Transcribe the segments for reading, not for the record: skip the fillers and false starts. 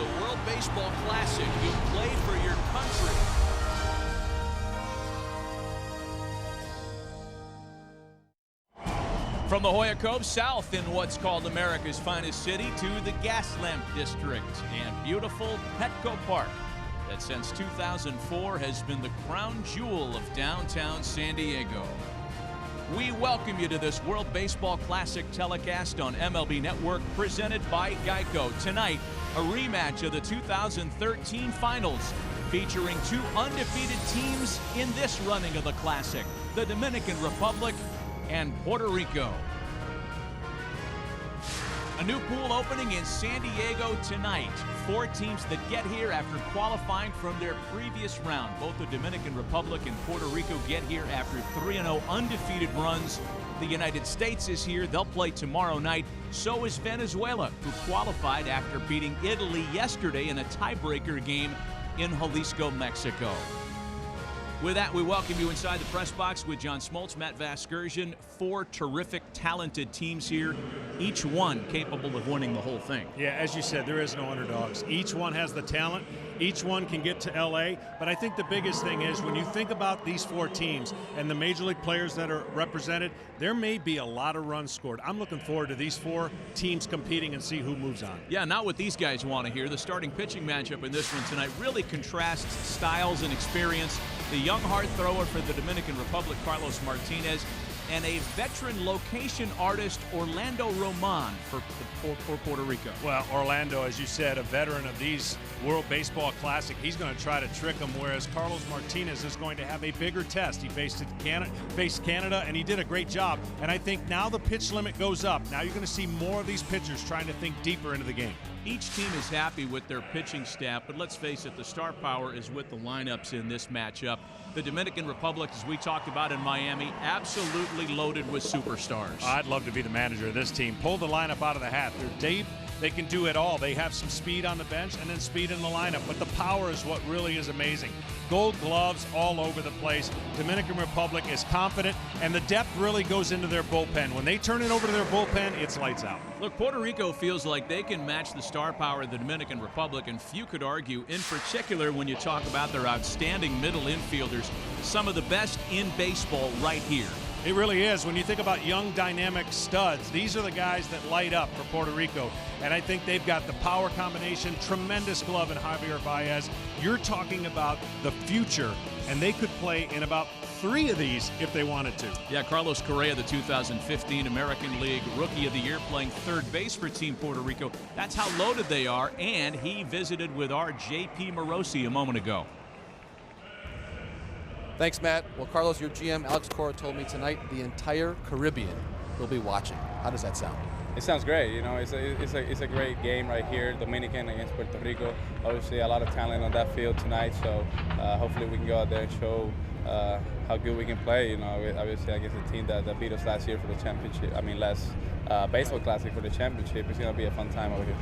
the World Baseball Classic. You play for your country. From the Hoya Cove south in what's called America's finest city to the Gaslamp District and beautiful Petco Park that since 2004 has been the crown jewel of downtown San Diego. We welcome you to this World Baseball Classic telecast on MLB Network presented by Geico. Tonight, a rematch of the 2013 finals featuring two undefeated teams in this running of the Classic, the Dominican Republic and Puerto Rico. A new pool opening in San Diego tonight. 4 teams that get here after qualifying from their previous round. Both the Dominican Republic and Puerto Rico get here after 3-0 undefeated runs. The United States is here. They'll play tomorrow night. So is Venezuela, who qualified after beating Italy yesterday in a tiebreaker game in Jalisco, Mexico. With that, we welcome you inside the press box with John Smoltz, Matt Vasgersian. 4 terrific, talented teams here, each one capable of winning the whole thing. Yeah, as you said, there is no underdogs. Each one has the talent. Each one can get to L.A. But I think the biggest thing is when you think about these 4 teams and the major league players that are represented, there may be a lot of runs scored. I'm looking forward to these 4 teams competing and see who moves on. Yeah, not what these guys want to hear. The starting pitching matchup in this one tonight really contrasts styles and experience. The young hard thrower for the Dominican Republic, Carlos Martinez, and a veteran location artist, Orlando Roman, for Puerto Rico. Well, Orlando, as you said, a veteran of these World Baseball Classic. He's going to try to trick him, whereas Carlos Martinez is going to have a bigger test. He faced Canada, and he did a great job. And I think now the pitch limit goes up. Now you're going to see more of these pitchers trying to think deeper into the game. Each team is happy with their pitching staff, but let's face it, the star power is with the lineups in this matchup. The Dominican Republic, as we talked about in Miami, absolutely loaded with superstars. I'd love to be the manager of this team. Pull the lineup out of the hat. They're deep. They can do it all. They have some speed on the bench and then speed in the lineup, but the power is what really is amazing. Gold gloves all over the place. Dominican Republic is confident, and the depth really goes into their bullpen. When they turn it over to their bullpen, it's lights out. Look, Puerto Rico feels like they can match the star power of the Dominican Republic, and few could argue, in particular when you talk about their outstanding middle infielders, some of the best in baseball right here. It really is. When you think about young, dynamic studs, these are the guys that light up for Puerto Rico. And I think they've got the power combination, tremendous glove in Javier Baez. You're talking about the future, and they could play in about 3 of these if they wanted to. Yeah, Carlos Correa, the 2015 American League Rookie of the Year, playing third base for Team Puerto Rico. That's how loaded they are, and he visited with our J.P. Morosi a moment ago. Thanks, Matt. Well, Carlos, your GM, Alex Cora, told me tonight the entire Caribbean will be watching. How does that sound? It sounds great. You know, it's a great game right here, Dominican against Puerto Rico. Obviously, a lot of talent on that field tonight, so hopefully we can go out there and show how good we can play. You know, obviously against a team that beat us last year for the championship. I mean, last baseball classic for the championship. It's going to be a fun time over here.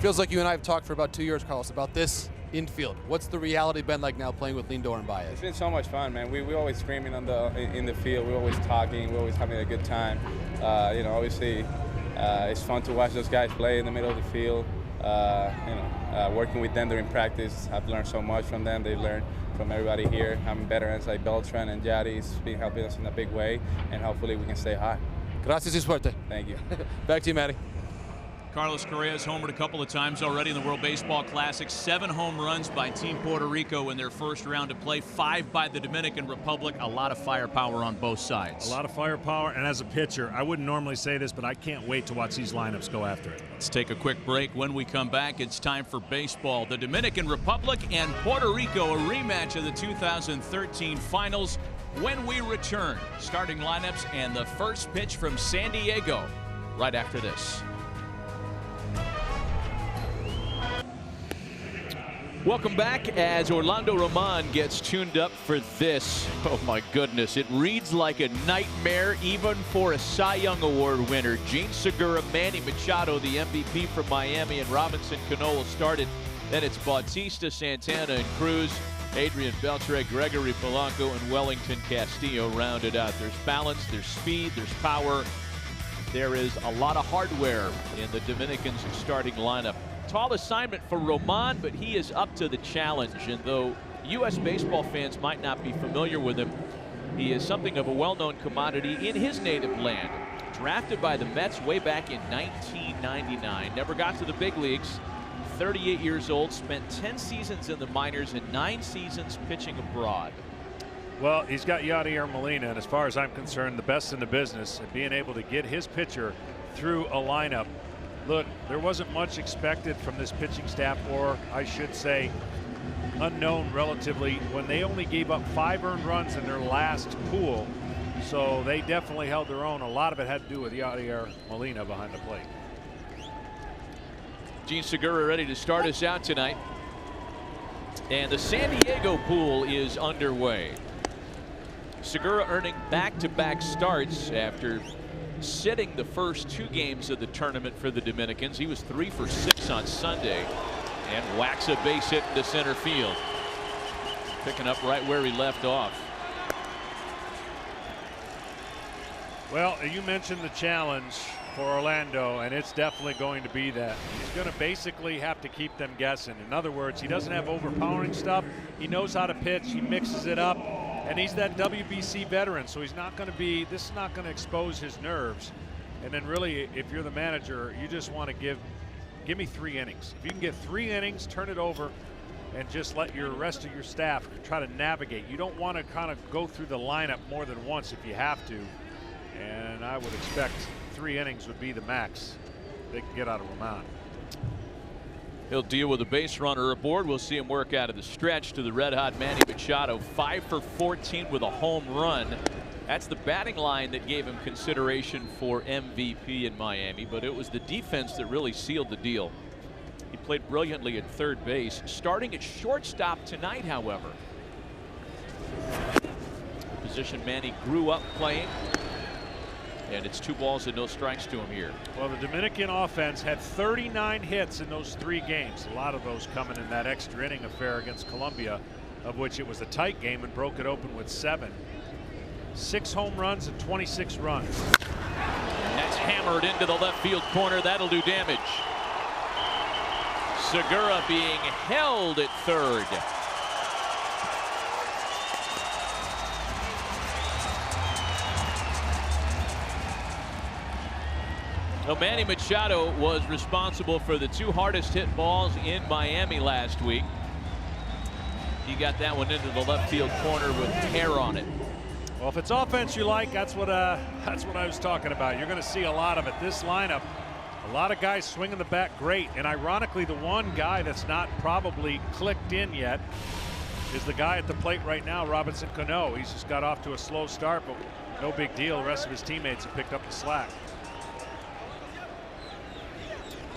Feels like you and I have talked for about 2 years, Carlos, about this infield. What's the reality been like now playing with Lindor and Baez? It's been so much fun, man. We always screaming in the field. We're always talking. We're always having a good time. You know, obviously, it's fun to watch those guys play in the middle of the field. Working with them during practice, I've learned so much from them. They've learned from everybody here. Having veterans like Beltran and Yadi's been helping us in a big way, and hopefully we can stay high. Gracias y suerte. Thank you. Back to you, Matty. Carlos Correa's homered a couple of times already in the World Baseball Classic. 7 home runs by Team Puerto Rico in their first round of play. 5 by the Dominican Republic. A lot of firepower on both sides. A lot of firepower, and as a pitcher, I wouldn't normally say this, but I can't wait to watch these lineups go after it. Let's take a quick break. When we come back, it's time for baseball. The Dominican Republic and Puerto Rico, a rematch of the 2013 finals. When we return, starting lineups and the first pitch from San Diego right after this. Welcome back as Orlando Roman gets tuned up for this. Oh my goodness, it reads like a nightmare even for a Cy Young Award winner. Gene Segura, Manny Machado, the MVP from Miami, and Robinson Cano will start it. Then it's Bautista, Santana, and Cruz. Adrian Beltre, Gregory Polanco, and Wellington Castillo rounded out. There's balance, there's speed, there's power. There is a lot of hardware in the Dominicans' starting lineup. Tall assignment for Roman, but he is up to the challenge. And though U.S. baseball fans might not be familiar with him, he is something of a well-known commodity in his native land. Drafted by the Mets way back in 1999. Never got to the big leagues. 38 years old, spent 10 seasons in the minors and 9 seasons pitching abroad. Well, he's got Yadier Molina, and as far as I'm concerned, the best in the business at being able to get his pitcher through a lineup. Look, there wasn't much expected from this pitching staff, or I should say unknown relatively, when they only gave up 5 earned runs in their last pool. So they definitely held their own. A lot of it had to do with Yadier Molina behind the plate. Gene Segura ready to start us out tonight. And the San Diego pool is underway. Segura earning back-to-back starts after sitting the first 2 games of the tournament for the Dominicans. He was 3 for 6 on Sunday and whacks a base hit into center field. Picking up right where he left off. Well, you mentioned the challenge for Orlando, and it's definitely going to be that. He's going to basically have to keep them guessing. In other words, he doesn't have overpowering stuff. He knows how to pitch. He mixes it up, and he's that WBC veteran, so he's not going to be, this is not going to expose his nerves. And then really, if you're the manager, you just want to give me 3 innings. If you can get 3 innings, turn it over, and just let your rest of your staff try to navigate. You don't want to kind of go through the lineup more than once if you have to. And I would expect 3 innings would be the max they can get out of Roman. He'll deal with a base runner aboard. We'll see him work out of the stretch to the red-hot Manny Machado. 5 for 14 with a home run. That's the batting line that gave him consideration for MVP in Miami, but it was the defense that really sealed the deal. He played brilliantly at third base. Starting at shortstop tonight, however. The position Manny grew up playing. And it's 2 balls and no strikes to him here. Well, the Dominican offense had 39 hits in those 3 games. A lot of those coming in that extra inning affair against Colombia, of which it was a tight game and broke it open with 7. 6 home runs and 26 runs. And that's hammered into the left field corner. That'll do damage. Segura being held at third. Well, Manny Machado was responsible for the 2 hardest hit balls in Miami last week. He got that one into the left field corner with hair on it. Well, if it's offense you like, that's what I was talking about. You're going to see a lot of it. This lineup, a lot of guys swinging the bat great. And ironically, the one guy that's not probably clicked in yet is the guy at the plate right now, Robinson Cano. He's just got off to a slow start, but no big deal. The rest of his teammates have picked up the slack.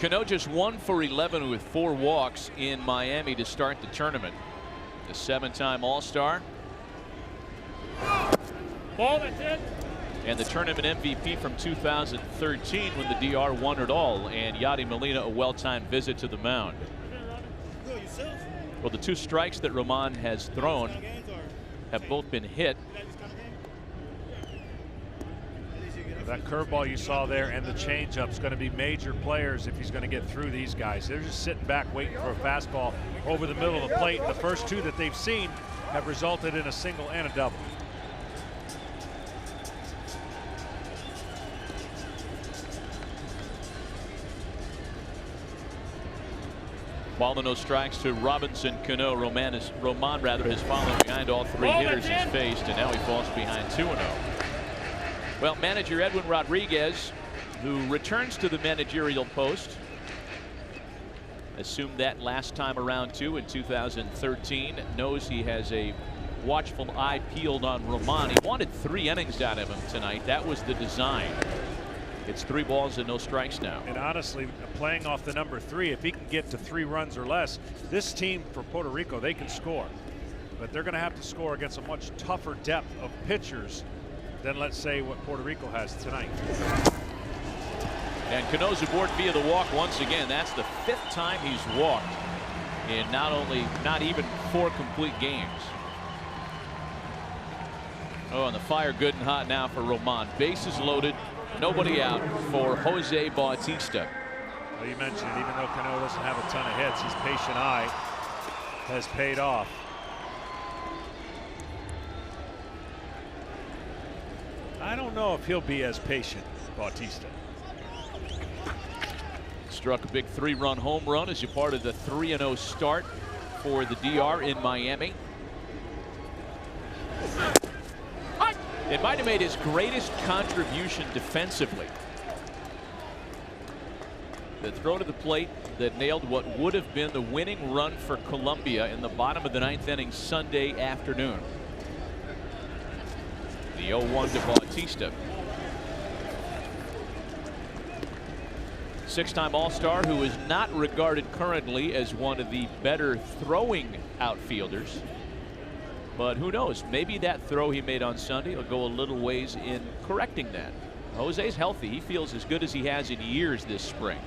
Cano just 1 for 11 with 4 walks in Miami to start the tournament. The 7-time All-Star. Ball, that's it. And the tournament MVP from 2013 when the DR won it all. And Yadi Molina a well-timed visit to the mound. Well, the 2 strikes that Roman has thrown have both been hit. That curveball you saw there and the changeup is going to be major players if he's going to get through these guys. They're just sitting back waiting for a fastball over the middle of the plate. The first 2 that they've seen have resulted in a single and a double. Ball and no strikes to Robinson Cano. Roman has fallen behind all 3 hitters he's faced, and now he falls behind 2-0. Well, manager Edwin Rodriguez, who returns to the managerial post, assumed that last time around too in 2013, knows he has a watchful eye peeled on Roman. He wanted 3 innings out of him tonight. That was the design. It's 3 balls and no strikes now. And honestly, playing off the number 3, if he can get to 3 runs or less, this team for Puerto Rico, they can score. But they're going to have to score against a much tougher depth of pitchers than, let's say, what Puerto Rico has tonight. And Cano's aboard via the walk once again. That's the 5th time he's walked in not even 4 complete games. Oh, and the fire good and hot now for Roman. Bases loaded, nobody out for Jose Bautista. Well, you mentioned it, even though Cano doesn't have a ton of hits, his patient eye has paid off. I don't know if he'll be as patient, Bautista. Struck a big 3-run home run as a part of the 3-0 start for the DR in Miami. It might have made his greatest contribution defensively. The throw to the plate that nailed what would have been the winning run for Colombia in the bottom of the 9th inning Sunday afternoon. The 0-1 to Bautista. 6-time All-Star who is not regarded currently as one of the better throwing outfielders. But who knows, maybe that throw he made on Sunday will go a little ways in correcting that. Jose's healthy. He feels as good as he has in years this spring.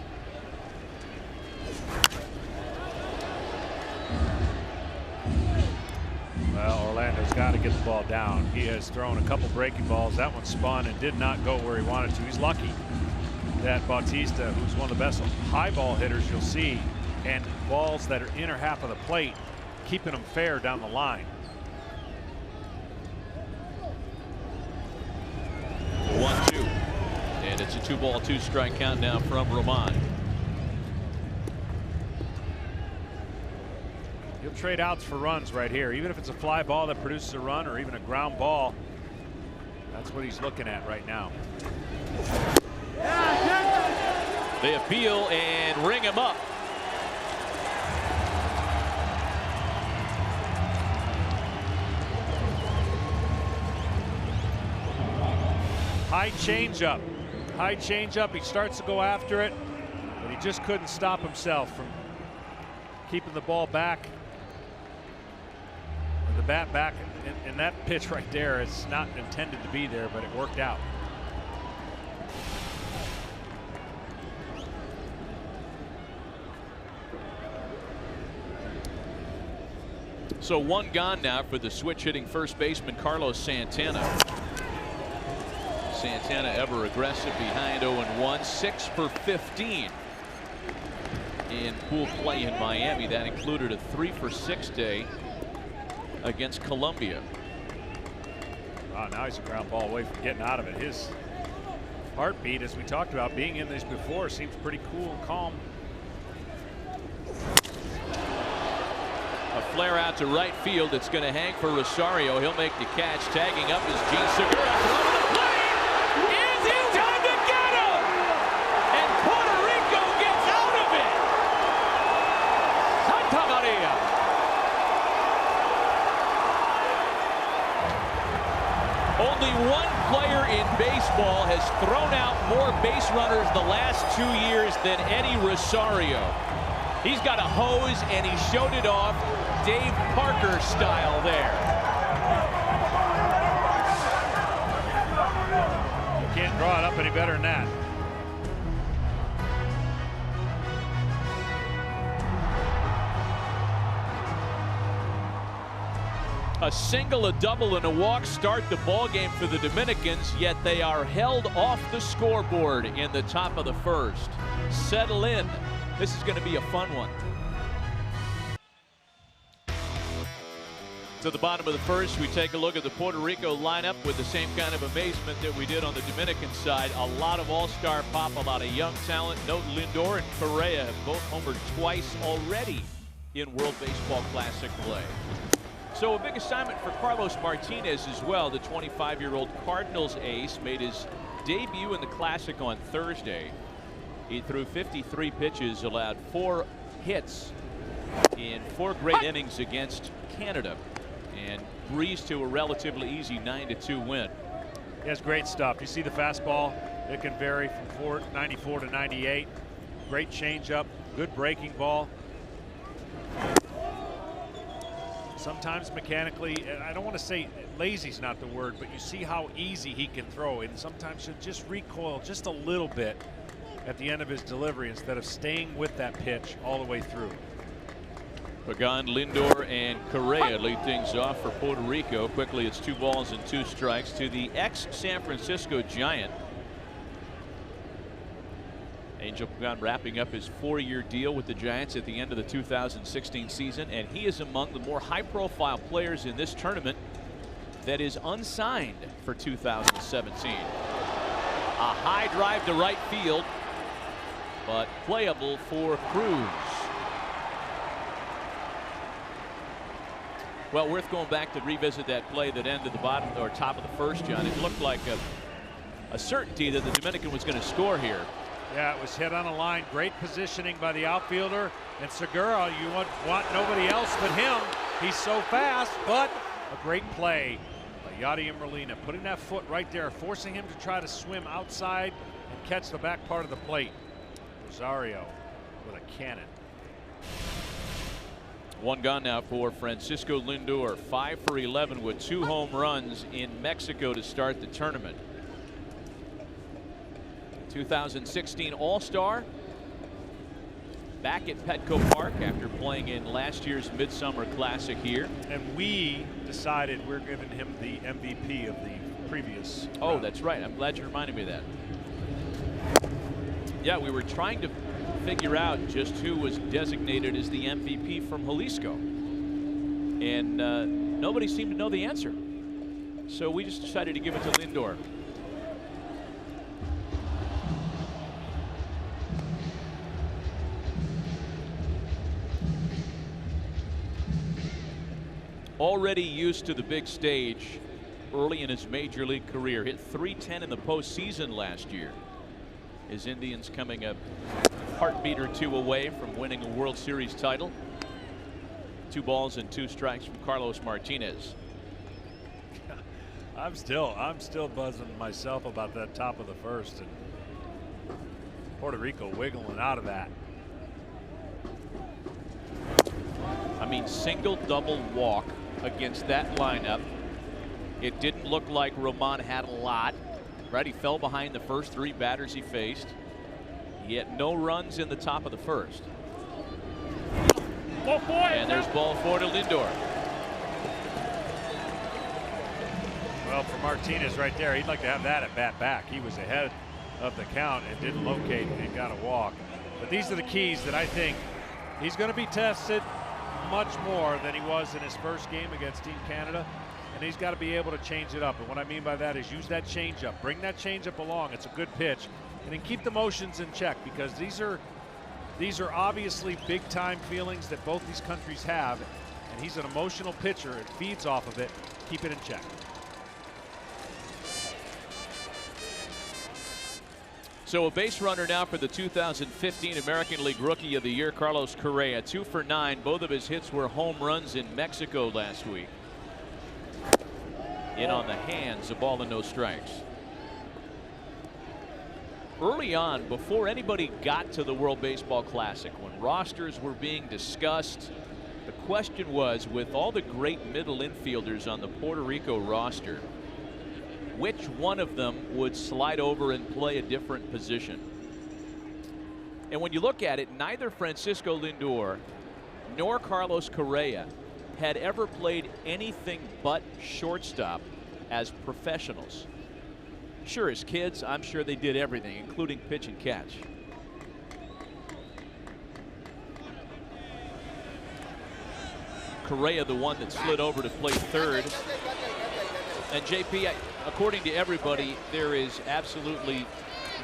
Well, Orlando's got to get the ball down. He has thrown a couple breaking balls. That one spun and did not go where he wanted to. He's lucky that Bautista, who's one of the best high ball hitters you'll see, and balls that are inner half of the plate, keeping them fair down the line. 1-2. And it's a 2-ball, 2-strike count now from Roman. He'll trade outs for runs right here, even if it's a fly ball that produces a run or even a ground ball. That's what he's looking at right now. They appeal and ring him up. High changeup. High changeup. He starts to go after it, but he just couldn't stop himself from keeping the ball back. The bat back, and that pitch right there is not intended to be there, but it worked out. So one gone now for the switch hitting first baseman Carlos Santana. Santana ever aggressive behind 0-1, 6 for 15 in pool play in Miami. That included a 3 for 6 day against Colombia. Wow, now he's a ground ball away from getting out of it. His heartbeat, as we talked about being in this before, seems pretty cool and calm. A flare out to right field. It's going to hang for Rosario. He'll make the catch. Tagging up is Gene Segura. Throw to the plate. Is it time to get him? And Puerto Rico gets out of it. Santa Maria. Only one player in baseball has thrown out more base runners the last 2 years than Eddie Rosario. He's got a hose and he showed it off Dave Parker style there. You can't draw it up any better than that. A single, a double, and a walk start the ball game for the Dominicans, yet they are held off the scoreboard in the top of the first. Settle in. This is going to be a fun one. To the bottom of the first, we take a look at the Puerto Rico lineup with the same kind of amazement that we did on the Dominican side. A lot of all-star pop, a lot of young talent. Note Lindor and Correa have both homered twice already in World Baseball Classic play. So a big assignment for Carlos Martinez as well. The 25-year-old Cardinals ace made his debut in the Classic on Thursday. He threw 53 pitches, allowed 4 hits in 4 great innings against Canada, and breezed to a relatively easy 9-2 win. He has great stuff. You see the fastball, it can vary from 94 to 98. Great changeup, good breaking ball. Sometimes mechanically, and I don't want to say lazy's not the word, but you see how easy he can throw, and sometimes he'll just recoil just a little bit at the end of his delivery instead of staying with that pitch all the way through. Pagan, Lindor, and Correa lead things off for Puerto Rico. Quickly, it's 2 balls and 2 strikes to the ex-San Francisco Giant. Angel Pagan wrapping up his 4-year deal with the Giants at the end of the 2016 season, and he is among the more high-profile players in this tournament that is unsigned for 2017. A high drive to right field, but playable for Cruz. Well, worth going back to revisit that play that ended the bottom or top of the first, John. It looked like a certainty that the Dominican was going to score here. Yeah, it was hit on a line. Great positioning by the outfielder. And Segura, you want nobody else but him. He's so fast, but a great play by Yadier Molina, putting that foot right there, forcing him to try to swim outside and catch the back part of the plate. Rosario with a cannon. One gone now for Francisco Lindor, 5 for 11 with 2 home runs in Mexico to start the tournament. 2016 All-Star, back at Petco Park after playing in last year's Midsummer Classic here. And we decided we're giving him the MVP of the previous Oh, round. that's right. I'm glad you reminded me of that. Yeah, we were trying to figure out just who was designated as the MVP from Jalisco. And nobody seemed to know the answer. So we just decided to give it to Lindor. Already used to the big stage early in his major league career. Hit .310 in the postseason last year. His Indians coming a heartbeat or 2 away from winning a World Series title. 2 balls and 2 strikes from Carlos Martinez. I'm still buzzing myself about that top of the first, and Puerto Rico wiggling out of that. I mean, single, double, walk against that lineup. It didn't look like Roman had a lot, right? He fell behind the first 3 batters he faced. He had no runs in the top of the first. And there's ball 4 to Lindor. Well, for Martinez right there, he'd like to have that at bat back. He was ahead of the count and didn't locate and got a walk. But these are the keys that I think he's going to be tested much more than he was in his first game against Team Canada, and he's got to be able to change it up. And what I mean by that is use that changeup, bring that changeup along. It's a good pitch, and then keep the motions in check, because these are obviously big time feelings that both these countries have, and he's an emotional pitcher. It feeds off of it. Keep it in check. So a base runner now for the 2015 American League Rookie of the Year, Carlos Correa. 2 for 9. Both of his hits were home runs in Mexico last week. In on the hands, a ball and no strikes. Early on, before anybody got to the World Baseball Classic, when rosters were being discussed, the question was, with all the great middle infielders on the Puerto Rico roster, which one of them would slide over and play a different position? And when you look at it, neither Francisco Lindor nor Carlos Correa had ever played anything but shortstop as professionals. Sure, as kids, I'm sure they did everything, including pitch and catch. Correa, the one that slid over to play third. And JP, according to everybody, there is absolutely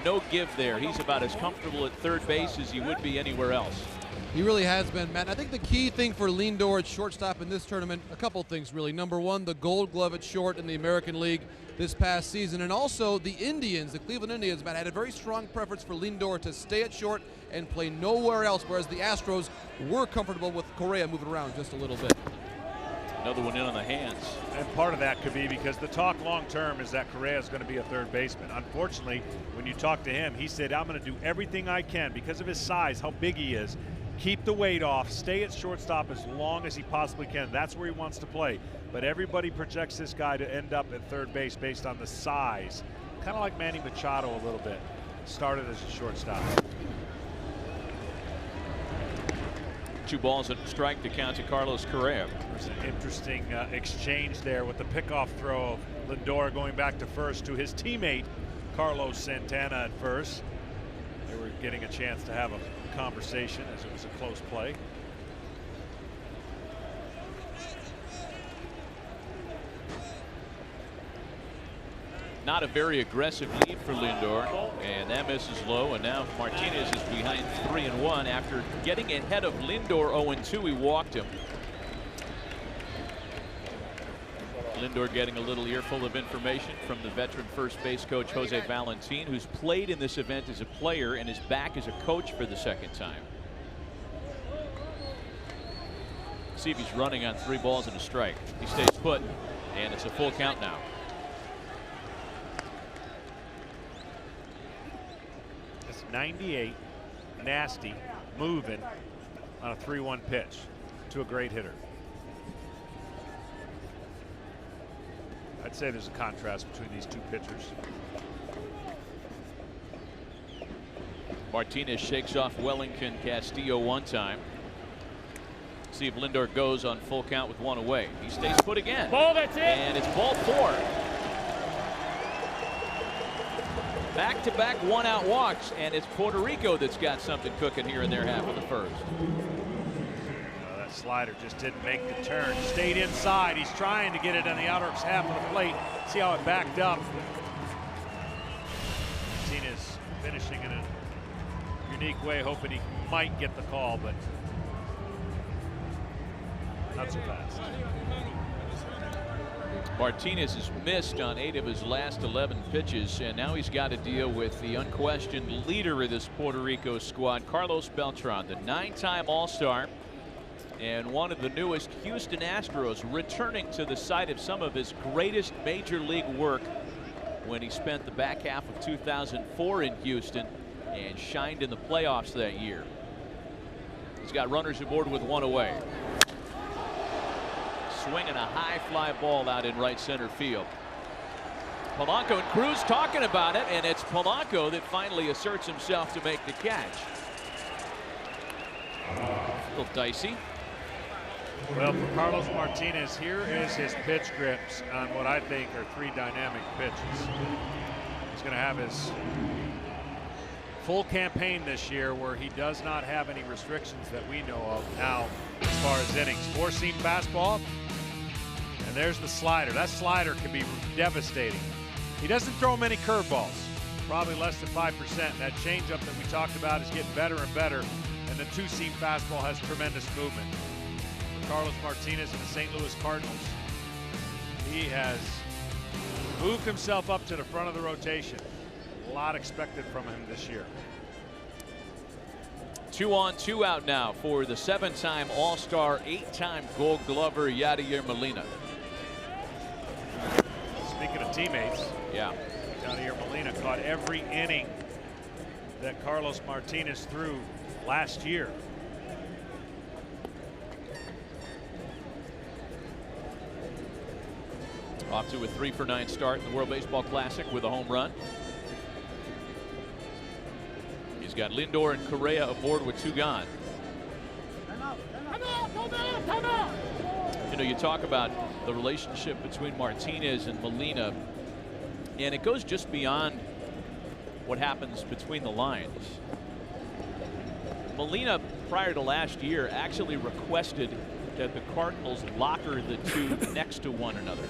no give there. He's about as comfortable at third base as he would be anywhere else. He really has been, Matt. I think the key thing for Lindor at shortstop in this tournament, a couple things really. Number one, the Gold Glove at short in the American League this past season, and also the Indians, the Cleveland Indians, Matt, had a very strong preference for Lindor to stay at short and play nowhere else, whereas the Astros were comfortable with Correa moving around just a little bit. Another one in on the hands. And part of that could be because the talk long term is that Correa is going to be a third baseman. Unfortunately, when you talk to him, he said, I'm going to do everything I can because of his size, how big he is. Keep the weight off, stay at shortstop as long as he possibly can. That's where he wants to play. But everybody projects this guy to end up at third base based on the size. Kind of like Manny Machado a little bit. Started as a shortstop. 2 balls and a strike to count to Carlos Correa. There's an interesting exchange there with the pickoff throw of Lindor going back to first to his teammate Carlos Santana at first. They were getting a chance to have a conversation as it was a close play. Not a very aggressive lead for Lindor, and that misses low, and now Martinez is behind 3-1 after getting ahead of Lindor 0-2. He walked him. Lindor getting a little earful of information from the veteran first base coach Jose Valentin, who's played in this event as a player and is back as a coach for the second time. See if he's running on 3 balls and a strike. He stays put, and it's a full count now. It's 98, nasty, moving on a 3-1 pitch to a great hitter. I'd say there's a contrast between these two pitchers. Martinez shakes off Wellington Castillo one time. See if Lindor goes on full count with 1 away. He stays put again. Ball, that's it. And it's ball 4. Back-to-back 1-out walks, and it's Puerto Rico that's got something cooking here in their half of the first. That slider just didn't make the turn. Stayed inside. He's trying to get it on the outer half of the plate. See how it backed up. Martinez finishing in a unique way, hoping he might get the call, but not so fast. Martinez has missed on 8 of his last 11 pitches, and now he's got to deal with the unquestioned leader of this Puerto Rico squad, Carlos Beltran, the 9-time All-Star and one of the newest Houston Astros, returning to the site of some of his greatest major league work when he spent the back half of 2004 in Houston and shined in the playoffs that year. He's got runners aboard with 1 away. Swinging a high fly ball out in right center field. Polanco and Cruz talking about it, and it's Polanco that finally asserts himself to make the catch. A little dicey. Well, for Carlos Martinez, here is his pitch grips on what I think are 3 dynamic pitches. He's going to have his full campaign this year where he does not have any restrictions that we know of now as far as innings. 4-seam fastball, and there's the slider. That slider can be devastating. He doesn't throw many curveballs, probably less than 5%. That changeup that we talked about is getting better and better, and the 2-seam fastball has tremendous movement. For Carlos Martinez and the St. Louis Cardinals, he has moved himself up to the front of the rotation. A lot expected from him this year. 2 on, 2 out now for the 7-time All-Star, 8-time Gold Glover Yadier Molina. Speaking of teammates, yeah, Yadier Molina caught every inning that Carlos Martinez threw last year. Off to a 3-for-9 start in the World Baseball Classic with a home run. He's got Lindor and Correa aboard with 2 gone. You know, you talk about the relationship between Martinez and Molina, and it goes just beyond what happens between the lines. Molina, prior to last year, actually requested that the Cardinals locker the 2 next to one another.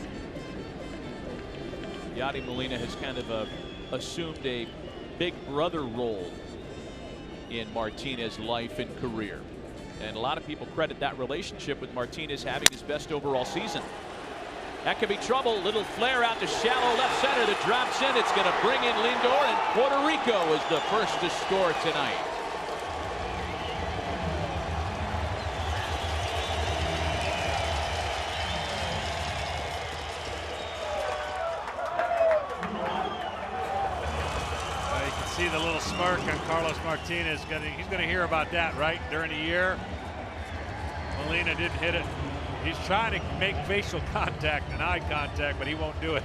Yadi Molina has kind of assumed a big brother role in Martinez's life and career. And a lot of people credit that relationship with Martinez having his best overall season. That could be trouble. Little flare out to shallow left center that drops in. It's going to bring in Lindor, and Puerto Rico is the first to score tonight. See the little smirk on Carlos Martinez. He's going to hear about that, right? During the year, Molina didn't hit it. He's trying to make facial contact and eye contact, but he won't do it.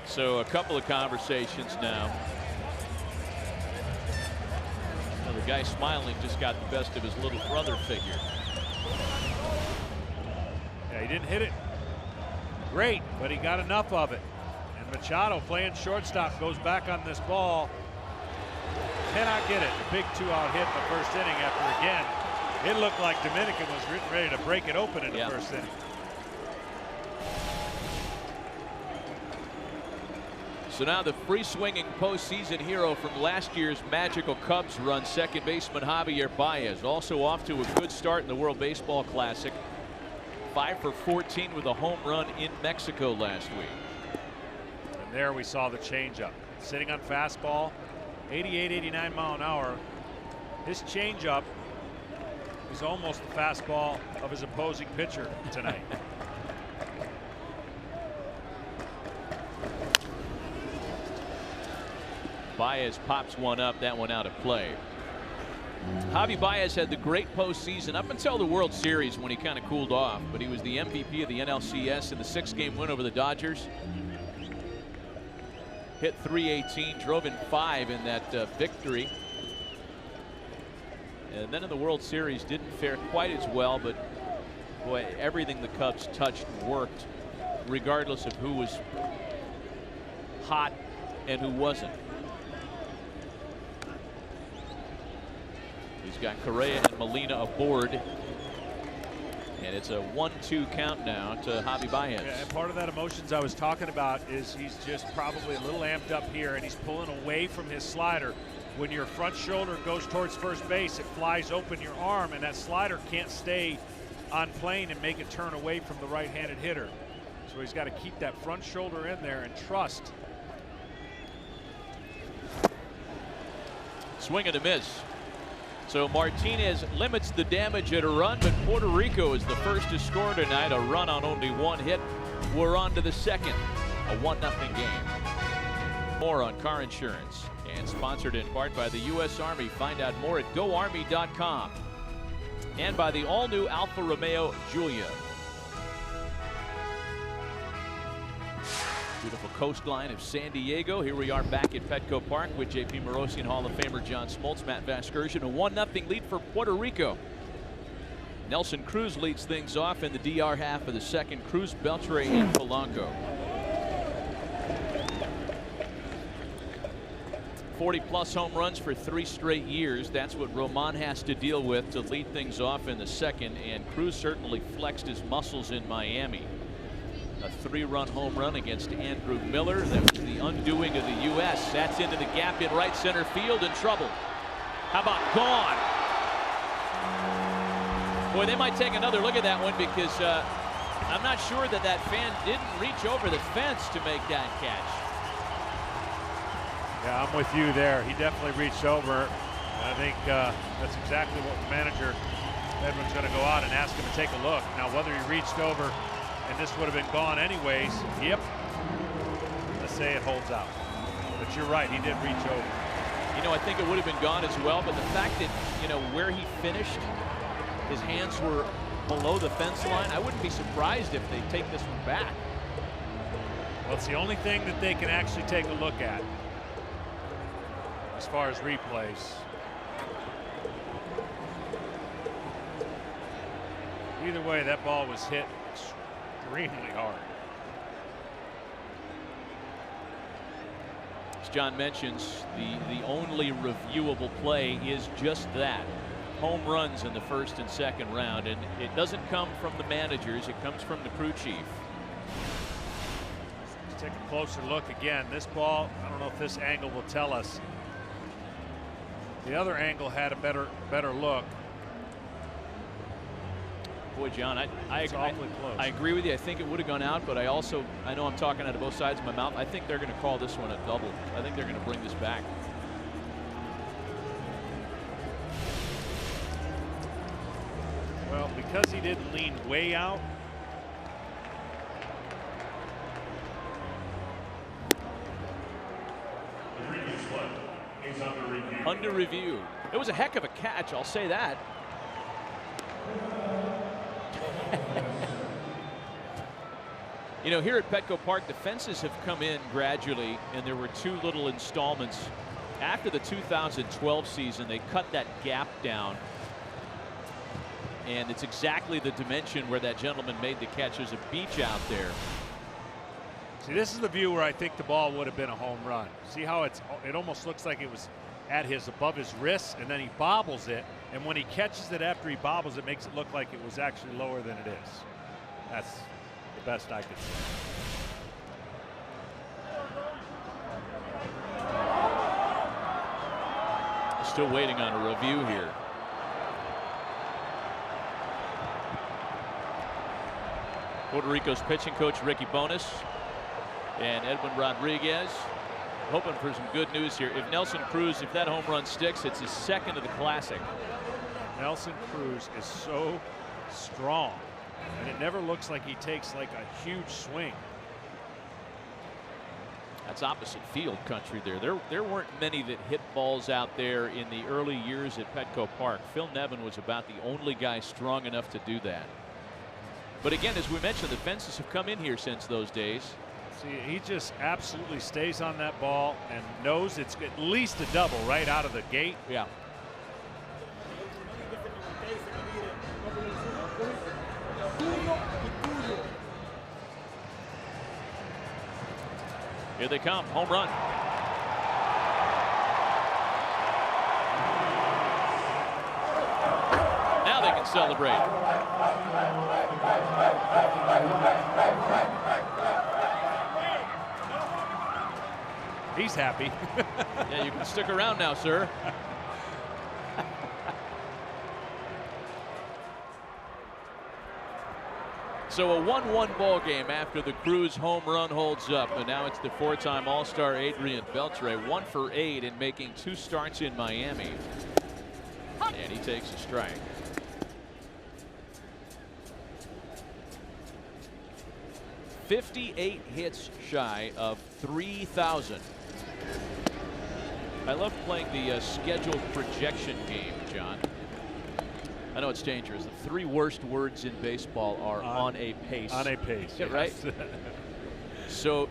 So a couple of conversations now. Well, the guy smiling just got the best of his little brother figure. Yeah, he didn't hit it great, but he got enough of it. And Machado, playing shortstop, goes back on this ball. Cannot get it. A big 2-out hit in the first inning after, again, it looked like Dominican was ready to break it open in the first inning. So now the free-swinging postseason hero from last year's magical Cubs run, second baseman Javier Baez, also off to a good start in the World Baseball Classic. 5 for 14 with a home run in Mexico last week. And there we saw the changeup. Sitting on fastball, 88, 89 mile an hour. His changeup is almost the fastball of his opposing pitcher tonight. Baez pops one up, that one out of play. Javi Baez had the great postseason up until the World Series when he kind of cooled off, but he was the MVP of the NLCS in the 6-game win over the Dodgers. Hit .318, drove in 5 in that victory. And then in the World Series didn't fare quite as well, but boy, everything the Cubs touched worked, regardless of who was hot and who wasn't. He's got Correa and Molina aboard. And it's a 1-2 count now to Javi Baez. Yeah, and part of that emotions I was talking about is he's just probably a little amped up here, and he's pulling away from his slider. When your front shoulder goes towards first base, it flies open your arm, and that slider can't stay on plane and make it turn away from the right-handed hitter. So he's got to keep that front shoulder in there and trust. Swing and a miss. So Martinez limits the damage at a run, but Puerto Rico is the first to score tonight. A run on only 1 hit. We're on to the second. A 1-0 game. More on car insurance, and sponsored in part by the U.S. Army. Find out more at GoArmy.com. And by the all-new Alfa Romeo Giulia. Beautiful coastline of San Diego. Here we are back at Petco Park with J.P. Morosi and Hall of Famer John Smoltz, Matt Vasgersian. A 1-0 lead for Puerto Rico. Nelson Cruz leads things off in the DR half of the second. Cruz, Beltre, and Polanco. 40-plus home runs for 3 straight years. That's what Roman has to deal with to lead things off in the second. And Cruz certainly flexed his muscles in Miami. A 3-run home run against Andrew Miller. That was the undoing of the U.S. That's into the gap in right center field, in trouble. How about gone? Boy, they might take another look at that one, because I'm not sure that that fan didn't reach over the fence to make that catch. Yeah, I'm with you there. He definitely reached over. And I think that's exactly what the manager, Edwin's going to go out and ask him to take a look. Now, whether he reached over and this would have been gone anyways, yep. Let's say it holds out. But you're right, he did reach over. You know, I think it would have been gone as well, but the fact that, you know, where he finished, his hands were below the fence line, I wouldn't be surprised if they take this one back. Well, it's the only thing that they can actually take a look at as far as replays. Either way, that ball was hit extremely hard. As John mentions, the only reviewable play is just that. Home runs in the first and second round, and it doesn't come from the managers, it comes from the crew chief. Let's take a closer look again. This ball, I don't know if this angle will tell us. The other angle had a better look. Boy, John, I agree with you. I think it would have gone out, but I know I'm talking out of both sides of my mouth. I think they're going to call this one a double. I think they're going to bring this back. Well, because he didn't lean way out. Under review. It was a heck of a catch, I'll say that. You know, here at Petco Park, the fences have come in gradually, and there were 2 little installments. After the 2012 season, they cut that gap down. And it's exactly the dimension where that gentleman made the catch. There's a beach out there. See, this is the view where I think the ball would have been a home run. See how it almost looks like it was at above his wrist, and then he bobbles it, and when he catches it after he bobbles it, makes it look like it was actually lower than it is. That's the best I could say. Still waiting on a review here. Puerto Rico's pitching coach Ricky Bonas and Edwin Rodriguez hoping for some good news here. If Nelson Cruz, if that home run sticks, it's his second of the Classic. Nelson Cruz is so strong, and it never looks like he takes like a huge swing. That's opposite field country there. There weren't many that hit balls out there in the early years at Petco Park. Phil Nevin was about the only guy strong enough to do that. But again, as we mentioned, the fences have come in here since those days. See, he just absolutely stays on that ball and knows it's at least a double right out of the gate. Yeah. Here they come. Home run. Now they can celebrate. He's happy. Yeah, you can stick around now, sir. So a 1-1 ball game after the Cruz home run holds up, and now it's the four-time All-Star Adrian Beltre, 1 for 8 in making 2 starts in Miami, and he takes a strike. .58 hits shy of 3,000. I love playing the scheduled projection game, John. I know it's dangerous. The 3 worst words in baseball are on a pace. On a pace. Yeah, yes. right? So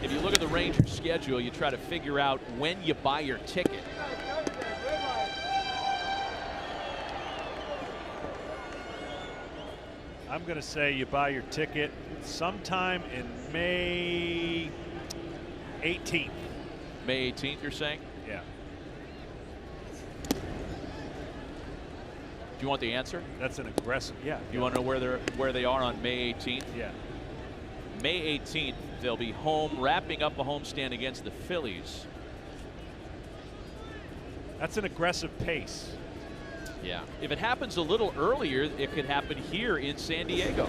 if you look at the Rangers schedule, you try to figure out when you buy your ticket. I'm going to say you buy your ticket sometime in May 18th. May 18th, you're saying? Yeah. Do you want the answer? That's an aggressive. Yeah. You want to know where they are on May 18th? Yeah. May 18th, they'll be home, wrapping up a homestand against the Phillies. That's an aggressive pace. Yeah. If it happens a little earlier, it could happen here in San Diego.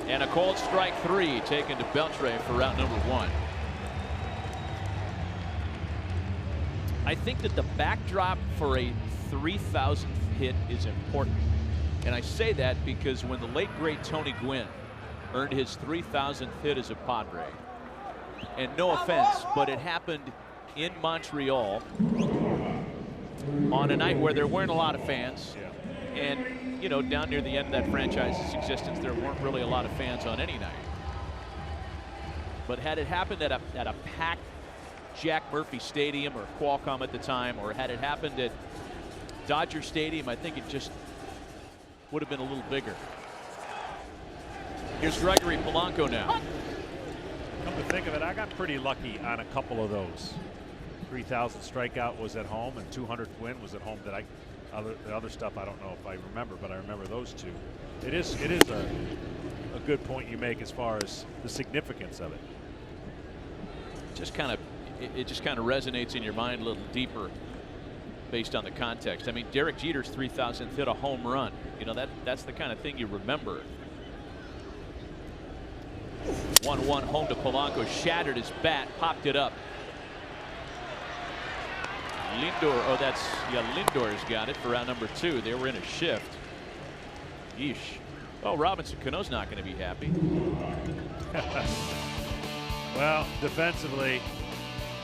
And a called strike 3 taken to Beltre for route number 1. I think that the backdrop for a 3,000th hit is important. And I say that because when the late great Tony Gwynn earned his 3,000th hit as a Padre, and no offense, but it happened in Montreal on a night where there weren't a lot of fans. Yeah. And, you know, down near the end of that franchise's existence, there weren't really a lot of fans on any night. But had it happened at a packed Jack Murphy Stadium or Qualcomm at the time, or had it happened at Dodger Stadium, I think it just would have been a little bigger. Here's Gregory Polanco now. Come to think of it, I got pretty lucky on a couple of those. 3,000 strikeout was at home, and 200th win was at home. The other stuff I don't know if I remember, but I remember those two. It is a good point you make as far as the significance of it. It just kind of resonates in your mind a little deeper based on the context. I mean, Derek Jeter's 3,000th hit, a home run. You know, that's the kind of thing you remember. 1-1 home to Polanco, shattered his bat, popped it up. Lindor, Lindor's got it for round number 2. They were in a shift. Yeesh. Oh, Robinson Cano's not going to be happy. Well, defensively,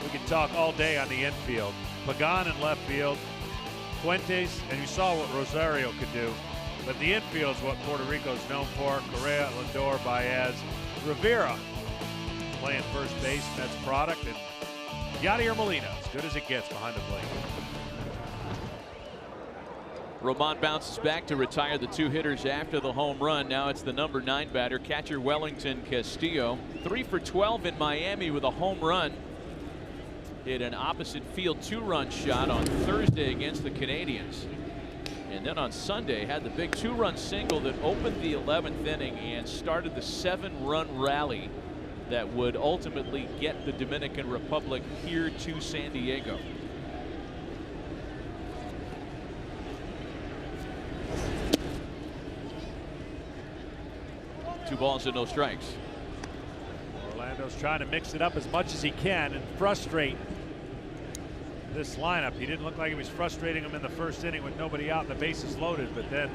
we could talk all day on the infield. Pagan in left field, Fuentes, and you saw what Rosario could do. But the infield is what Puerto Rico's known for. Correa, Lindor, Baez, Rivera playing first base, and that's product. And Yadier Molina, as good as it gets behind the plate. Roman bounces back to retire the 2 hitters after the home run. Now it's the number 9 batter, catcher Wellington Castillo. 3 for 12 in Miami with a home run. Hit an opposite field 2-run shot on Thursday against the Canadians. And then on Sunday had the big 2-run single that opened the 11th inning and started the 7-run rally that would ultimately get the Dominican Republic here to San Diego. Two balls and no strikes. Orlando's trying to mix it up as much as he can and frustrate this lineup. He didn't look like he was frustrating them in the first inning with nobody out and the bases loaded, but then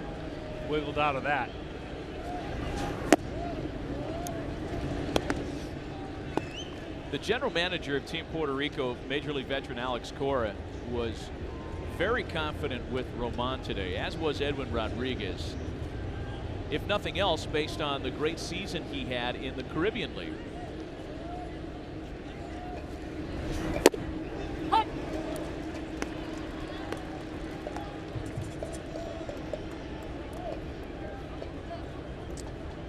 wiggled out of that. The general manager of Team Puerto Rico, Major League veteran Alex Correa, was very confident with Roman today, as was Edwin Rodriguez. If nothing else, based on the great season he had in the Caribbean League.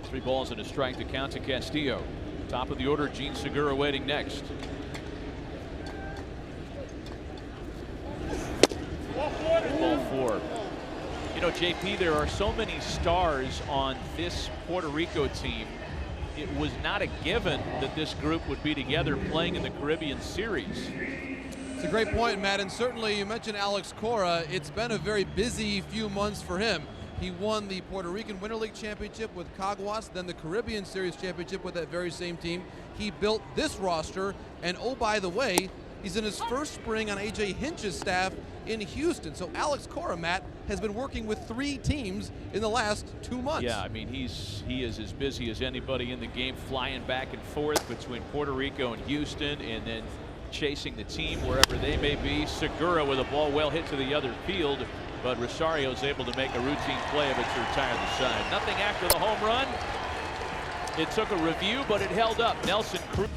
Three balls and a strike to count to Castillo. Top of the order, Gene Segura waiting next. Ball 4. You know, JP, there are so many stars on this Puerto Rico team. It was not a given that this group would be together playing in the Caribbean Series. It's a great point, Matt, and certainly you mentioned Alex Correa. It's been a very busy few months for him. He won the Puerto Rican Winter League Championship with Caguas, then the Caribbean Series Championship with that very same team. He built this roster, and oh, by the way, he's in his first spring on A.J. Hinch's staff in Houston. So Alex Correa, Matt, has been working with 3 teams in the last 2 months. Yeah, I mean, he is as busy as anybody in the game, flying back and forth between Puerto Rico and Houston, and then chasing the team wherever they may be. Segura with a ball well hit to the other field, but Rosario is able to make a routine play of it to retire the side. Nothing after the home run. It took a review, but it held up. Nelson Cruz.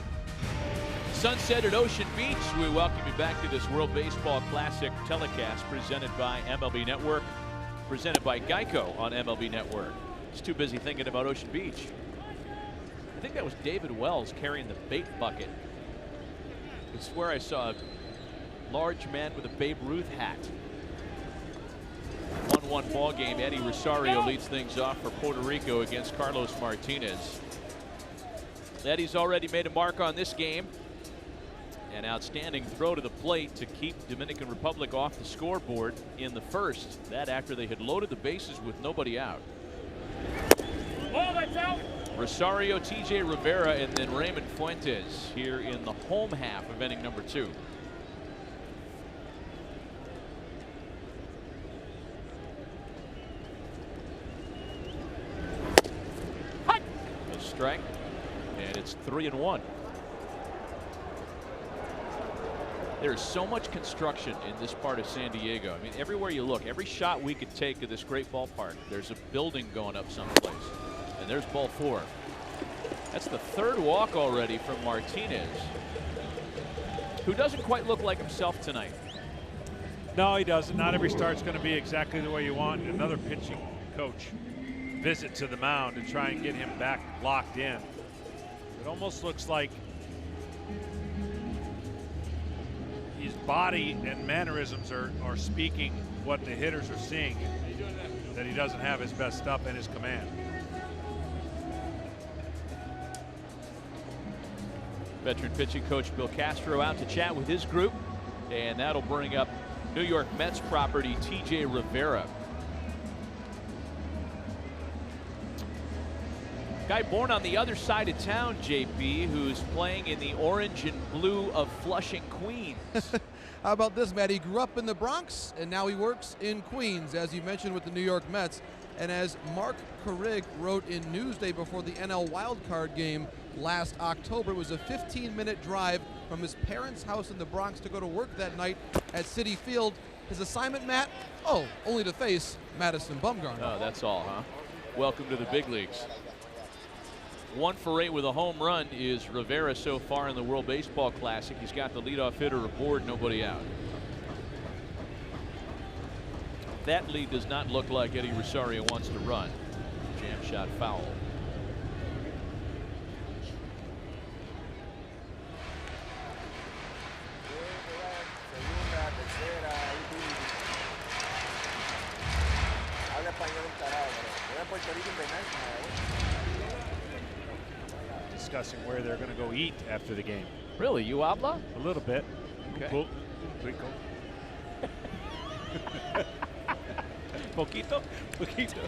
Sunset at Ocean Beach. We welcome you back to this World Baseball Classic telecast presented by MLB Network, presented by Geico on MLB Network. He's too busy thinking about Ocean Beach. I think that was David Wells carrying the bait bucket. I swear I saw a large man with a Babe Ruth hat. 1-1 ball game. Eddie Rosario leads things off for Puerto Rico against Carlos Martinez. Eddie's already made a mark on this game. An outstanding throw to the plate to keep Dominican Republic off the scoreboard in the first. That after they had loaded the bases with nobody out. Rosario, TJ Rivera, and then Raymond Fuentes here in the home half of inning number 2. A strike, and it's 3-1. There's so much construction in this part of San Diego. I mean, everywhere you look, every shot we could take of this great ballpark, there's a building going up someplace. And there's ball 4. That's the 3rd walk already from Martinez, who doesn't quite look like himself tonight. No, he doesn't. Not every start's going to be exactly the way you want. Another pitching coach visit to the mound to try and get him back locked in. It almost looks like his body and mannerisms are speaking what the hitters are seeing, that he doesn't have his best stuff in his command. Veteran pitching coach Bill Castro out to chat with his group, and that'll bring up New York Mets property TJ Rivera. Guy born on the other side of town, JP, who's playing in the orange and blue of Flushing, Queens. How about this, Matt? He grew up in the Bronx, and now he works in Queens, as you mentioned, with the New York Mets. And as Mark Carrig wrote in Newsday before the NL wildcard game last October, it was a 15-minute drive from his parents' house in the Bronx to go to work that night at Citi Field. His assignment, Matt? Oh, only to face Madison Bumgarner. Oh, that's all, huh? Welcome to the big leagues. 1 for 8 with a home run is Rivera so far in the World Baseball Classic. He's got the leadoff hitter aboard, nobody out. that lead does not look like Eddie Rosario wants to run. Jam shot foul. Discussing where they're going to go eat after the game. Really, you habla? A little bit. Okay. Cool. Rico. Poquito? Poquito.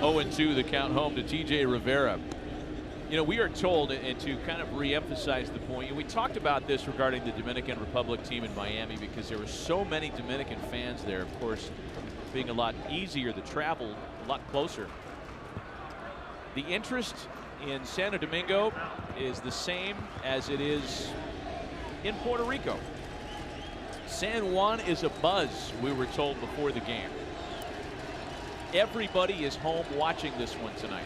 Oh, and 2 the count home to TJ Rivera. You know, we are told, and to kind of re-emphasize the point, and we talked about this regarding the Dominican Republic team in Miami because there were so many Dominican fans there, of course, being a lot easier to travel, a lot closer. The interest in Santo Domingo is the same as it is in Puerto Rico. San Juan is abuzz, we were told before the game. Everybody is home watching this one tonight.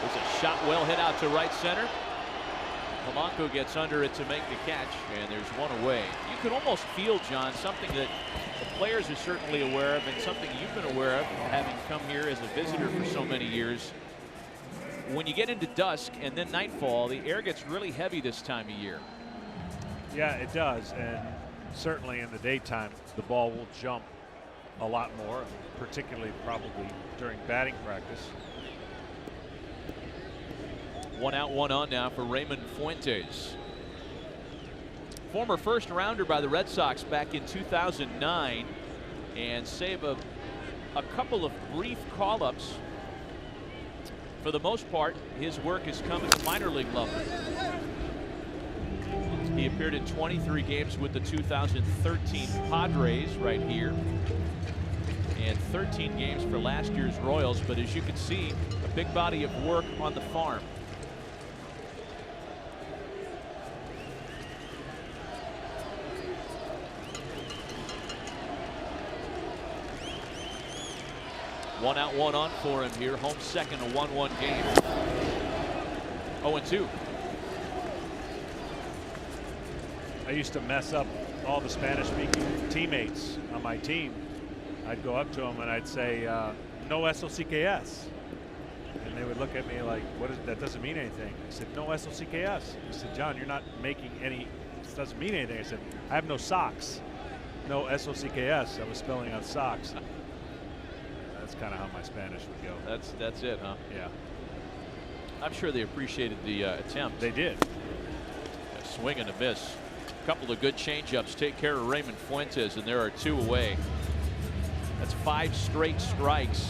There's a shot well hit out to right center. Polanco gets under it to make the catch, and there's one away. You can almost feel, John, something that the players are certainly aware of and something you've been aware of, having come here as a visitor for so many years. When you get into dusk and then nightfall, the air gets really heavy this time of year. Yeah, it does, and certainly in the daytime, the ball will jump a lot more, particularly probably during batting practice. 1 out, 1 on now for Raymond Fuentes. Former first rounder by the Red Sox back in 2009, and save a couple of brief call-ups. For the most part, his work has come as a minor league level. He appeared in 23 games with the 2013 Padres right here, and 13 games for last year's Royals. But as you can see, a big body of work on the farm. One out, 1 on for him here. Home second, a 1-1 game. 0-2. I used to mess up all the Spanish-speaking teammates on my team. I'd go up to them and I'd say, no eso sí que es. And they would look at me like, what is that? Doesn't mean anything. I said, no eso sí que es. He said, John, you're not making any, this doesn't mean anything. I said, I have no socks. No eso sí que es. I was spelling out socks. That's kind of how my Spanish would go. That's it, huh? Yeah. I'm sure they appreciated the attempt. They did. A swing and a miss. A couple of good changeups take care of Raymond Fuentes, and there are 2 away. That's 5 straight strikes,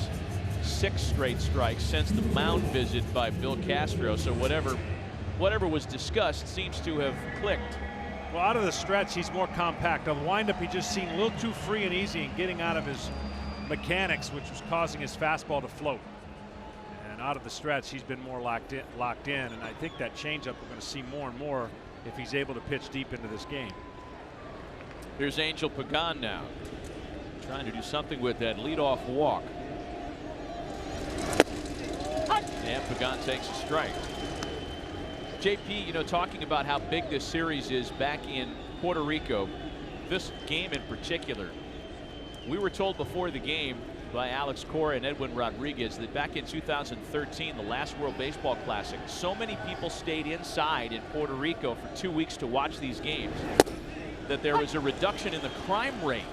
6 straight strikes since the mound visit by Bill Castro. So whatever was discussed seems to have clicked. Well, out of the stretch, he's more compact. On the windup, he just seemed a little too free and easy and getting out of his mechanics, which was causing his fastball to float. And out of the stretch, he's been more locked in, and I think that changeup we're going to see more and more if he's able to pitch deep into this game. Here's Angel Pagan now, trying to do something with that leadoff walk. And Pagan takes a strike. JP, you know, talking about how big this series is back in Puerto Rico, this game in particular. We were told before the game by Alex Cora and Edwin Rodriguez that back in 2013, the last World Baseball Classic, so many people stayed inside in Puerto Rico for 2 weeks to watch these games that there was a reduction in the crime rate.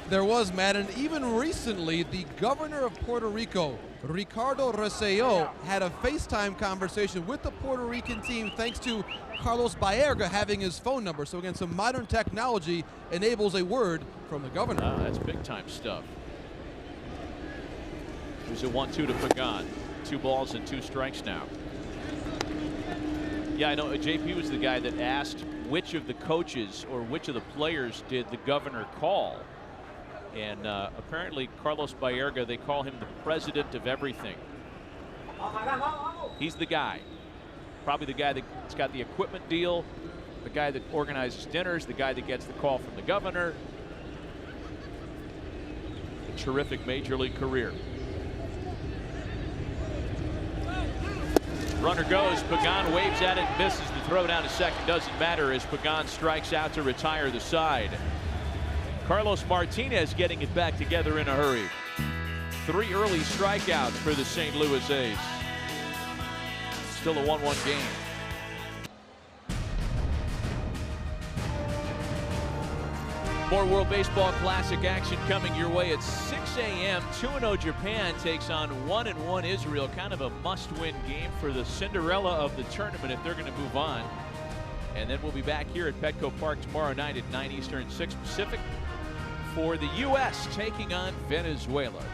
There was, Matt, and even recently, the governor of Puerto Rico, Ricardo Rosselló, had a FaceTime conversation with the Puerto Rican team thanks to Carlos Baerga having his phone number. So again, some modern technology enables a word from the governor. Wow, that's big time stuff. There's a 1-2 to Pagan. 2 balls and 2 strikes now. Yeah, I know JP was the guy that asked which of the coaches or which of the players did the governor call. And apparently Carlos Baerga, they call him the president of everything. He's the guy. Probably the guy that's got the equipment deal, the guy that organizes dinners, the guy that gets the call from the governor. A terrific major league career. Runner goes. Pagan waves at it, misses. The throw down to second doesn't matter as Pagan strikes out to retire the side. Carlos Martinez getting it back together in a hurry. 3 early strikeouts for the St. Louis A's. Still a 1-1 game. More World Baseball Classic action coming your way at 6 a.m. 2-0 Japan takes on 1-1 Israel. Kind of a must-win game for the Cinderella of the tournament if they're going to move on. And then we'll be back here at Petco Park tomorrow night at 9 Eastern, 6 Pacific for the U.S. taking on Venezuela.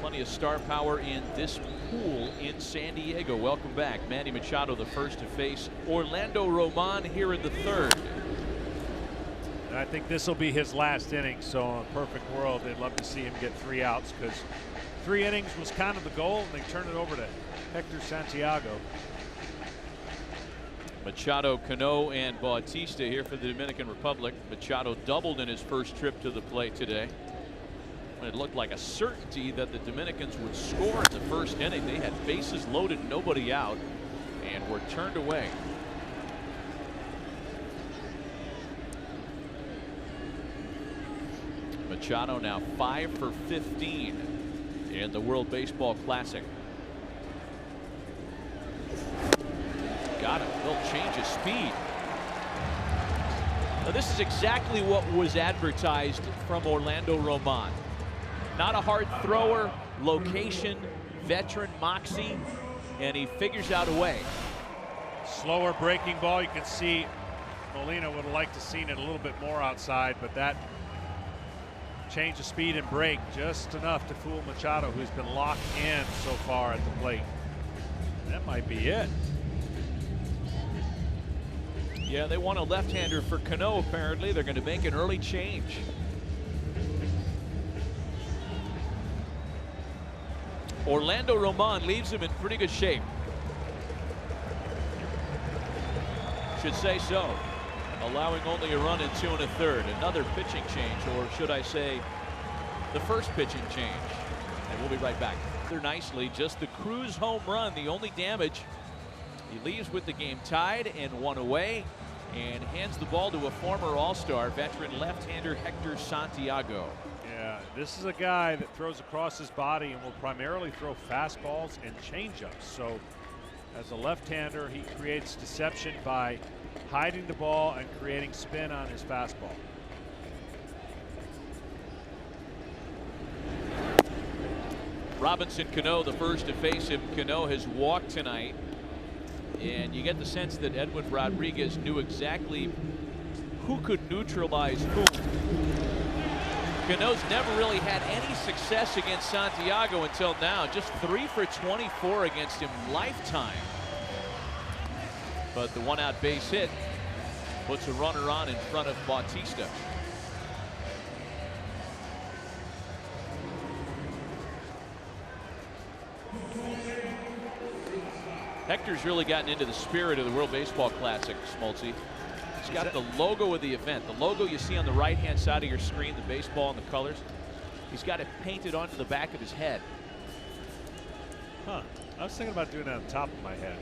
Plenty of star power in this pool in San Diego. Welcome back. Manny Machado the first to face Orlando Román here in the third. And I think this will be his last inning, so in a perfect world, they'd love to see him get 3 outs because 3 innings was kind of the goal, and they turned it over to Hector Santiago. Machado, Cano, and Bautista here for the Dominican Republic. Machado doubled in his first trip to the plate today. When it looked like a certainty that the Dominicans would score in the first inning, they had bases loaded, nobody out, and were turned away. Machado now 5 for 15 in the World Baseball Classic. Got him. Little change of speed. Now this is exactly what was advertised from Orlando Román. Not a hard thrower, location, veteran moxie, and he figures out a way. Slower breaking ball. You can see Molina would have liked to seen it a little bit more outside, but that change of speed and break just enough to fool Machado, who's been locked in so far at the plate. That might be it. Yeah, they want a left-hander for Cano apparently. They're going to make an early change. Orlando Román leaves him in pretty good shape. Should say so. Allowing only a run in 2 1/3. Another pitching change, or should I say the first pitching change. And we'll be right back. They're nicely. Just the Cruz home run, the only damage. He leaves with the game tied and 1 away, and hands the ball to a former All-Star veteran left-hander Hector Santiago. Yeah, this is a guy that throws across his body and will primarily throw fastballs and changeups. So as a left-hander, he creates deception by hiding the ball and creating spin on his fastball. Robinson Cano the first to face him. Cano has walked tonight, and you get the sense that Edwin Rodriguez knew exactly who could neutralize whom. Cano's never really had any success against Santiago until now. Just 3 for 24 against him lifetime. But the 1-out base hit puts a runner on in front of Bautista. Hector's really gotten into the spirit of the World Baseball Classic, Smoltzy. He's got the logo of the event. The logo you see on the right-hand side of your screen, the baseball and the colors. He's got it painted onto the back of his head. Huh. I was thinking about doing that on top of my head.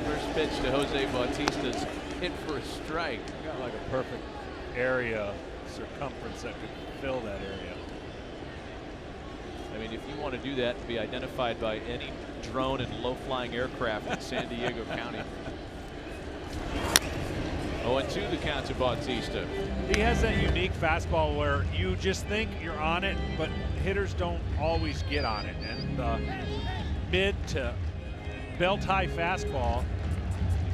First pitch to Jose Bautista's hit for a strike. Got like a perfect area circumference that could fill that area. I mean, if you want to do that and be identified by any drone and low-flying aircraft in San Diego County. 0-2 the count to Bautista. He has that unique fastball where you just think you're on it, but hitters don't always get on it. And the mid to belt high fastball,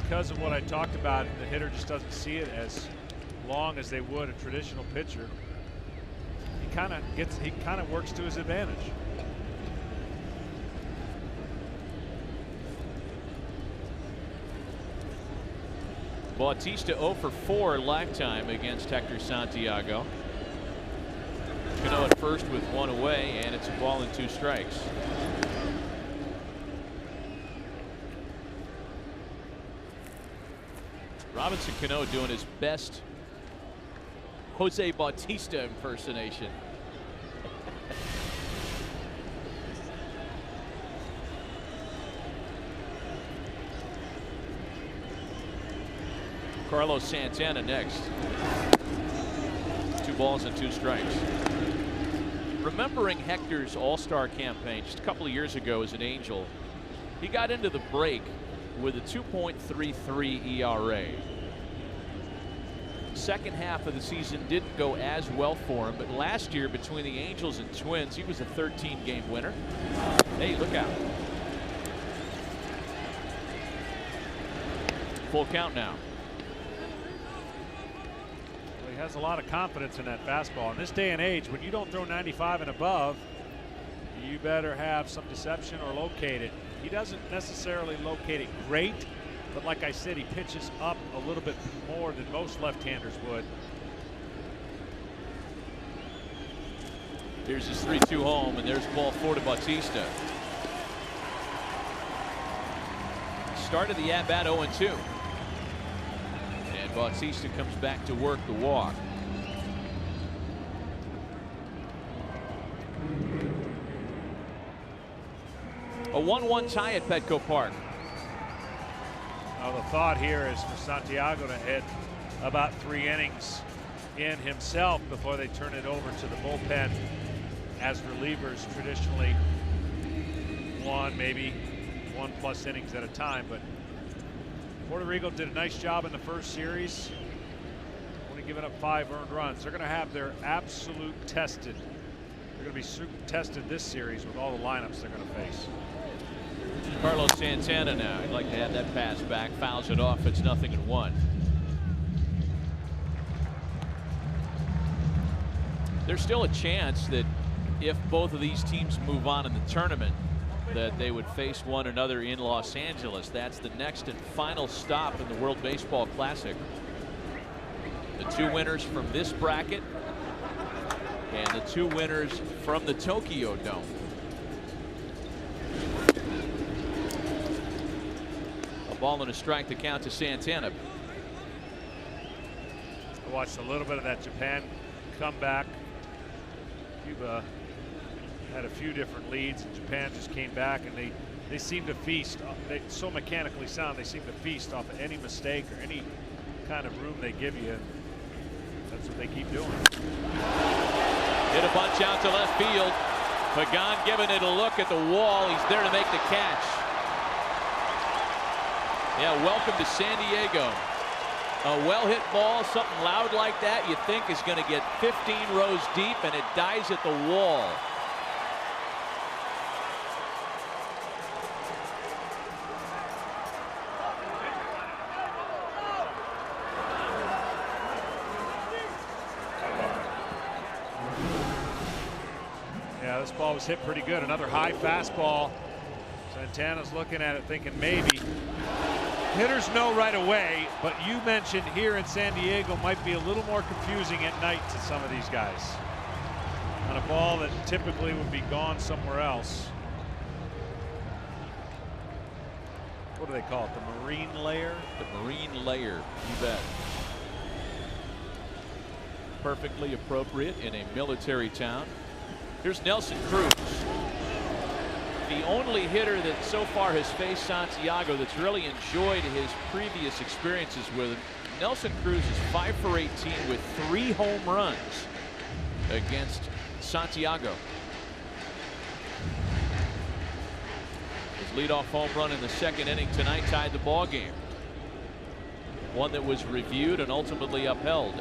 because of what I talked about, the hitter just doesn't see it as long as they would a traditional pitcher. He kind of works to his advantage. Bautista 0 for 4 lifetime against Hector Santiago. Cano at first with 1 away, and it's a ball and 2 strikes. Robinson Cano doing his best Jose Bautista impersonation. Carlos Santana next. 2 balls and 2 strikes. Remembering Hector's All-Star campaign just a couple of years ago as an Angel, he got into the break with a 2.33 ERA. Second half of the season didn't go as well for him, but last year between the Angels and Twins, he was a 13-game winner. Hey, look out. Full count now. Well, he has a lot of confidence in that fastball. In this day and age, when you don't throw 95 and above, you better have some deception or locate it. He doesn't necessarily locate it great, but like I said, he pitches up a little bit more than most left-handers would. Here's his 3-2 home, and there's ball 4 to Bautista. Started the at-bat 0-2. And Bautista comes back to work the walk. A 1-1 tie at Petco Park. Well, the thought here is for Santiago to hit about 3 innings in himself before they turn it over to the bullpen, as relievers traditionally 1, maybe 1+ innings at a time. But Puerto Rico did a nice job in the first series, only giving up 5 earned runs. They're going to have their absolute tested. They're going to be super tested this series with all the lineups they're going to face. Carlos Santana now. He'd like to have that pass back. Fouls it off. It's 0-1. There's still a chance that if both of these teams move on in the tournament, that they would face one another in Los Angeles. That's the next and final stop in the World Baseball Classic. The 2 winners from this bracket and the 2 winners from the Tokyo Dome. Ball and a strike to count to Santana. I watched a little bit of that Japan comeback. Cuba had a few different leads, and Japan just came back, and they seem to feast. They're so mechanically sound. They seem to feast off of any mistake or any kind of room they give you. That's what they keep doing. Hit a bunch out to left field. Pagan giving it a look at the wall. He's there to make the catch. Yeah, welcome to San Diego. A well-hit ball, something loud like that, you think is going to get 15 rows deep, and it dies at the wall. Yeah, this ball was hit pretty good. Another high fastball. Santana's looking at it thinking maybe. Hitters know right away, but you mentioned here in San Diego might be a little more confusing at night to some of these guys. On a ball that typically would be gone somewhere else. What do they call it? The marine layer? The marine layer, you bet. Perfectly appropriate in a military town. Here's Nelson Cruz. The only hitter that so far has faced Santiago that's really enjoyed his previous experiences with him. Nelson Cruz is 5 for 18 with 3 home runs against Santiago. His leadoff home run in the 2nd inning tonight tied the ball game. One that was reviewed and ultimately upheld.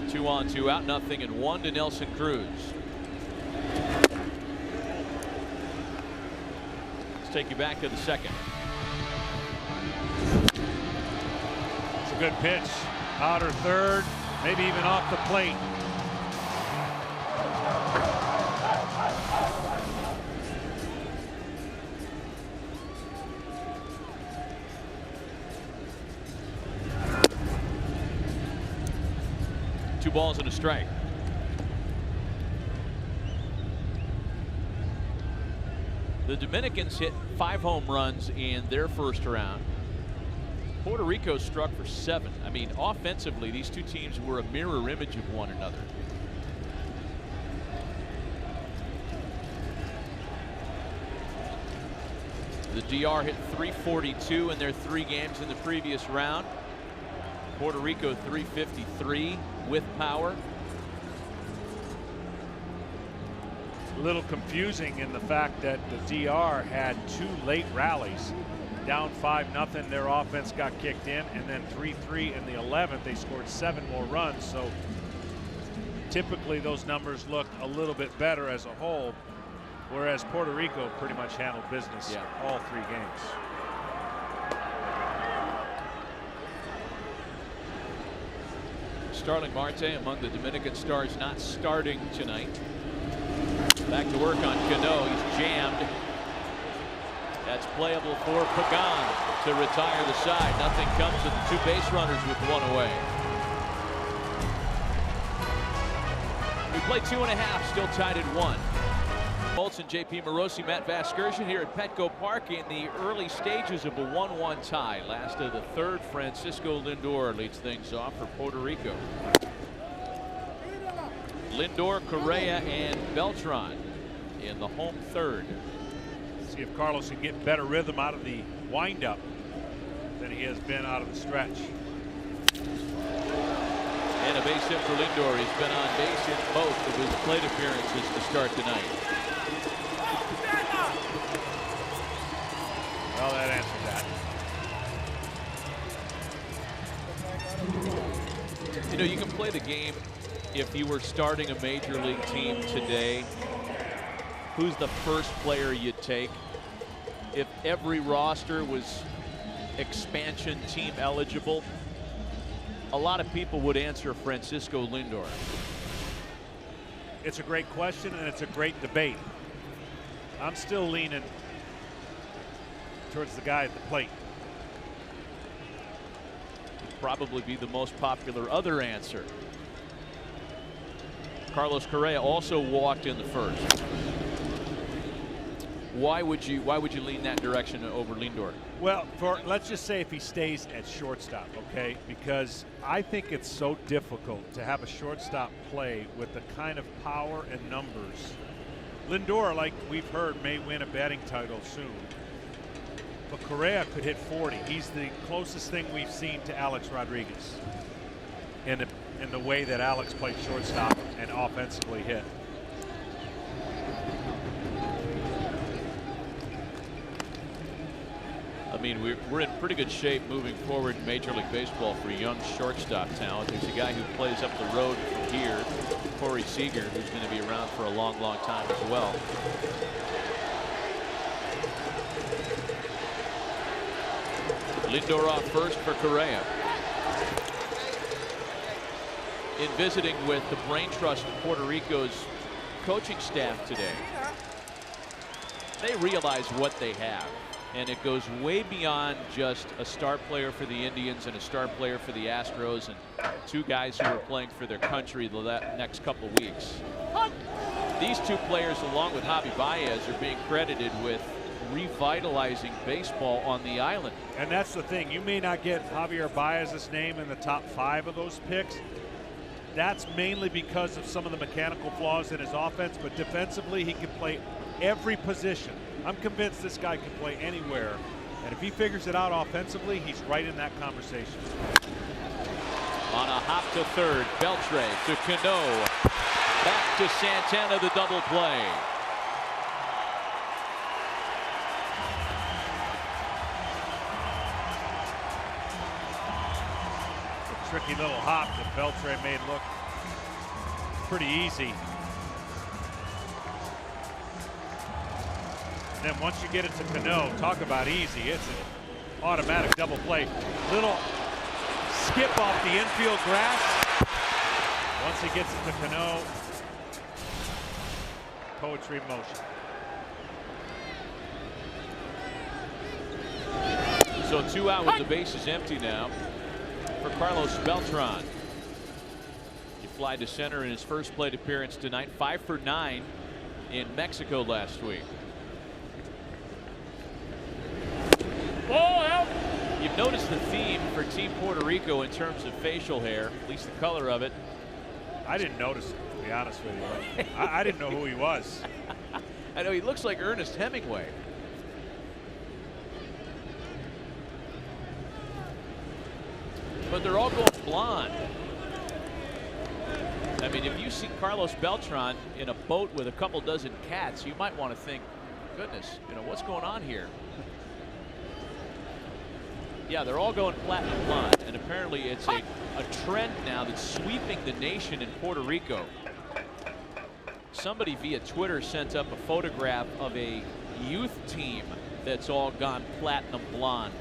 Two on, 2 out, 0-1 to Nelson Cruz. Let's take you back to the 2nd. It's a good pitch. Outer 3rd, maybe even off the plate. Two balls and a strike. The Dominicans hit 5 home runs in their first round. Puerto Rico struck for 7. I mean, offensively, these two teams were a mirror image of one another. The DR hit 342 in their 3 games in the previous round. Puerto Rico 353 with power. A little confusing in the fact that the DR had 2 late rallies. Down 5-0, their offense got kicked in, and then 3-3 in the 11th. They scored 7 more runs. So typically those numbers look a little bit better as a whole, whereas Puerto Rico pretty much handled business all 3 games. Starling Marte among the Dominican stars not starting tonight. Back to work on Cano. He's jammed. That's playable for Pagan to retire the side. Nothing comes with the 2 base runners with 1 away. We played 2.5, still tied at 1. Olsen, JP Morosi, Matt Vasgersian here at Petco Park in the early stages of a 1-1 tie. Last of the 3rd, Francisco Lindor leads things off for Puerto Rico. Lindor, Correa, and Beltran in the home 3rd. See if Carlos can get better rhythm out of the windup than he has been out of the stretch. And a base hit for Lindor. He's been on base in both of his plate appearances to start tonight. Well, that answered that. You know, you can play the game if you were starting a major league team today. Who's the first player you'd take? If every roster was expansion team eligible, a lot of people would answer Francisco Lindor. It's a great question, and it's a great debate. I'm still leaning towards the guy at the plate. Would probably be the most popular other answer. Carlos Correa also walked in the 1st. Why would you lean that direction over Lindor? Well, let's just say if he stays at shortstop, okay? Because I think it's so difficult to have a shortstop play with the kind of power and numbers. Lindor, like we've heard, may win a batting title soon. But Correa could hit 40. He's the closest thing we've seen to Alex Rodriguez in the way that Alex played shortstop and offensively hit. I mean, we're in pretty good shape moving forward in Major League Baseball for young shortstop talent. There's a guy who plays up the road from here, Corey Seager, who's going to be around for a long, long time as well. Lindor off first for Correa. In visiting with the brain trust of Puerto Rico's coaching staff today, they realize what they have. And it goes way beyond just a star player for the Indians and a star player for the Astros and 2 guys who are playing for their country the next couple of weeks. These 2 players, along with Javi Baez, are being credited with revitalizing baseball on the island. And that's the thing. You may not get Javier Baez's name in the top 5 of those picks. That's mainly because of some of the mechanical flaws in his offense, but defensively he can play every position. I'm convinced this guy can play anywhere, and if he figures it out offensively, he's right in that conversation. On a hop to 3rd, Beltre to Cano, back to Santana, the double play. A tricky little hop that Beltre made look pretty easy. Then once you get it to Cano, talk about easy. It's an automatic double play. Little skip off the infield grass. Once he gets it to Cano, poetry in motion. So 2 out with the bases empty now for Carlos Beltran. He fly to center in his first plate appearance tonight. 5 for 9 in Mexico last week. You've noticed the theme for Team Puerto Rico in terms of facial hair, at least the color of it. I didn't notice it, to be honest with you. I didn't know who he was. I know he looks like Ernest Hemingway. but they're all going blonde. I mean, if you see Carlos Beltran in a boat with a couple dozen cats, you might want to think, goodness, you know, what's going on here? Yeah, they're all going platinum blonde, and apparently it's a trend now that's sweeping the nation in Puerto Rico. Somebody via Twitter sent up a photograph of a youth team that's all gone platinum blonde.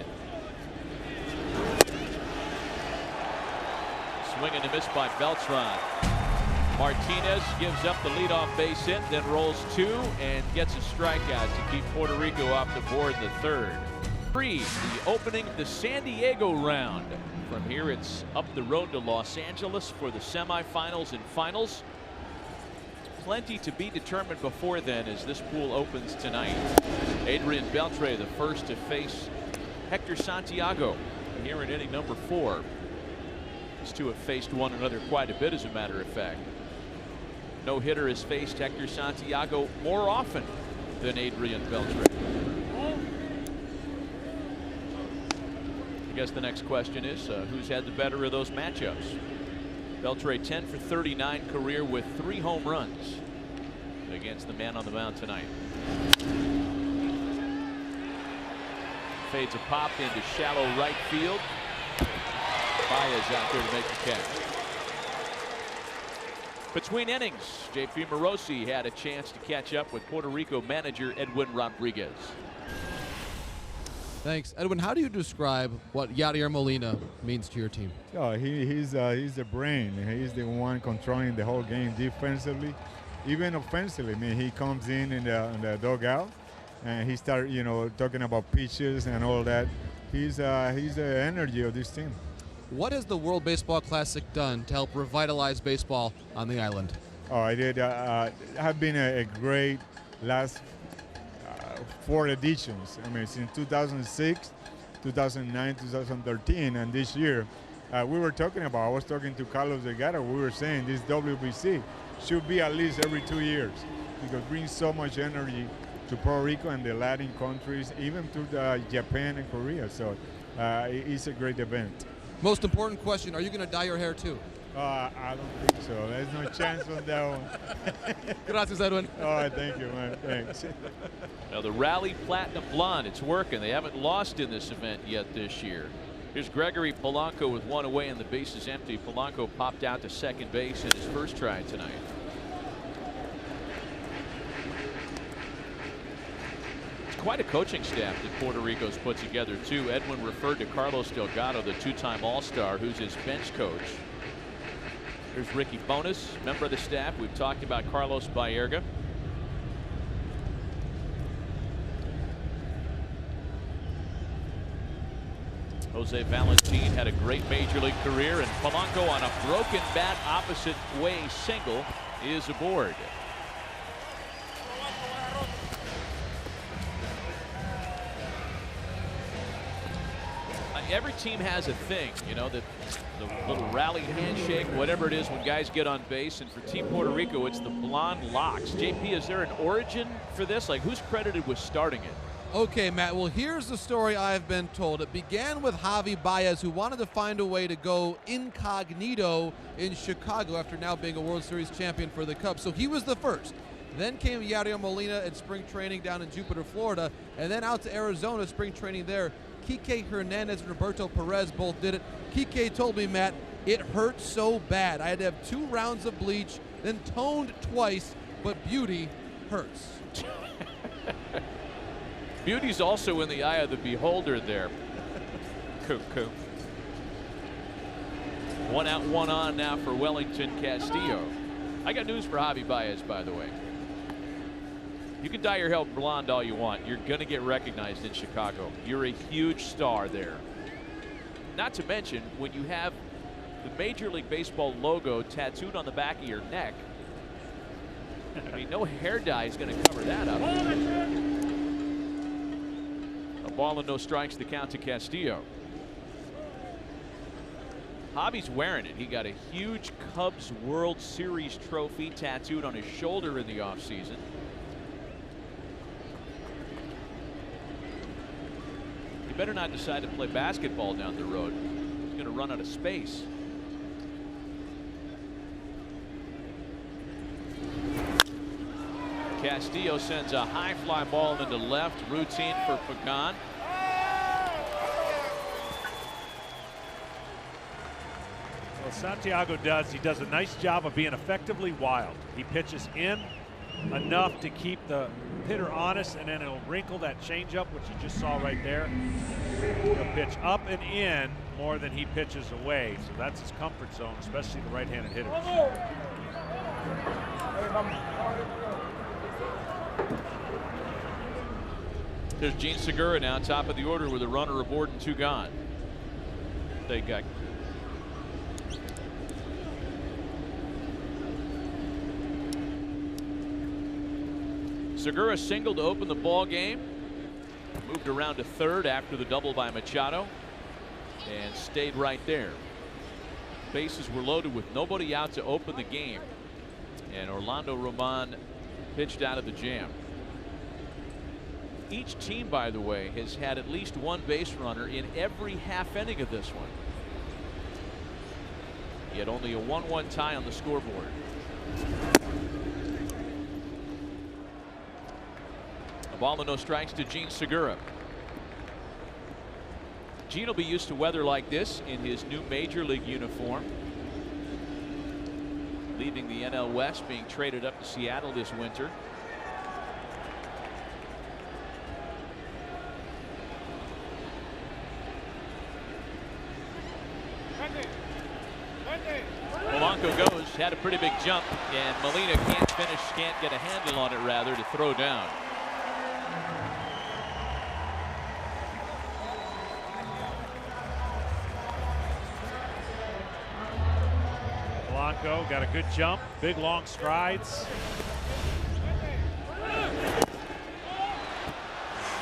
Swing and a miss by Beltran. Martinez gives up the leadoff base hit, then rolls 2 and gets a strikeout to keep Puerto Rico off the board in the 3rd. The opening of the San Diego round. From here, it's up the road to Los Angeles for the semifinals and finals. Plenty to be determined before then as this pool opens tonight. Adrian Beltre, the first to face Hector Santiago here in inning number 4. These two have faced one another quite a bit, as a matter of fact. No hitter has faced Hector Santiago more often than Adrian Beltre. I guess the next question is who's had the better of those matchups? Beltre 10 for 39 career with 3 home runs against the man on the mound tonight. Fades a pop into shallow right field. Baez out there to make the catch. Between innings, J.P. Morosi had a chance to catch up with Puerto Rico manager Edwin Rodriguez. Thanks. Edwin, how do you describe what Yadier Molina means to your team? Oh, he's the brain. He's the one controlling the whole game defensively, even offensively. I mean, he comes in the dugout and he starts, you know, talking about pitches and all that. He's the energy of this team. What has the World Baseball Classic done to help revitalize baseball on the island? Oh, it did have been a great last 4 editions. I mean, since 2006, 2009, 2013, and this year. I was talking to Carlos Delgado, we were saying this WBC should be at least every 2 years because it brings so much energy to Puerto Rico and the Latin countries, even to Japan and Korea. So it's a great event. Most important question, are you going to dye your hair too? I don't think so. There's no chance on that one. Gracias, Edwin. All right, thank you, man. Thanks. Now the Rally Platinum Blonde, it's working. They haven't lost in this event yet this year. Here's Gregory Polanco with 1 away and the base is empty. Polanco popped out to second base in his first try tonight. It's quite a coaching staff that Puerto Rico's put together too. Edwin referred to Carlos Delgado, the 2-time All-Star, who's his bench coach. There's Ricky Bonas, member of the staff. We've talked about Carlos Baerga. Jose Valentin had a great major league career, and Polanco on a broken bat opposite way single is aboard. Every team has a thing, you know, that the little rally handshake, whatever it is when guys get on base. And for Team Puerto Rico, it's the blonde locks. JP, is there an origin for this? Like, who's credited with starting it? Okay, Matt, well, here's the story I've been told. It began with Javi Baez, who wanted to find a way to go incognito in Chicago after now being a World Series champion for the Cubs. So he was the first. Then came Yadier Molina at spring training down in Jupiter, Florida, and then out to Arizona, spring training there. Kike Hernandez and Roberto Perez both did it. Kike told me, Matt, it hurt so bad. I had to have 2 rounds of bleach, then toned twice, but beauty hurts. Beauty's also in the eye of the beholder there. Cuckoo. 1 out, 1 on now for Wellington Castillo. I got news for Javi Baez, by the way. You can dye your hair blonde all you want. You're going to get recognized in Chicago. You're a huge star there. Not to mention, when you have the Major League Baseball logo tattooed on the back of your neck, I mean, no hair dye is going to cover that up. A ball and no strikes, the count to Castillo. Javi's wearing it. He got a huge Cubs World Series trophy tattooed on his shoulder in the offseason. He better not decide to play basketball down the road. He's going to run out of space. Castillo sends a high fly ball into left, routine for Pagan. Well, Santiago he does a nice job of being effectively wild. He pitches in enough to keep the hitter honest, and then he'll wrinkle that changeup, which you just saw right there. He'll pitch up and in more than he pitches away, so that's his comfort zone, especially the right-handed hitters. There's Gene Segura now, top of the order with a runner aboard and 2 gone. They got Segura singled to open the ball game. Moved around to third after the double by Machado and stayed right there. Bases were loaded with nobody out to open the game, and Orlando Román pitched out of the jam. Each team, by the way, has had at least one base runner in every half inning of this one. Yet only a 1-1 tie on the scoreboard. A ball and no strikes to Gene Segura. Gene will be used to weather like this in his new major league uniform. Leaving the NL West, being traded up to Seattle this winter. Polanco goes, had a pretty big jump, and Molina can't get a handle on it rather to throw down. Polanco got a good jump, big long strides.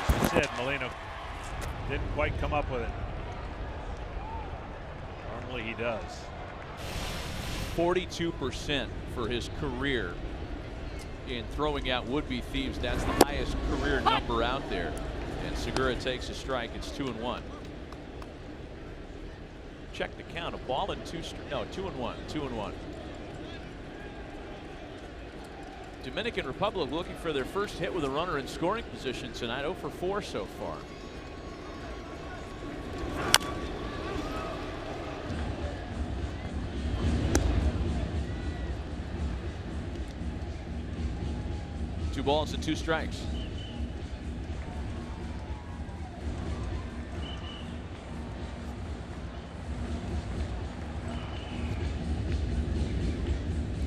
As you said, Molina didn't quite come up with it. Normally he does. 42% for his career in throwing out would-be thieves. That's the highest career number out there. And Segura takes a strike. It's 2-1. Check the count. A ball and 2-1. 2-1. Dominican Republic looking for their first hit with a runner in scoring position tonight. 0 for 4 so far. Two balls and 2 strikes.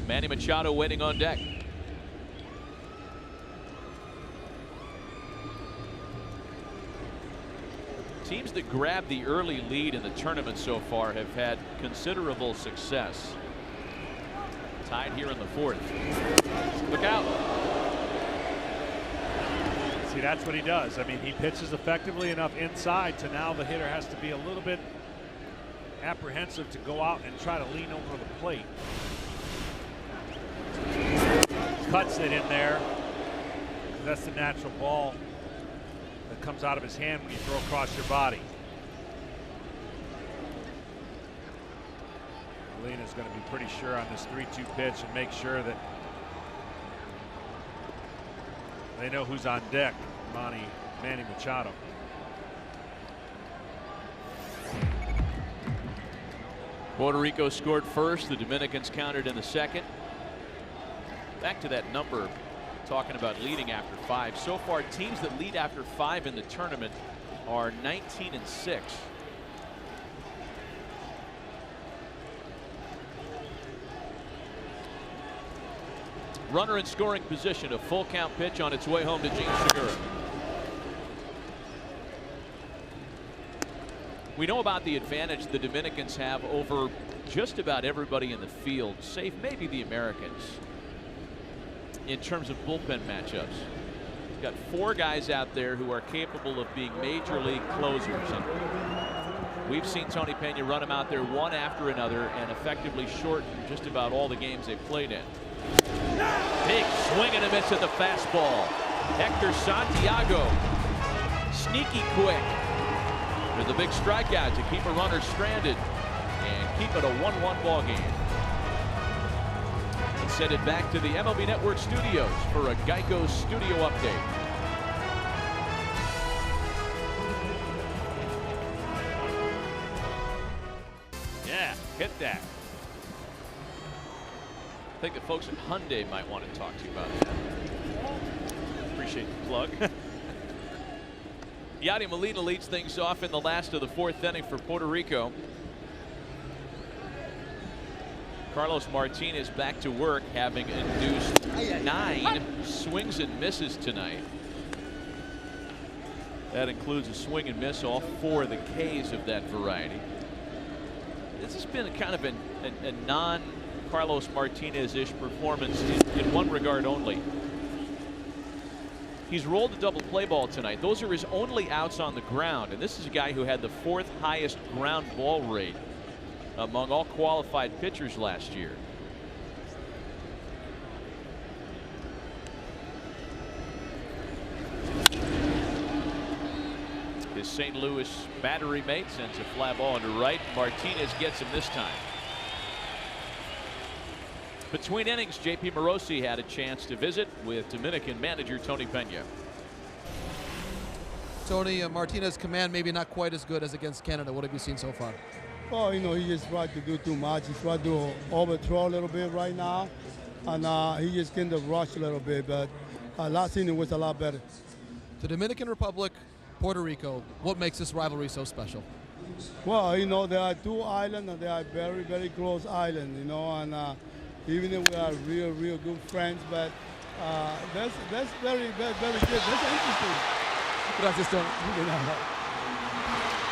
Manny Machado waiting on deck. Teams that grab the early lead in the tournament so far have had considerable success. Tied here in the 4th. Look out. See, that's what he does. I mean, he pitches effectively enough inside to now the hitter has to be a little bit apprehensive to go out and try to lean over the plate. Cuts it in there. That's the natural ball that comes out of his hand when you throw across your body. Molina's going to be pretty sure on this 3-2 pitch and make sure that they know who's on deck. Manny Machado. Puerto Rico scored first. The Dominicans countered in the 2nd. Back to that number, talking about leading after 5. So far, teams that lead after 5 in the tournament are 19-6. Runner in scoring position, a full count pitch on its way home to Gene Segura. We know about the advantage the Dominicans have over just about everybody in the field, save maybe the Americans, in terms of bullpen matchups. We've got 4 guys out there who are capable of being major league closers. And we've seen Tony Pena run them out there one after another and effectively shorten just about all the games they've played in. Big swing and a miss at the fastball. Hector Santiago, sneaky quick with a big strikeout to keep a runner stranded. keep it a 1-1 ball game. Let's send it back to the MLB Network studios for a Geico studio update. Yeah, hit that. I think the folks at Hyundai might want to talk to you about that. Appreciate the plug. Yadi Molina leads things off in the last of the 4th inning for Puerto Rico. Carlos Martinez back to work, having induced 9 swings and misses tonight. That includes a swing and miss, all 4 of the Ks of that variety. This has been kind of a non-Carlos Martinez-ish performance in one regard only. He's rolled a double play ball tonight. Those are his only outs on the ground, and this is a guy who had the 4th highest ground ball rate among all qualified pitchers last year. His St. Louis battery mate sends a fly ball into right. Martinez gets him this time. Between innings, J.P. Morosi had a chance to visit with Dominican manager Tony Pena. Tony, Martinez's command maybe not quite as good as against Canada. What have you seen so far? Well, he just tried to do too much. He tried to overthrow a little bit right now, and he just kind of rushed a little bit. But last inning was a lot better. The Dominican Republic, Puerto Rico, what makes this rivalry so special? Well, there are 2 islands, and they are very, very close islands, and even if we are real good friends, but that's very good. That's interesting. Gracias, Tony.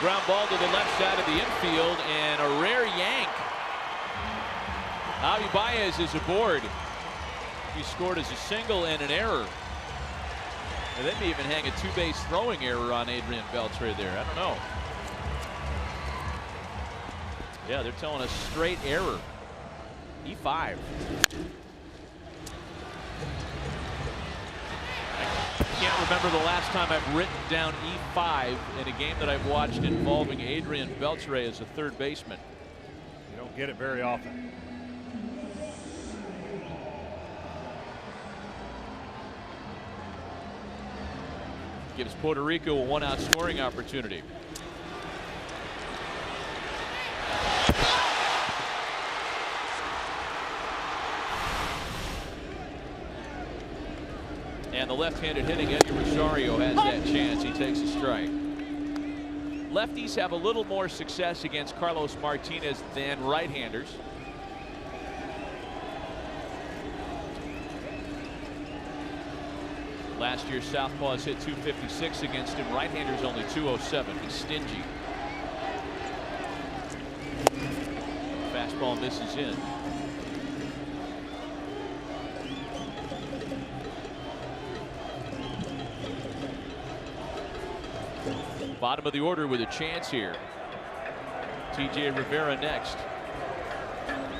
Ground ball to the left side of the infield, and a rare yank. Baez is aboard. He scored as a single and an error. And they may even hang a 2-base throwing error on Adrian Beltre there. I don't know. Yeah, they're telling us straight error. E5. I can't remember the last time I've written down E5 in a game that I've watched involving Adrian Beltre as a 3rd baseman. You don't get it very often. Gives Puerto Rico a 1-out scoring opportunity. And the left-handed hitting Eddie Rosario has that chance. He takes a strike. Lefties have a little more success against Carlos Martinez than right-handers. Last year, southpaws hit .256 against him. Right-handers only .207. He's stingy. Fastball misses in. Bottom of the order with a chance here. TJ Rivera next.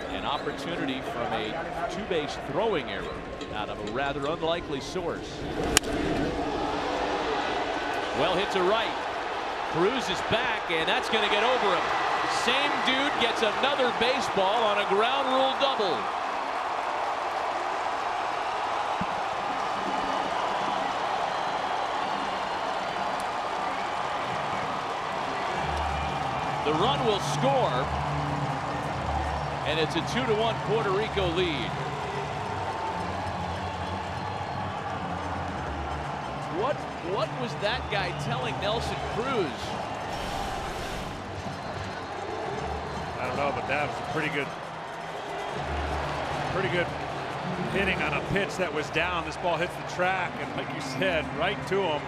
An opportunity from a 2-base throwing error out of a rather unlikely source. Well hit to right. Cruz is back, and that's going to get over him. Same dude gets another baseball on a ground rule double. The run will score, and it's a 2-1 Puerto Rico lead. What was that guy telling Nelson Cruz? I don't know, but that was a pretty good hitting on a pitch that was down. This ball hits the track, and like you said, right to him.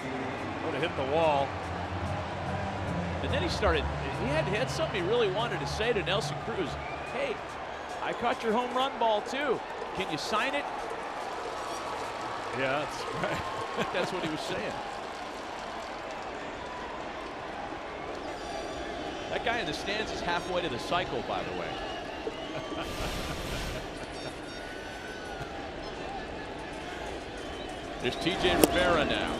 Would have hit the wall. And then he had something he really wanted to say to Nelson Cruz. Hey, I caught your home run ball too. Can you sign it? Yeah, that's right. That's what he was saying. That guy in the stands is halfway to the cycle, by the way. There's TJ Rivera now.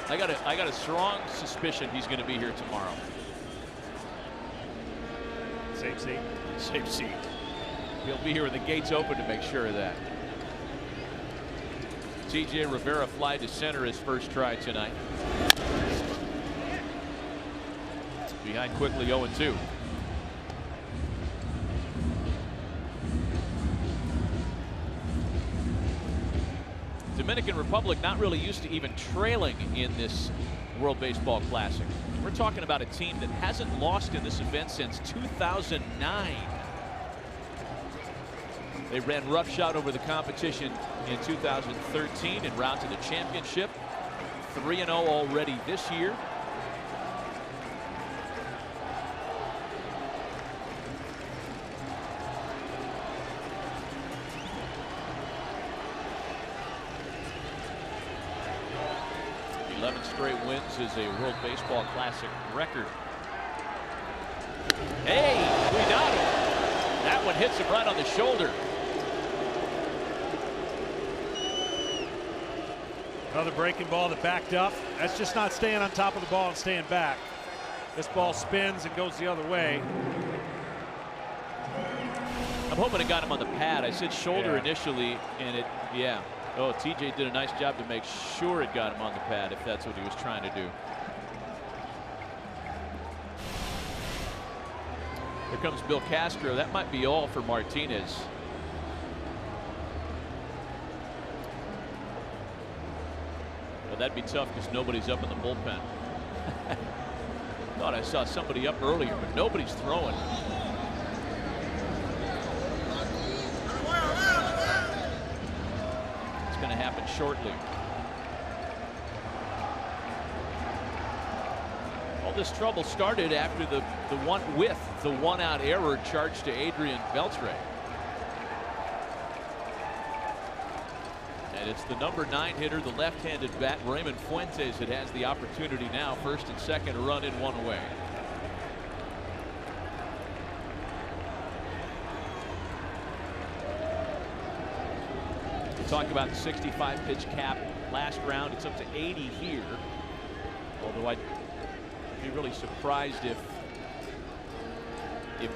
I got a strong suspicion he's going to be here tomorrow. Safe seat. Safe seat. He'll be here with the gates open to make sure of that. TJ Rivera fly to center his first try tonight. Behind quickly 0-2. Dominican Republic not really used to even trailing in this World Baseball Classic. We're talking about a team that hasn't lost in this event since 2009. They ran roughshod over the competition in 2013 en route to the championship. 3-0 already this year. Straight wins is a World Baseball Classic record. Hey, cuidado. That one hits him right on the shoulder. Another breaking ball that backed up. That's just not staying on top of the ball and staying back. This ball spins and goes the other way. I'm hoping it got him on the pad. I said shoulder initially, and it, yeah. Oh, TJ did a nice job to make sure it got him on the pad, if that's what he was trying to do. Here comes Bill Castro. That might be all for Martinez. Well, that'd be tough because nobody's up in the bullpen. Thought I saw somebody up earlier, but nobody's throwing. Going to happen shortly. All this trouble started after the one-out error charged to Adrian Beltre. And it's the number 9 hitter, the left-handed bat, Raymond Fuentes, that has the opportunity now. First and second, a run in, one away. Talk about the 65 pitch cap last round. It's up to 80 here. Although I'd be really surprised if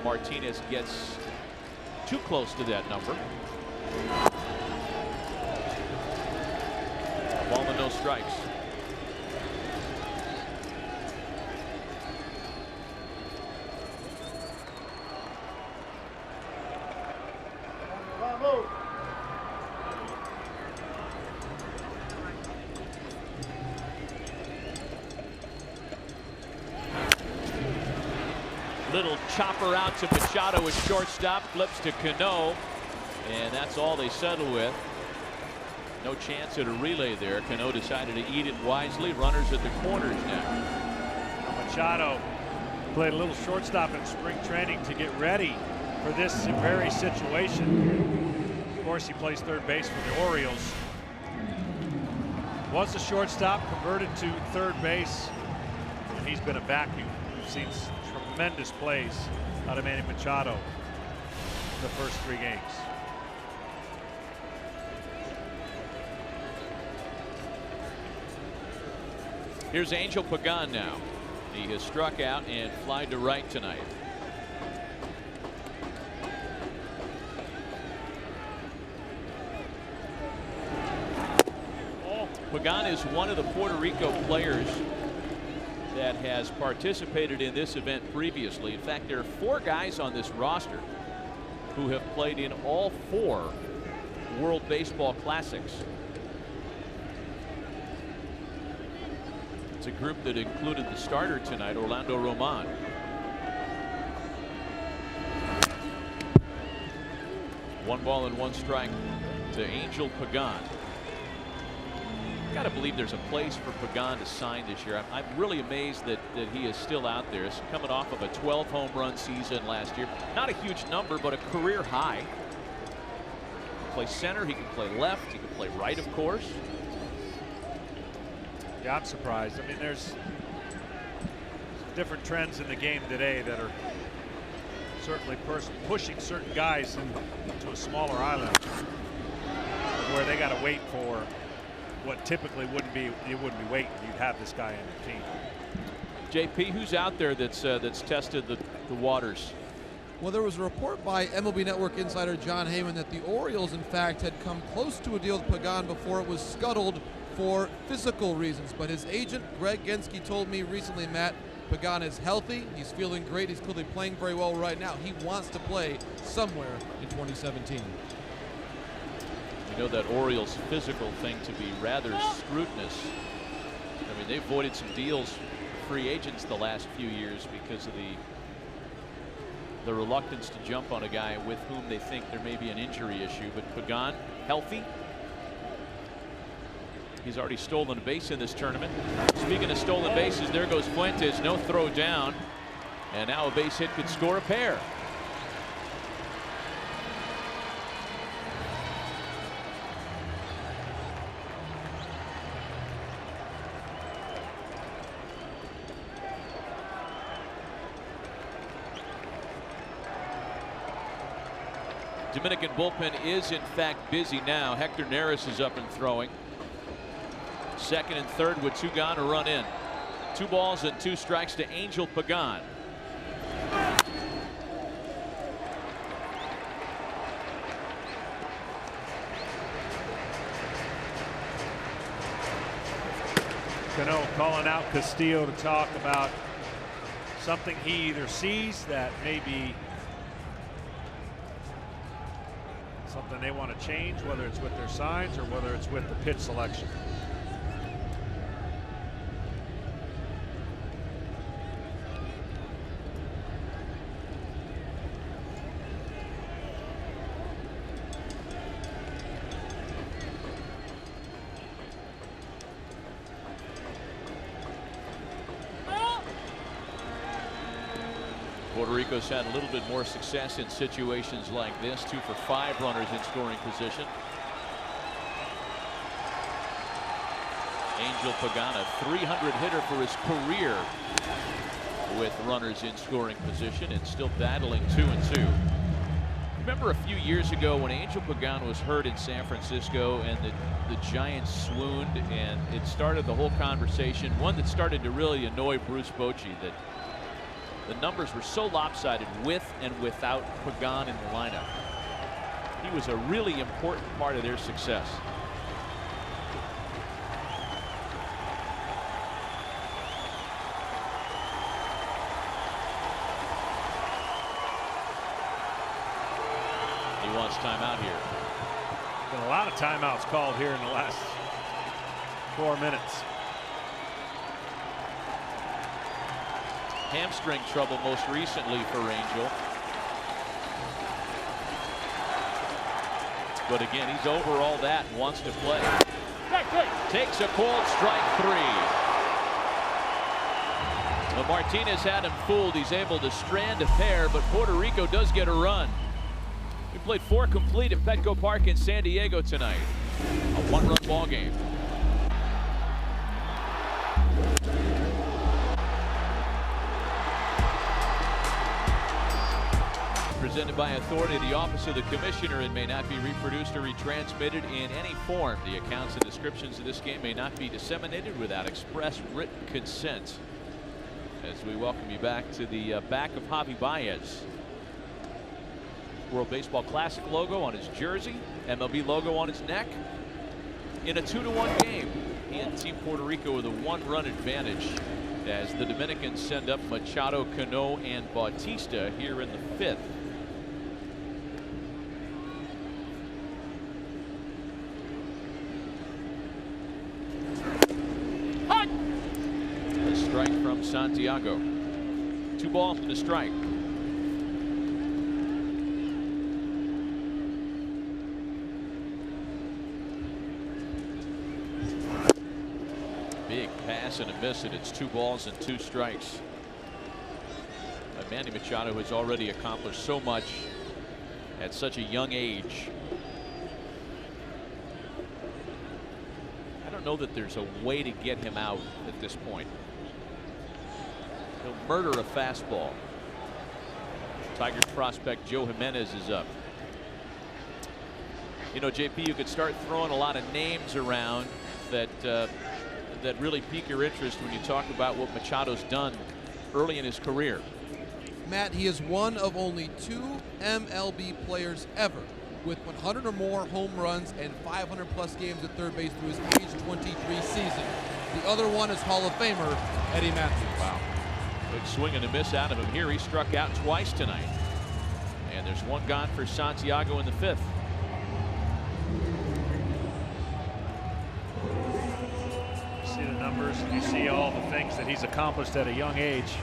Martinez gets too close to that number. Ball and no strikes. Little chopper out to Machado at shortstop, flips to Cano, and that's all they settle with. No chance at a relay there. Cano decided to eat it wisely. Runners at the corners now. Machado played a little shortstop in spring training to get ready for this very situation. Of course, he plays third base for the Orioles. Was a shortstop, converted to third base, and he's been a vacuum. We've seen tremendous plays out of Manny Machado the first 3 games. Here's Angel Pagan now. He has struck out and flied to right tonight. Pagan is one of the Puerto Rico players that has participated in this event previously. In fact, there are 4 guys on this roster who have played in all 4 World Baseball Classics. It's a group that included the starter tonight, Orlando Roman. One ball and one strike to Angel Pagan. Got to believe there's a place for Pagan to sign this year. I'm really amazed that he is still out there. He's coming off of a 12 home run season last year. Not a huge number, but a career high. He can play center, he can play left, he can play right, of course. Yeah, I'm surprised. I mean, there's different trends in the game today that are certainly pushing certain guys into a smaller island where they got to wait for what typically wouldn't be waiting. You'd have this guy in your team. JP, who's out there that's tested the waters? Well, there was a report by MLB Network insider John Heyman that the Orioles, in fact, had come close to a deal with Pagan before it was scuttled for physical reasons. But his agent, Greg Genske, told me recently, Matt, Pagan is healthy. He's feeling great. He's clearly playing very well right now. He wants to play somewhere in 2017. You know that Orioles physical thing to be rather scrutinous. I mean, they've avoided some deals, free agents, the last few years because of the reluctance to jump on a guy with whom they think there may be an injury issue. But Pagan, healthy. He's already stolen a base in this tournament. Speaking of stolen bases, there goes Fuentes. No throw down. And now a base hit could score a pair. Dominican bullpen is in fact busy now. Hector Neris is up and throwing. Second and third with two gone, a run in. 2 balls and 2 strikes to Angel Pagan. Cano calling out Castillo to talk about something he either sees that may be something they want to change, whether it's with their signs or whether it's with the pitch selection. Puerto Rico's had a little bit more success in situations like this. 2 for 5 runners in scoring position. Angel Pagan, a 300 hitter for his career with runners in scoring position and still battling 2-2. Remember a few years ago when Angel Pagan was hurt in San Francisco and the Giants swooned, and it started the whole conversation, one that started to really annoy Bruce Bochy, that the numbers were so lopsided with and without Pagan in the lineup. He was a really important part of their success. He wants timeout here. Been a lot of timeouts called here in the last 4 minutes. Hamstring trouble most recently for Angel. But again, he's over all that and wants to play. Takes a called strike 3. Well, Martinez had him fooled. He's able to strand a pair, but Puerto Rico does get a run. We played 4 complete at Petco Park in San Diego tonight. A 1-run ball game. Presented by authority of the Office of the Commissioner and may not be reproduced or retransmitted in any form. The accounts and descriptions of this game may not be disseminated without express written consent. As we welcome you back to the back of Javi Baez. World Baseball Classic logo on his jersey, MLB logo on his neck. In a 2-1 game, he and Team Puerto Rico with a 1-run advantage as the Dominicans send up Machado, Cano, and Bautista here in the 5th. A strike from Santiago. 2 balls and a strike. Big pass and a miss, and it's 2 balls and 2 strikes. Manny Machado has already accomplished so much at such a young age. I don't know that there's a way to get him out at this point. He'll murder a fastball. Tigers prospect Joe Jimenez is up. You know, JP, you could start throwing a lot of names around that that really pique your interest when you talk about what Machado's done early in his career? Matt, he is one of only 2 MLB players ever with 100 or more home runs and 500 plus games at third base through his age 23 season. The other one is Hall of Famer Eddie Matthews. Wow. Good swing and a miss out of him here. He struck out twice tonight. And there's one gone for Santiago in the 5th. You see the numbers, and you see all the things that he's accomplished at a young age.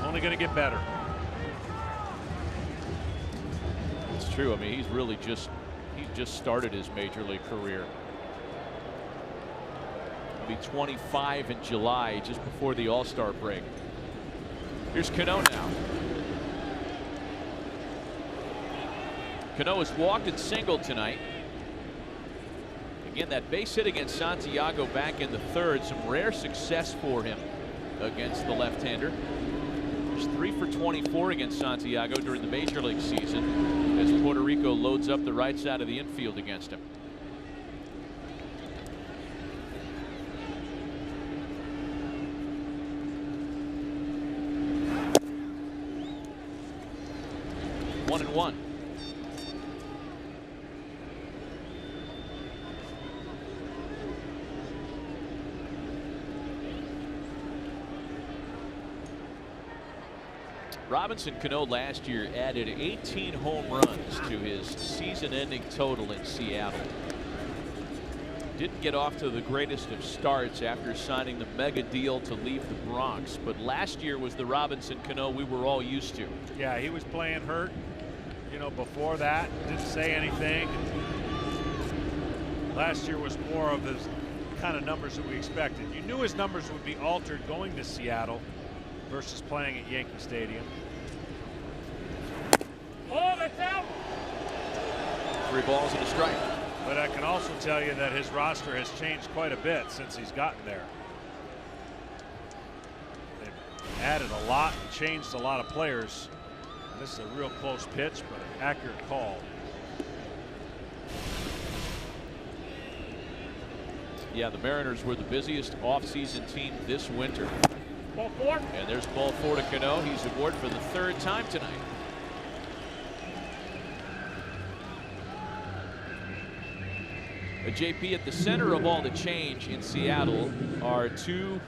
Only going to get better. It's true. I mean, he's really just started his major league career. He'll be 25 in July, just before the All-Star break. Here's Cano now. Cano has walked and singled tonight. Again, that base hit against Santiago back in the 3rd. Some rare success for him against the left-hander. He's 3 for 24 against Santiago during the major league season as Puerto Rico loads up the right side of the infield against him. One and one. Robinson Cano last year added 18 home runs to his season-ending total in Seattle. Didn't get off to the greatest of starts after signing the mega deal to leave the Bronx, but last year was the Robinson Cano we were all used to. Yeah, he was playing hurt, you know, before that. Didn't say anything. Last year was more of the kind of numbers that we expected. You knew his numbers would be altered going to Seattle versus playing at Yankee Stadium. Oh, that's out. 3 balls and a strike. But I can also tell you that his roster has changed quite a bit since he's gotten there. They've added a lot and changed a lot of players. This is a real close pitch, but an accurate call. Yeah, the Mariners were the busiest offseason team this winter. Ball 4. And there's ball 4 to Cano. He's aboard for the 3rd time tonight. JP, at the center of all the change in Seattle are 2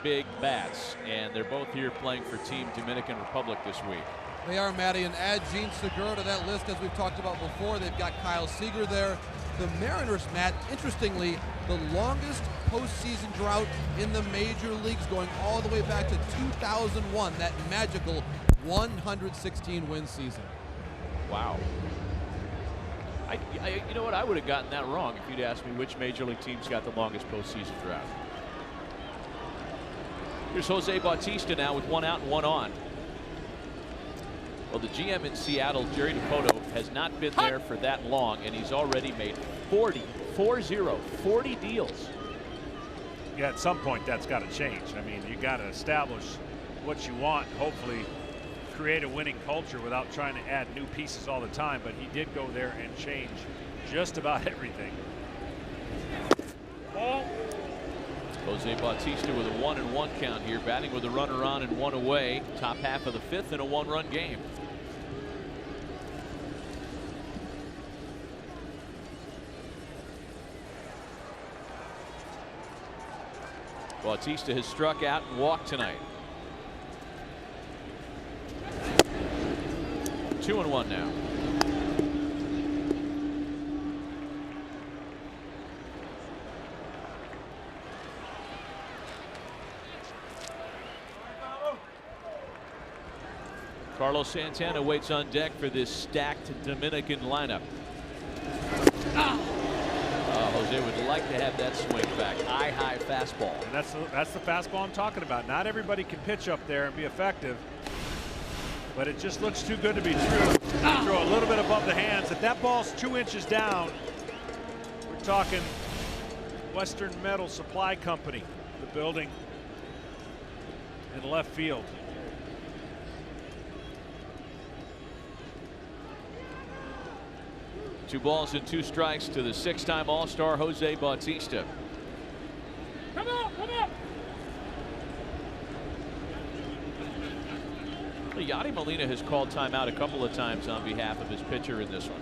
big bats, and they're both here playing for Team Dominican Republic this week. They are, Matty, and add Gene Segura to that list as we've talked about before. They've got Kyle Seager there. The Mariners, Matt, interestingly, the longest postseason drought in the major leagues, going all the way back to 2001, that magical 116 win season. Wow. You know what? I would have gotten that wrong if you'd asked me which major league teams got the longest postseason drought. Here's Jose Bautista now with 1 out and 1 on. Well, the GM in Seattle, Jerry Dipoto, has not been there for that long, and he's already made 40 deals. Yeah, at some point that's got to change. I mean, you got to establish what you want, hopefully create a winning culture without trying to add new pieces all the time. But he did go there and change just about everything. Jose Bautista with a 1-1 count here, batting with a runner on and 1 away. Top half of the 5th in a 1-run game. Bautista has struck out and walked tonight. 2-1 now. Carlos Santana waits on deck for this stacked Dominican lineup. Jose would like to have that swing back. High fastball. And that's the fastball I'm talking about. Not everybody can pitch up there and be effective, but it just looks too good to be true. Throw a little bit above the hands. If that ball's 2 inches down, we're talking Western Metal Supply Company, the building in left field. 2 balls and 2 strikes to the 6-time All-Star Jose Bautista. Come on, come on. Yadi Molina has called timeout a couple of times on behalf of his pitcher in this one.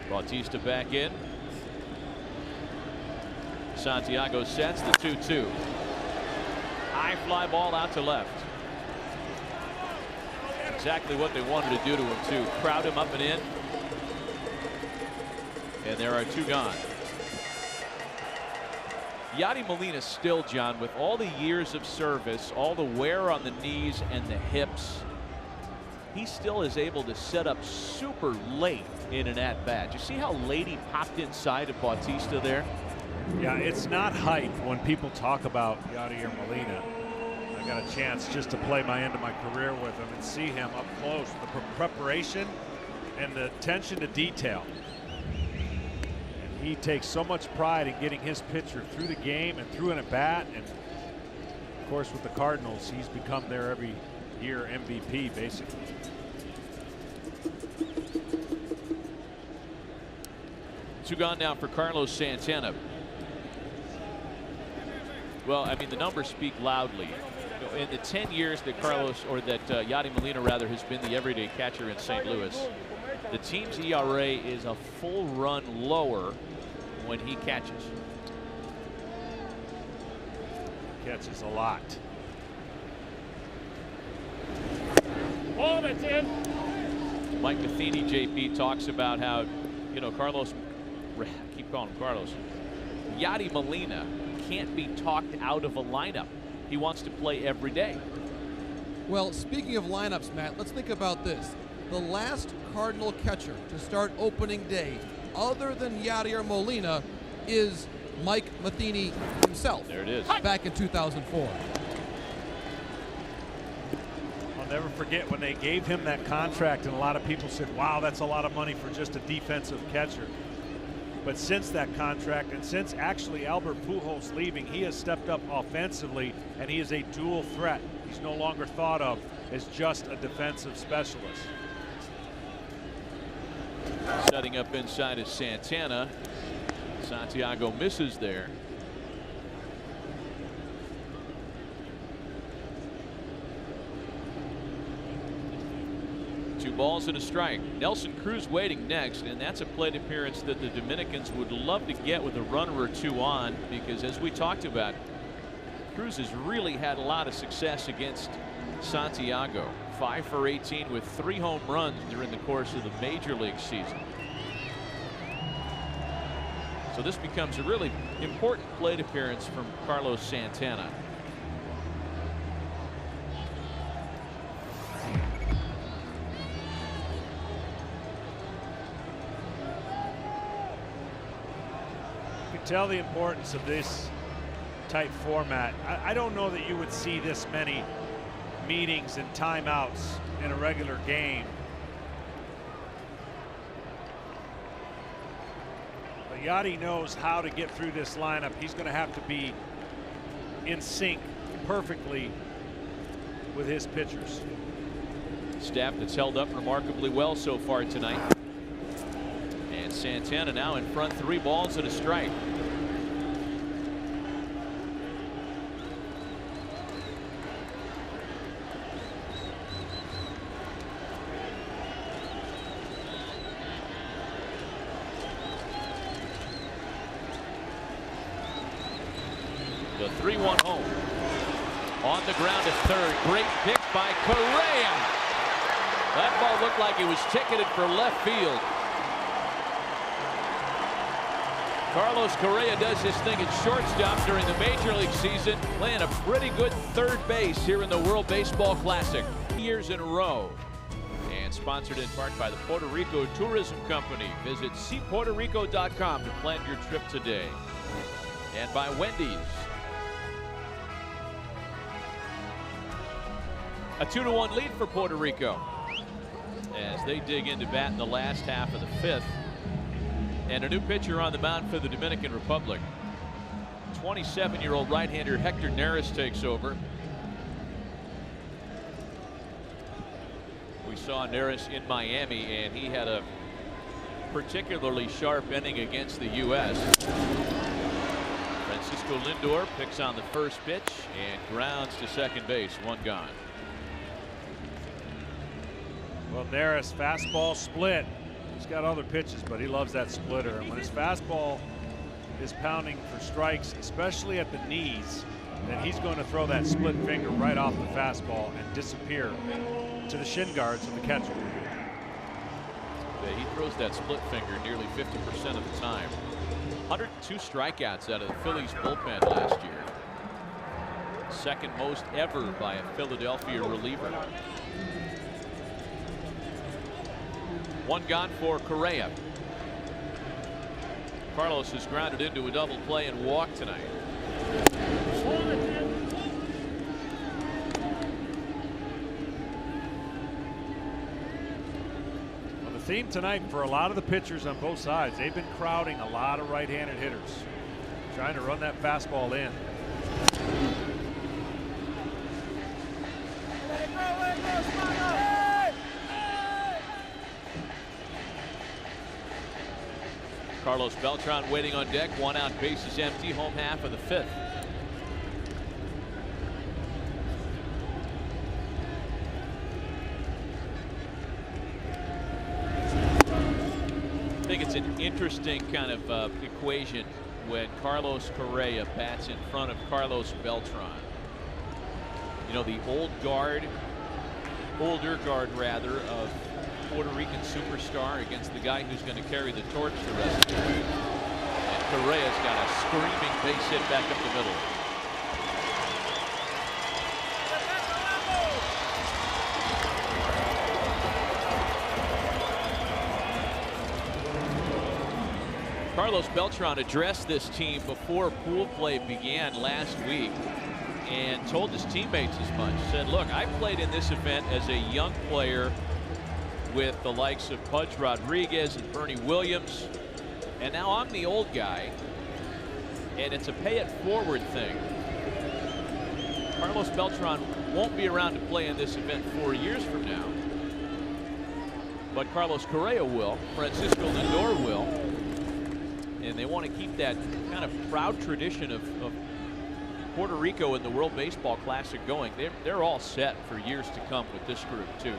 Bautista back in. Santiago sets the 2-2. High fly ball out to left. Exactly what they wanted to do to him, too. Crowd him up and in. And there are 2 gone. Yadi Molina still, John, with all the years of service, all the wear on the knees and the hips, he still is able to set up super late in an at-bat. You see how late he popped inside of Bautista there? Yeah, it's not hype when people talk about Yadi or Molina. I got a chance just to play my end of my career with him and see him up close. The preparation and the attention to detail. And he takes so much pride in getting his pitcher through the game and through an at-bat. And of course, with the Cardinals, he's become their every year MVP, basically. Two gone now for Carlos Santana. Well, I mean, the numbers speak loudly. In the 10 years that Yadi Molina rather has been the everyday catcher in St. Louis, the team's ERA is a full run lower when he catches. Catches a lot. Ball, that's in. Mike Matheny, JP, talks about how, you know, Carlos, I keep calling him Carlos, Yadi Molina can't be talked out of a lineup. He wants to play every day. Well, speaking of lineups, Matt, let's think about this. The last Cardinal catcher to start opening day, other than Yadi or Molina, is Mike Matheny himself. There it is. Back in 2004. I'll never forget when they gave him that contract, and a lot of people said, wow, that's a lot of money for just a defensive catcher. But since that contract, and since actually Albert Pujols leaving, he has stepped up offensively, and he is a dual threat. He's no longer thought of as just a defensive specialist. Setting up inside is Santana. Santiago misses there. Two balls and a strike. Nelson Cruz waiting next, and that's a plate appearance that the Dominicans would love to get with a runner or two on, because as we talked about, Cruz has really had a lot of success against Santiago. 5 for 18 with 3 home runs during the course of the major league season. So this becomes a really important plate appearance from Carlos Santana. Tell the importance of this type format. I don't know that you would see this many meetings and timeouts in a regular game. But Yadi knows how to get through this lineup. He's going to have to be in sync perfectly with his pitchers. Staff that's held up remarkably well so far tonight. And Santana now in front, 3 balls and a strike. The 3-1 home. On the ground at third. Great pick by Correa. That ball looked like it was ticketed for left field. Carlos Correa does his thing at shortstop during the major league season, playing a pretty good third base here in the World Baseball Classic. 2 years in a row. And sponsored in part by the Puerto Rico Tourism Company. Visit cpuertorico.com to plan your trip today. And by Wendy's. A 2-1 lead for Puerto Rico as they dig into bat in the last half of the 5th. And a new pitcher on the mound for the Dominican Republic. 27-year-old right-hander Hector Neris takes over. saw Neris in Miami, and he had a particularly sharp inning against the U.S. Francisco Lindor picks on the first pitch and grounds to second base. One gone. Well, Neris, fastball split. He's got other pitches, but he loves that splitter. And when his fastball is pounding for strikes, especially at the knees, then he's going to throw that split finger right off the fastball and disappear to the shin guards of the catcher. He throws that split finger nearly 50% of the time. 102 strikeouts out of the Phillies bullpen last year. Second most ever by a Philadelphia reliever. One gone for Correa. Carlos has grounded into a double play and walked tonight. Well, the theme tonight for a lot of the pitchers on both sides, they've been crowding a lot of right-handed hitters, trying to run that fastball in. Carlos Beltran waiting on deck. One out, bases empty. Home half of the fifth. I think it's an interesting kind of equation when Carlos Correa bats in front of Carlos Beltran. You know, the older guard rather, of Puerto Rican superstar against the guy who's going to carry the torch the rest of the way. And Correa's got a screaming base hit back up the middle. Carlos Beltran addressed this team before pool play began last week and told his teammates as much. Said, look, I played in this event as a young player with the likes of Pudge Rodriguez and Bernie Williams, and now I'm the old guy, and it's a pay it forward thing. Carlos Beltran won't be around to play in this event 4 years from now, but Carlos Correa will, Francisco Lindor will, and they want to keep that kind of proud tradition of Puerto Rico in the World Baseball Classic going. They're all set for years to come with this group too.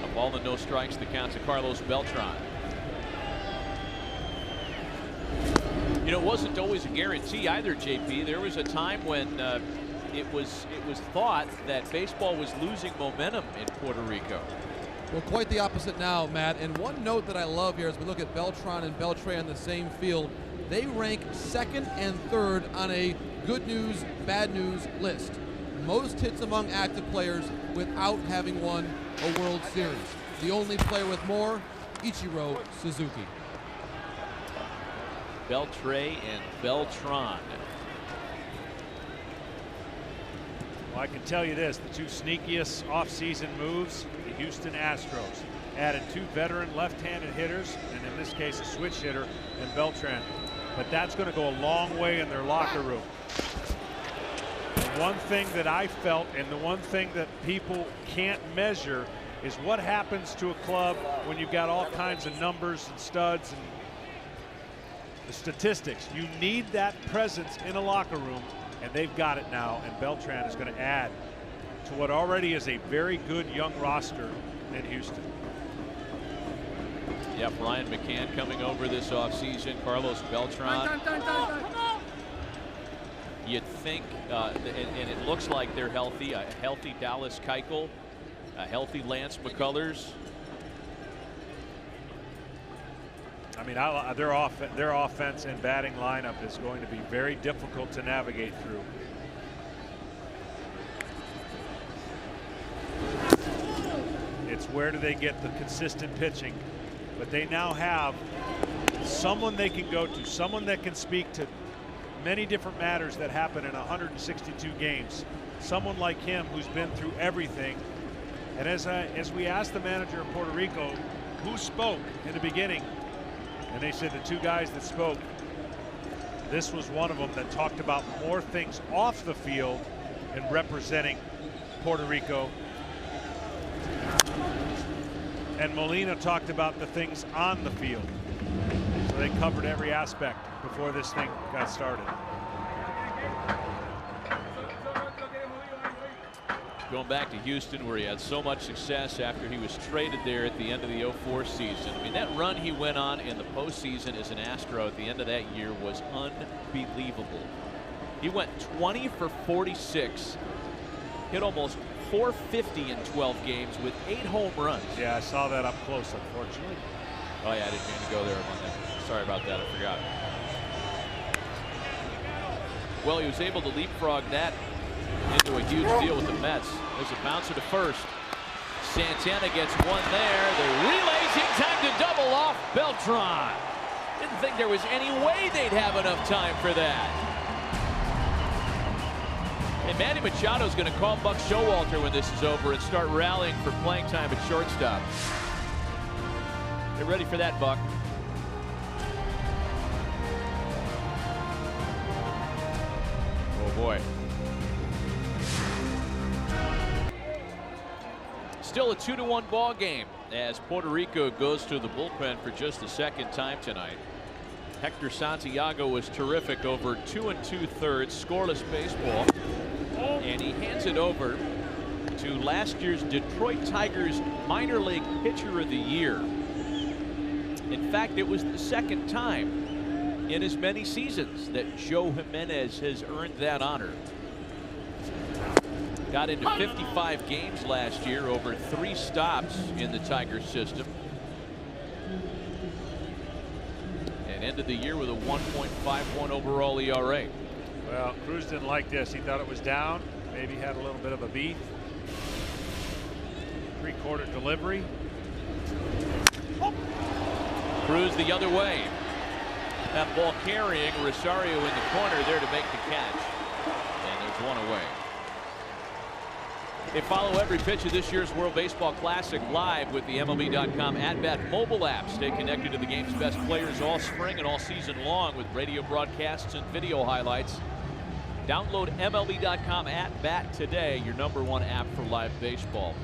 A ball and no strikes, the count to Carlos Beltran. You know, it wasn't always a guarantee either, JP. There was a time when it was thought that baseball was losing momentum in Puerto Rico. Well, quite the opposite now, Matt. And one note that I love here as we look at Beltran and Beltre on the same field, they rank second and third on a good news, bad news list. Most hits among active players without having won a World Series. The only player with more, Ichiro Suzuki. Beltre and Beltran. Well, I can tell you this, the two sneakiest offseason moves, the Houston Astros added two veteran left-handed hitters, and in this case a switch hitter in Beltran. But that's going to go a long way in their locker room. The one thing that I felt, and the one thing that people can't measure, is what happens to a club when you've got all kinds of numbers and studs and the statistics. You need that presence in a locker room, and they've got it now, and Beltran is going to add to what already is a very good young roster in Houston. Yeah, Brian McCann coming over this offseason. Carlos Beltran. You'd think, and it looks like they're healthy. A healthy Dallas Keuchel, a healthy Lance McCullers. I mean, their offense and batting lineup is going to be very difficult to navigate through. It's where do they get the consistent pitching? But they now have someone they can go to, someone that can speak to many different matters that happen in 162 games. Someone like him who's been through everything. And as we asked the manager of Puerto Rico, who spoke in the beginning, and they said the two guys that spoke This was one of them that talked about more things off the field and representing Puerto Rico. And Molina talked about the things on the field. So they covered every aspect before this thing got started. Going back to Houston, where he had so much success after he was traded there at the end of the 04 season. I mean, that run he went on in the postseason as an Astro at the end of that year was unbelievable. He went 20 for 46, hit almost 450 in 12 games with 8 home runs. Yeah, I saw that up close, unfortunately. Oh yeah, I didn't mean to go there on that. Sorry about that, I forgot. Well, he was able to leapfrog that into a huge deal with the Mets. There's a bouncer to first. Santana gets one there. The relays in time to double off Beltran. Didn't think there was any way they'd have enough time for that. And Manny Machado's going to call Buck Showalter when this is over and start rallying for playing time at shortstop. Get ready for that, Buck. Oh boy. Still a 2-1 ball game as Puerto Rico goes to the bullpen for just the second time tonight. Hector Santiago was terrific over 2 2/3 scoreless baseball, and he hands it over to last year's Detroit Tigers minor league pitcher of the year. In fact, it was the second time in as many seasons that Joe Jimenez has earned that honor. Got into 55 games last year, over 3 stops in the Tigers system, and ended the year with a 1.51 overall ERA. Well, Cruz didn't like this. He thought it was down. Maybe had a little bit of a beef. 3/4 delivery. Cruz the other way. That ball carrying Rosario in the corner there to make the catch, and there's one away. They follow every pitch of this year's World Baseball Classic live with the MLB.com at-bat mobile app. Stay connected to the game's best players all spring and all season long with radio broadcasts and video highlights. Download MLB.com at-bat today, your #1 app for live baseball.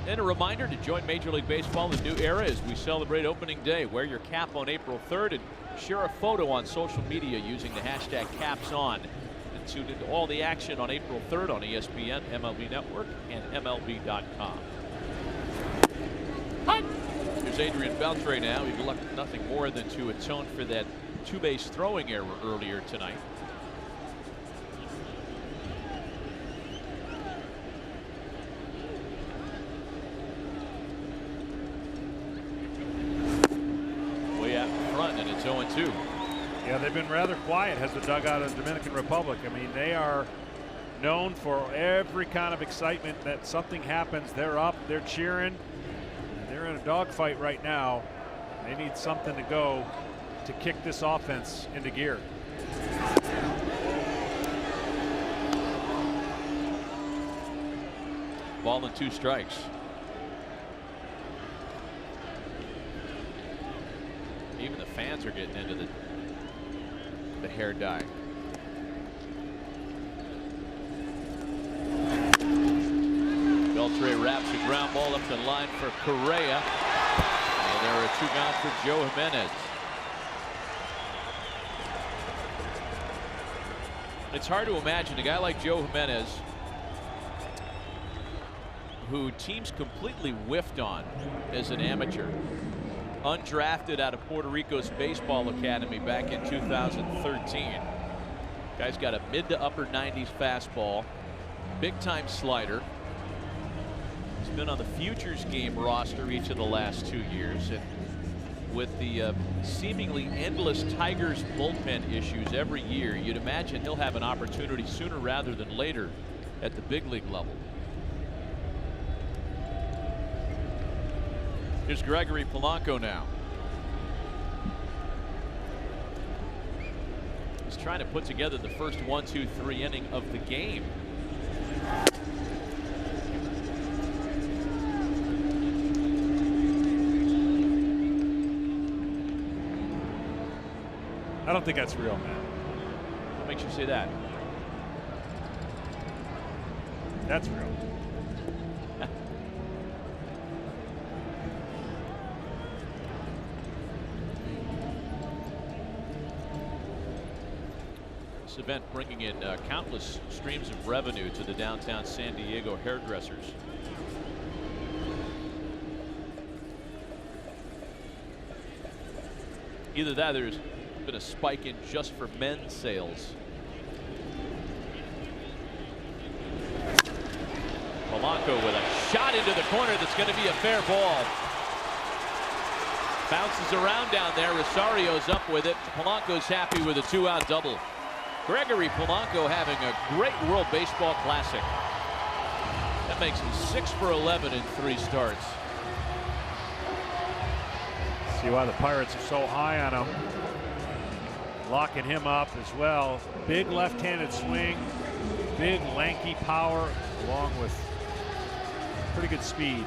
And a reminder to join Major League Baseball in the new era as we celebrate opening day. Wear your cap on April 3rd and share a photo on social media using the hashtag #CapsOn. Tune into all the action on April 3rd on ESPN, MLB Network, and MLB.com. Here's Adrian Beltre now. He looked nothing more than to atone for that 2-base throwing error earlier tonight. Way out in front, and it's 0-2. Yeah, they've been rather quiet as the dugout of the Dominican Republic. I mean, they are known for every kind of excitement that something happens. They're up, they're cheering. They're in a dogfight right now. They need something to go to kick this offense into gear. Ball and 2 strikes. Even the fans are getting into the hair dye. Beltre wraps a ground ball up the line for Correa, and there are 2 gone for Joe Jimenez. It's hard to imagine a guy like Joe Jimenez, who teams completely whiffed on as an amateur. Undrafted out of Puerto Rico's baseball academy back in 2013. Guy's got a mid to upper 90s fastball, big time slider. He's been on the futures game roster each of the last 2 years, and with the seemingly endless Tigers bullpen issues every year, you'd imagine he'll have an opportunity sooner rather than later at the big league level. Here's Gregory Polanco now. He's trying to put together the first 1, 2, 3 inning of the game. I don't think that's real, man. makes you say that? That's real. This event bringing in countless streams of revenue to the downtown San Diego hairdressers. Either that, there's been a spike in just for men's sales. Polanco with a shot into the corner that's going to be a fair ball. Bounces around down there. Rosario's up with it. Polanco's happy with a 2-out double. Gregory Polanco having a great World Baseball Classic. That makes him 6 for 11 in 3 starts. See why the Pirates are so high on him. Locking him up as well. Big left-handed swing, big lanky power, along with pretty good speed.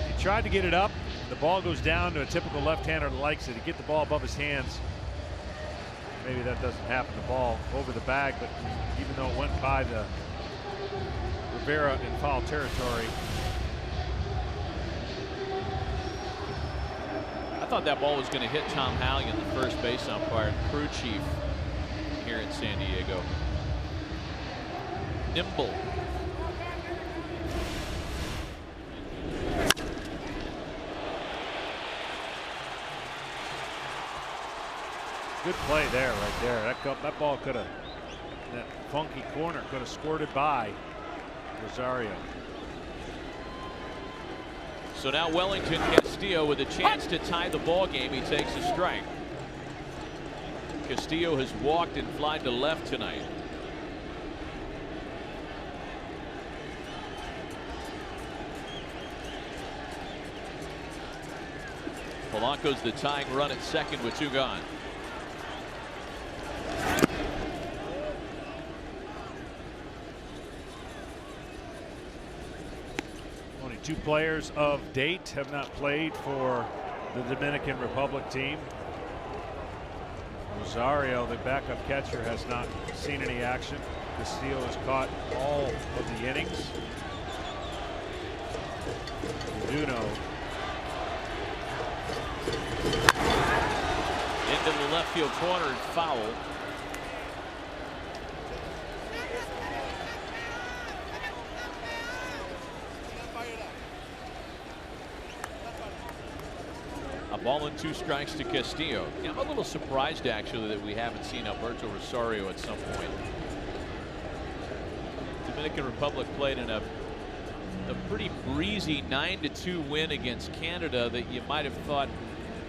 He tried to get it up. The ball goes down to a typical left-hander that likes it. To get the ball above his hands. Maybe that doesn't happen. The ball over the bag, but even though it went by the Rivera in foul territory. I thought that ball was going to hit Tom Halligan, the first base umpire, crew chief here in San Diego. Nimble. Good play there, right there. That ball could have, that funky corner could have squirted by Rosario. So now Wellington Castillo with a chance to tie the ball game. He takes a strike. Castillo has walked and flied to left tonight. Polanco's the tying run at second with 2 gone. Only 2 players of date have not played for the Dominican Republic team. Rosario, the backup catcher, has not seen any action. Castillo has caught all of the innings. Duno into the left field corner and foul. A ball and 2 strikes to Castillo. Yeah, I'm a little surprised actually that we haven't seen Alberto Rosario at some point. Dominican Republic played in a pretty breezy 9-2 win against Canada that you might have thought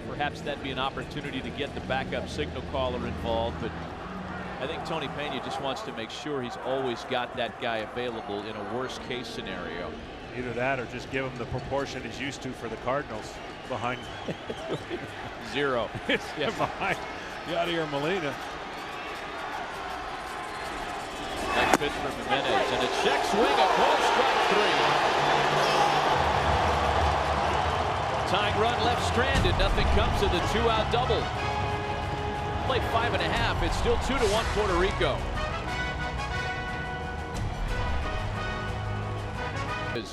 perhaps that'd be an opportunity to get the backup signal caller involved, but I think Tony Pena just wants to make sure he's always got that guy available in a worst case scenario. Either that or just give him the proportion he's used to for the Cardinals behind 0. Yeah, behind Yadier Molina. Next pitch from Jimenez and a check swing, a call, strike 3. Tying run left stranded. Nothing comes of the 2-out double. Played 5.5. It's still 2-1 Puerto Rico.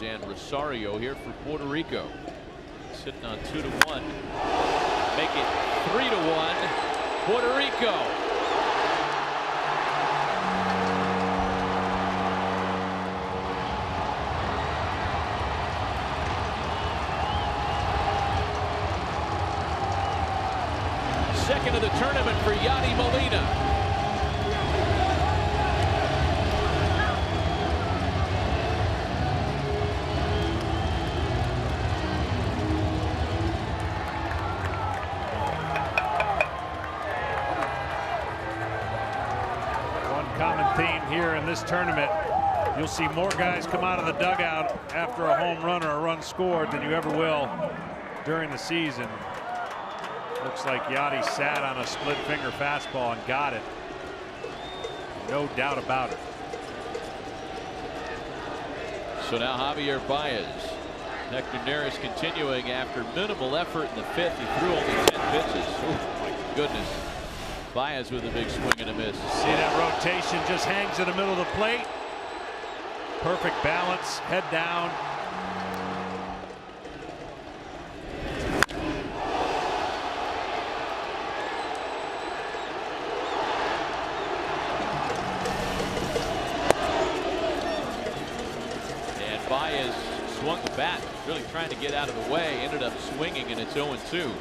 And Rosario here for Puerto Rico. Sitting on 2-1. Make it 3-1 Puerto Rico. Second of the tournament for Yadi Molina. One common theme here in this tournament. You'll see more guys come out of the dugout after a home run or a run scored than you ever will during the season. Looks like Yadi sat on a split finger fastball and got it. No doubt about it. So now Javier Baez Hector Neris continuing after minimal effort in the 5th. He threw only 10 pitches. Oh my goodness. Baez with a big swing and a miss. See that rotation just hangs in the middle of the plate. Perfect balance, head down. And Baez swung the bat, really trying to get out of the way, ended up swinging, and it's 0-2.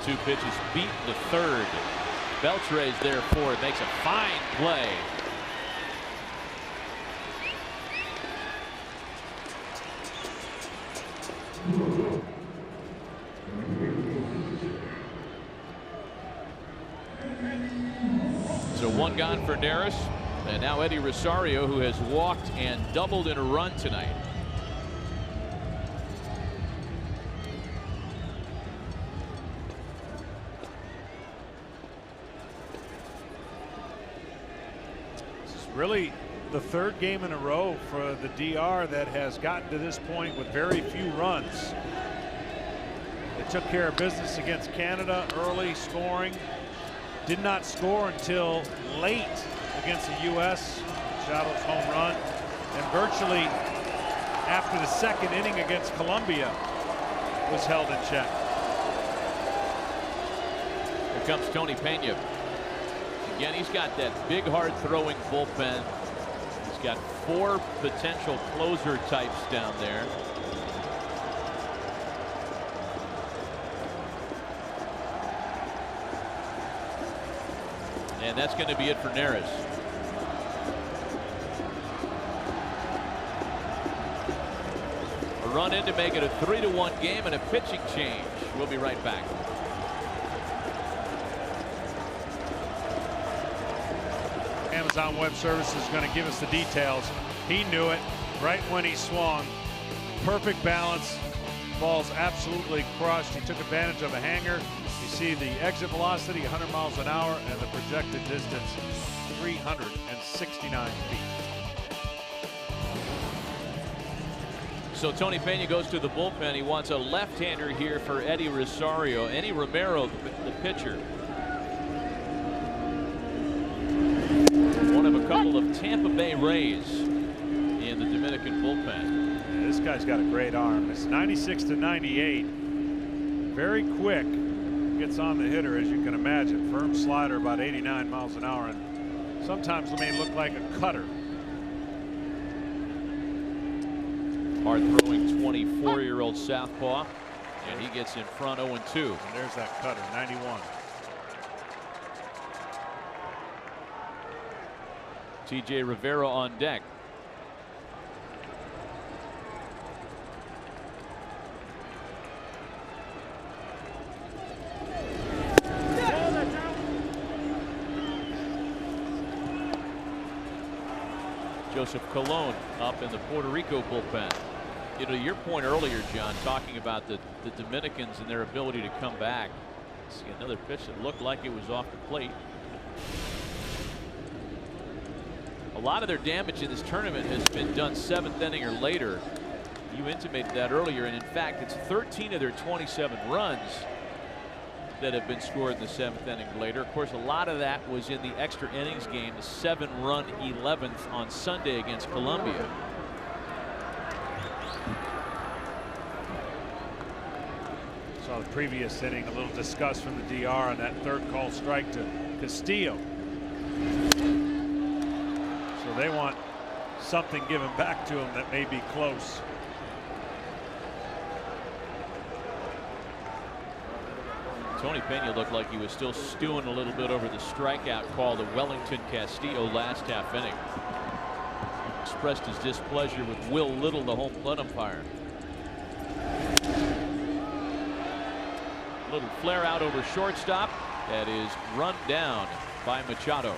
Two pitches beat the 3rd. Beltre's there for it, makes a fine play. So 1 gone for Neris, and now Eddie Rosario, who has walked and doubled in a run tonight. Really the 3rd game in a row for the DR that has gotten to this point with very few runs. They took care of business against Canada early, scoring. Did not score until late against the U.S. Machado's home run. And virtually after the 2nd inning against Colombia was held in check. Here comes Tony Pena. Again, he's got that big, hard-throwing bullpen. He's got 4 potential closer types down there. And that's going to be it for Neris. A run in to make it a 3-1 game and a pitching change. We'll be right back. Amazon Web Services is going to give us the details. He knew it right when he swung. Perfect balance. Ball's absolutely crushed. He took advantage of a hanger. You see the exit velocity 100 miles an hour and the projected distance 369 feet. So Tony Pena goes to the bullpen. He wants a left-hander here for Eddie Rosario. Eddie Romero, the pitcher. One of a couple of Tampa Bay Rays in the Dominican bullpen. Yeah, this guy's got a great arm. It's 96 to 98. Very quick. Gets on the hitter, as you can imagine. Firm slider, about 89 miles an hour, and sometimes it may look like a cutter. Hard-throwing 24-year-old southpaw, and he gets in front 0-2. And there's that cutter, 91. TJ Rivera on deck. Joseph Colon up in the Puerto Rico bullpen. You know, your point earlier, John, talking about the Dominicans and their ability to come back. See another pitch that looked like it was off the plate. A lot of their damage in this tournament has been done 7th inning or later. You intimated that earlier, and in fact, it's 13 of their 27 runs that have been scored in the 7th inning or later. Of course, a lot of that was in the extra innings game, the 7-run 11th on Sunday against Colombia. Saw the previous inning, a little disgust from the DR on that 3rd call strike to Castillo. So they want something given back to them that may be close. Tony Pena looked like he was still stewing a little bit over the strikeout call to Wellington Castillo last half inning. Expressed his displeasure with Will Little, the home plate umpire. A little flare out over shortstop. That is run down by Machado.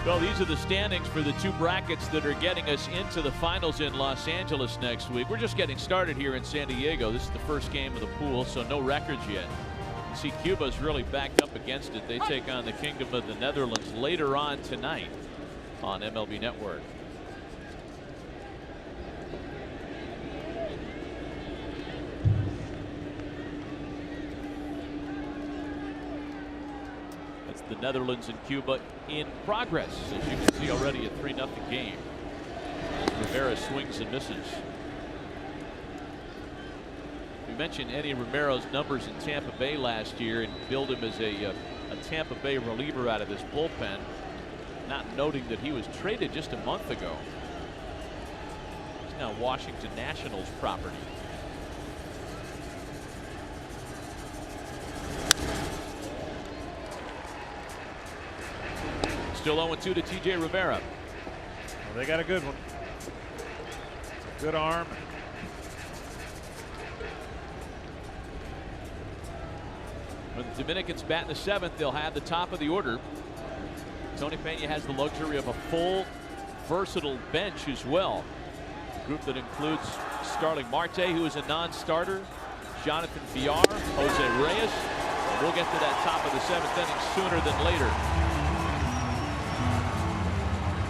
Well, these are the standings for the two brackets that are getting us into the finals in Los Angeles next week. We're just getting started here in San Diego. This is the first game of the pool, so no records yet. You see, Cuba's really backed up against it. They take on the Kingdom of the Netherlands later on tonight on MLB Network. The Netherlands and Cuba in progress, as you can see already, a 3-0 game. Rivera swings and misses. We mentioned Eddie Romero's numbers in Tampa Bay last year and billed him as a Tampa Bay reliever out of this bullpen, not noting that he was traded just a month ago. He's now Washington Nationals property. Still 0-2 to TJ Rivera. Well, they got a good one. Good arm. When the Dominicans bat in the 7th, they'll have the top of the order. Tony Pena has the luxury of a full, versatile bench as well. A group that includes Starling Marte, who is a non-starter, Jonathan Villar, Jose Reyes. And we'll get to that top of the 7th inning sooner than later.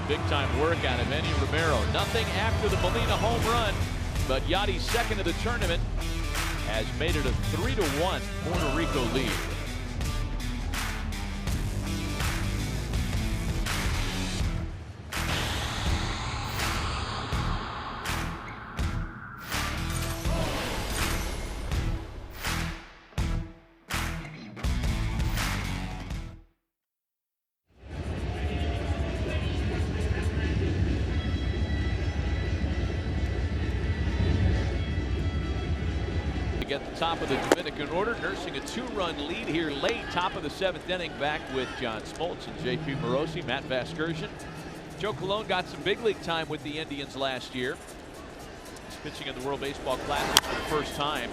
Big time work out of Manny Romero. Nothing after the Molina home run, but Yachty's second of the tournament has made it a 3-1 Puerto Rico lead. At the top of the Dominican order, nursing a 2-run lead here late, top of the 7th inning, back with John Smoltz and J.P. Morosi, Matt Vasgersian. Joe Colon got some big league time with the Indians last year. He's pitching in the World Baseball Classic for the first time.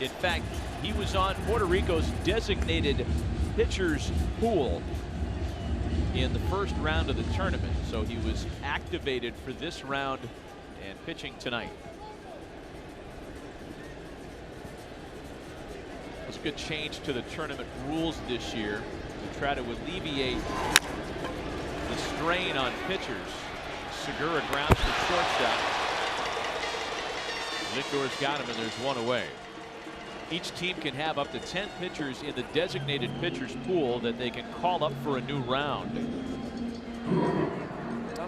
In fact, he was on Puerto Rico's designated pitchers pool in the first round of the tournament, so he was activated for this round and pitching tonight. It's a good change to the tournament rules this year to try to alleviate the strain on pitchers. Segura grounds to shortstop. Lindor's got him, and there's one away. Each team can have up to 10 pitchers in the designated pitchers pool that they can call up for a new round.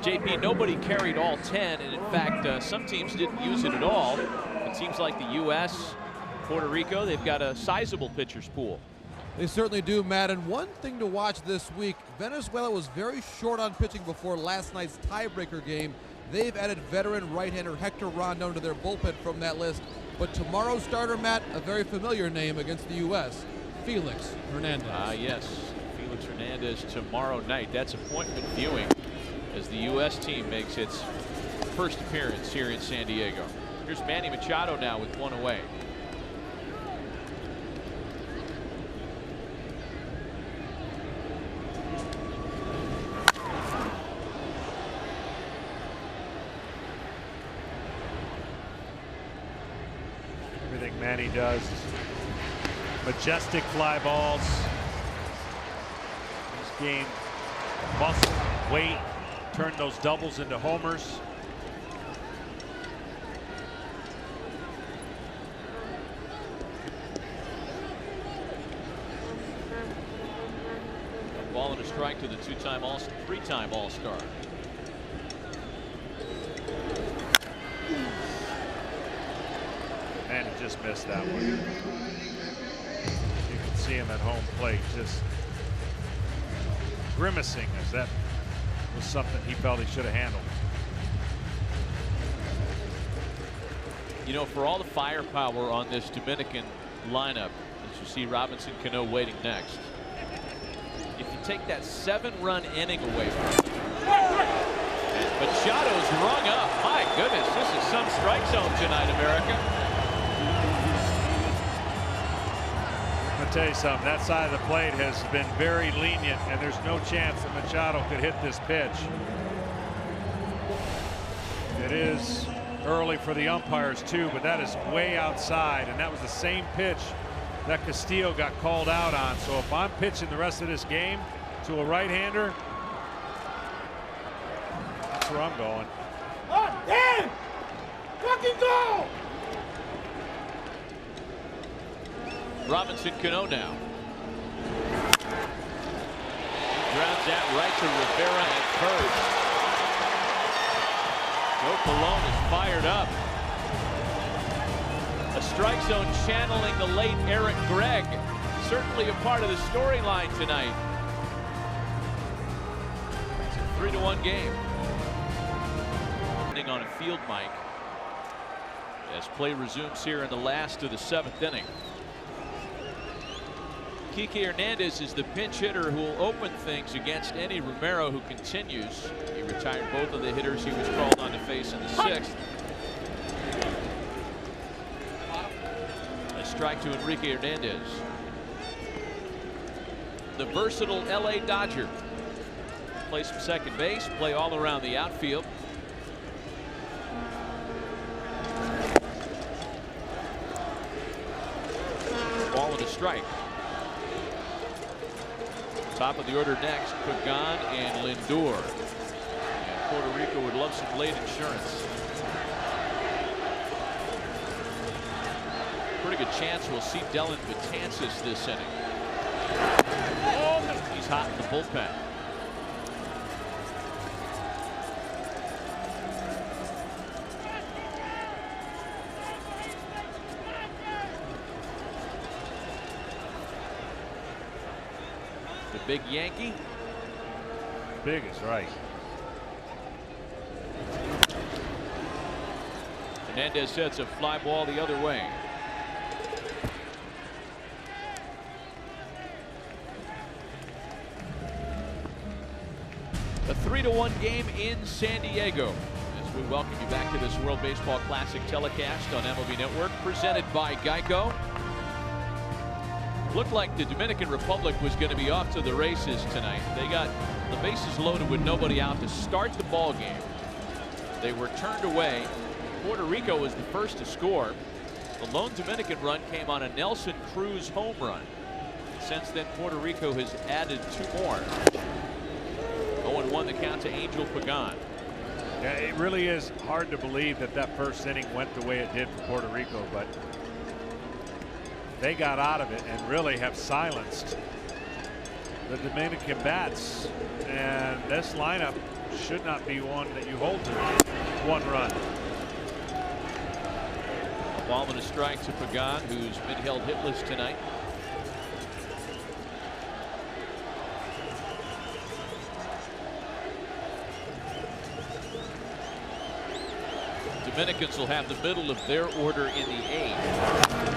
JP, nobody carried all 10, and in fact, some teams didn't use it at all. It seems like the U.S., Puerto Rico, they've got a sizable pitchers pool. They certainly do, Matt. And one thing to watch this week, Venezuela was very short on pitching before last night's tiebreaker game. They've added veteran right-hander Hector Rondon to their bullpen from that list. But tomorrow's starter, Matt, a very familiar name against the U.S., Felix Hernandez. Yes, Felix Hernandez tomorrow night. That's appointment viewing as the U.S. team makes its first appearance here in San Diego. Here's Manny Machado now with one away. Manny does. Majestic fly balls. He's gained muscle, weight, turned those doubles into homers. A ball and a strike to the three-time All-Star. And he just missed that one. You can see him at home plate just grimacing, as that was something he felt he should have handled. You know, for all the firepower on this Dominican lineup, as you see Robinson Cano waiting next, if you take that 7-run inning away from him, and Machado's rung up. My goodness, this is some strike zone tonight, America. to tell you something. That side of the plate has been very lenient, and there's no chance that Machado could hit this pitch. It is early for the umpires too, but that is way outside, and that was the same pitch that Castillo got called out on. So if I'm pitching the rest of this game to a right-hander, that's where I'm going. Oh, damn! Fucking go! Robinson Cano now. Grounds that right to Rivera and Cruz. Joe Polanco is fired up. A strike zone channeling the late Eric Gregg. Certainly a part of the storyline tonight. It's a 3-1 game. On a field mic as play resumes here in the last of the 7th inning. Kike Hernandez is the pinch hitter who will open things against Eddie Romero, who continues. He retired both of the hitters he was called on to face in the 6th. A strike to Enrique Hernandez. The versatile LA Dodger plays from second base, play all around the outfield. Ball and a strike. Top of the order next, Pagan and Lindor. And Puerto Rico would love some late insurance. Pretty good chance we'll see Dylan Betances this inning. He's hot in the bullpen. The big Yankee. Big is right. Hernandez sets a fly ball the other way. A 3-1 game in San Diego as we welcome you back to this World Baseball Classic telecast on MLB Network, presented by Geico. Looked like the Dominican Republic was going to be off to the races tonight. They got the bases loaded with nobody out to start the ball game. They were turned away. Puerto Rico was the first to score. The lone Dominican run came on a Nelson Cruz home run. Since then, Puerto Rico has added 2 more. 0-1 the count to Angel Pagan. Yeah, it really is hard to believe that that first inning went the way it did for Puerto Rico, but they got out of it and really have silenced the Dominican bats. And this lineup should not be one that you hold to 1 run. A ball and a strike to Pagan, who's been held hitless tonight. Dominicans will have the middle of their order in the 8th.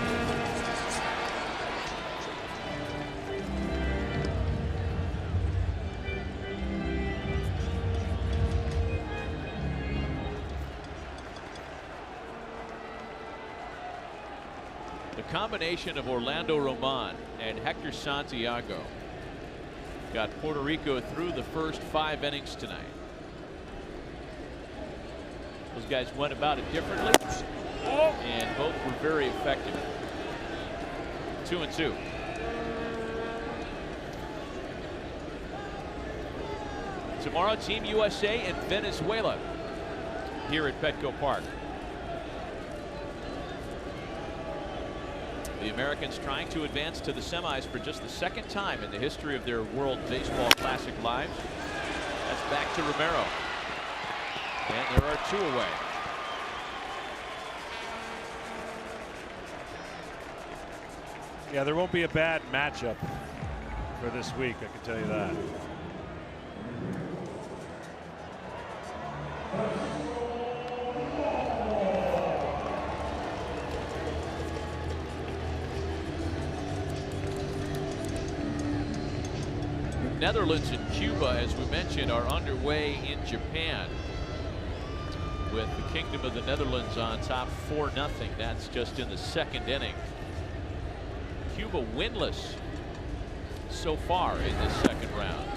The combination of Orlando Román and Hector Santiago got Puerto Rico through the first 5 innings tonight. Those guys went about it differently, and both were very effective. 2-2. Tomorrow, Team USA and Venezuela here at Petco Park. The Americans trying to advance to the semis for just the 2nd time in the history of their World Baseball Classic lives. That's back to Romero. And there are 2 away. Yeah, there won't be a bad matchup for this week, I can tell you that. Netherlands and Cuba, as we mentioned, are underway in Japan, with the Kingdom of the Netherlands on top 4-0. That's just in the 2nd inning. Cuba winless so far in this second round.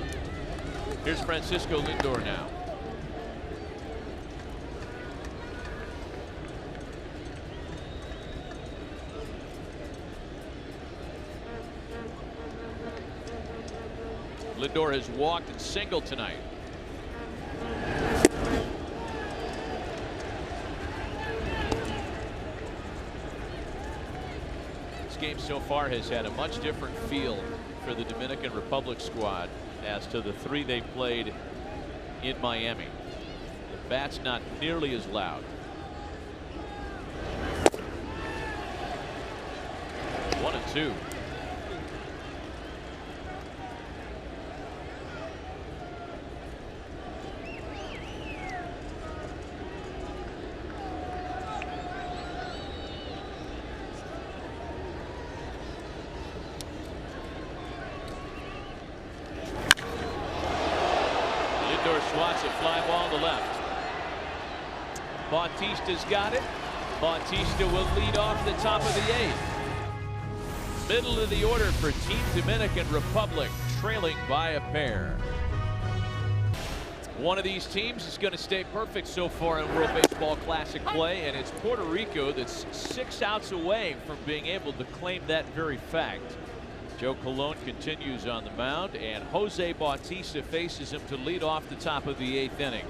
Here's Francisco Lindor now. Lindor has walked and singled tonight. This game so far has had a much different feel for the Dominican Republic squad as to the three they played in Miami. The bat's not nearly as loud. 1-2. Swats a fly ball to left. Bautista's got it. Bautista will lead off the top of the eighth. Middle of the order for Team Dominican Republic, trailing by a pair. One of these teams is going to stay perfect so far in World Baseball Classic play, and it's Puerto Rico that's 6 outs away from being able to claim that very fact. Joe Colon continues on the mound, and Jose Bautista faces him to lead off the top of the 8th inning.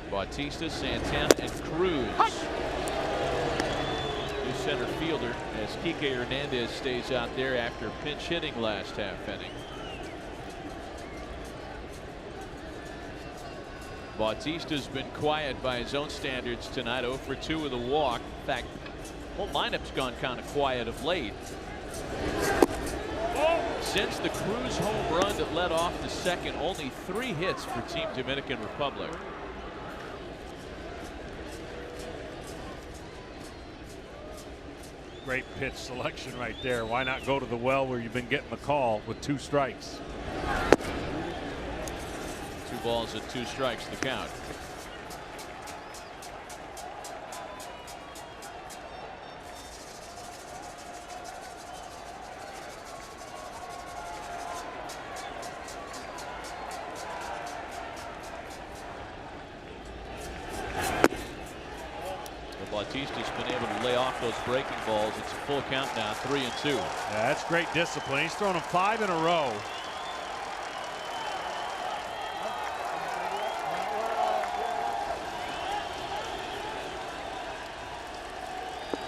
Bautista, Santana, and Cruz. New center fielder as Kike Hernandez stays out there after pinch hitting last half inning. Bautista's been quiet by his own standards tonight, 0 for 2 with a walk. In fact, the whole lineup's gone kind of quiet of late. Since the Cruz home run that led off the second, only 3 hits for Team Dominican Republic. Great pitch selection right there. Why not go to the well where you've been getting the call with 2 strikes? 2 balls and 2 strikes the count. Bautista's been able to lay off those breaking balls. It's a full count now, 3-2. Yeah, that's great discipline. He's thrown them 5 in a row.